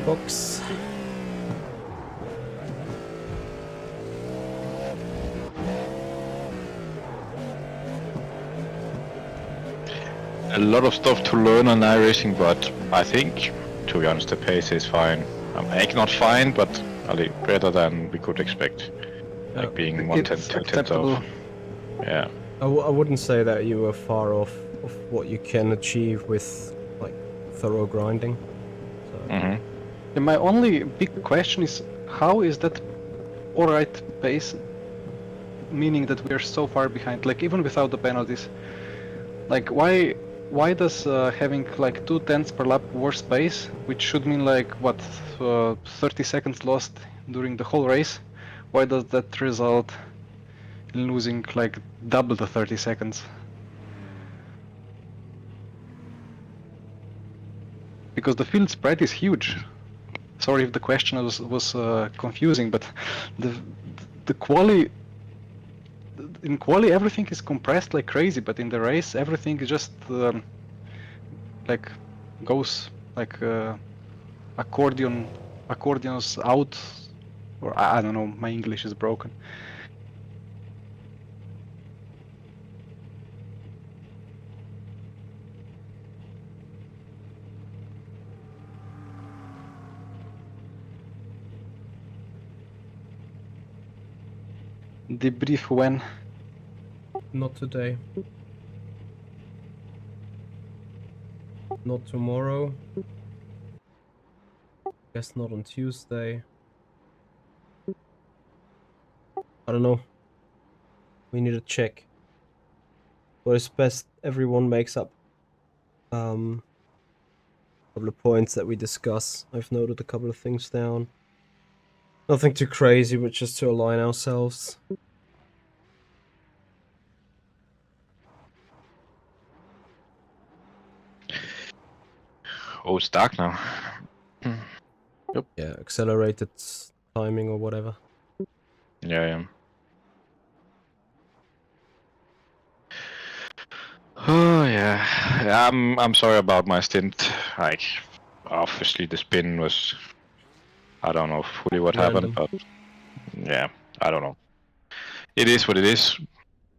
Box. A lot of stuff to learn on iRacing, but I think, to be honest, the pace is fine. Not fine, but a little better than we could expect. Like being 1/10 off. Yeah. I wouldn't say that you were far off of what you can achieve with like thorough grinding. So. Mm-hmm. And my only big question is, how is that alright pace, meaning that we are so far behind, like even without the penalties? Like why does having like 2/10 per lap worse pace, which should mean like what, 30 seconds lost during the whole race, why does that result in losing like double the 30 seconds? Because the field spread is huge. Sorry if the question was confusing, but the quali, in quali everything is compressed like crazy, but in the race everything is just like goes like accordions out, or I don't know, my English is broken. Debrief when? Not today. Not tomorrow. Guess not on Tuesday. I don't know. We need to check. But it's best everyone makes up a couple of points that we discuss. I've noted a couple of things down. Nothing too crazy, but just to align ourselves. Oh, it's dark now. Yep. Yeah, accelerated timing or whatever. Yeah. Oh yeah. I'm sorry about my stint. Like, obviously the spin was, I don't know fully what Random. happened, but yeah, I don't know. It is what it is.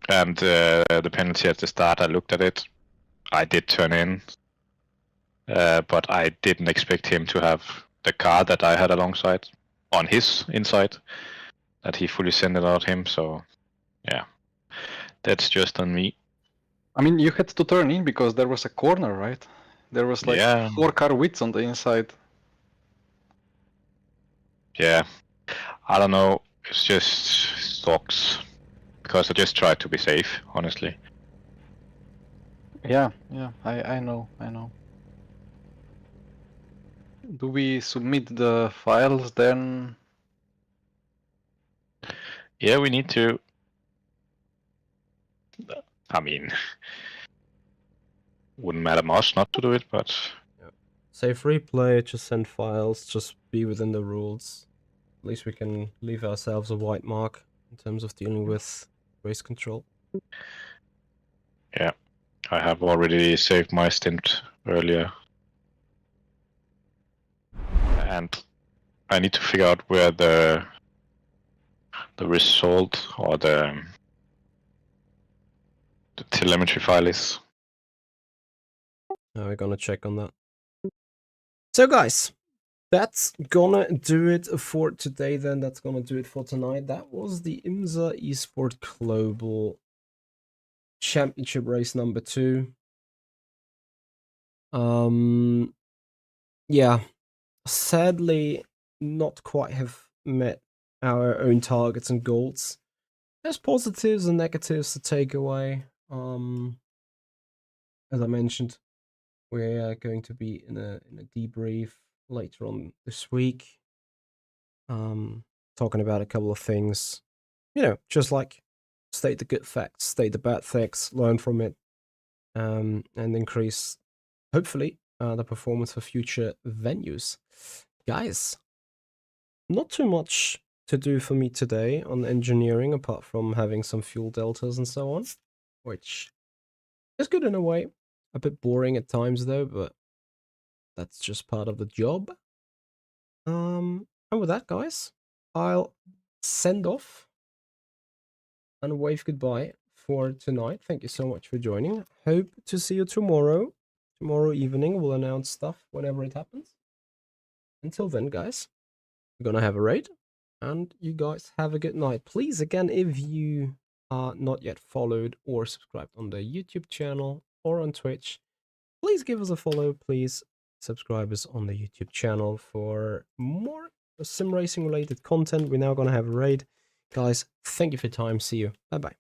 And the penalty at the start, I looked at it. I did turn in. but I didn't expect him to have the car that I had alongside on his inside, that he fully centered out him. So yeah, that's just on me. I mean, you had to turn in because there was a corner, right? There was like Yeah. 4 car widths on the inside. Yeah, I don't know. It's just sucks because I just tried to be safe, honestly. Yeah, I know. Do we submit the files then? Yeah, we need to. I mean, wouldn't matter much not to do it, but Save replay, just send files, just be within the rules. At least we can leave ourselves a white mark in terms of dealing with race control. yeah, I have already saved my stint earlier. And I need to figure out where the result or the telemetry file is. Now we're gonna check on that. So guys, that's gonna do it for today then. That's gonna do it for tonight. That was the IMSA Esports Global Championship race number 2. Yeah, sadly not quite have met our own targets and goals. There's positives and negatives to take away. As I mentioned, we're going to be in a debrief later on this week, talking about a couple of things, just like state the good facts, state the bad facts, learn from it, and increase, hopefully, the performance for future venues. Guys, not too much to do for me today on engineering, apart from having some fuel deltas and so on, which is good in a way. A bit boring at times though, but that's just part of the job. And with that, guys, I'll send off and wave goodbye for tonight. Thank you so much for joining. Hope to see you tomorrow. Tomorrow evening, we'll announce stuff whenever it happens. Until then, guys, we're gonna have a raid, and you guys have a good night. Please, again, if you are not yet followed or subscribed on the YouTube channel or on Twitch, please give us a follow. Please subscribe us on the YouTube channel for more sim racing related content. We're now gonna have a raid. Guys, thank you for your time. See you. Bye bye.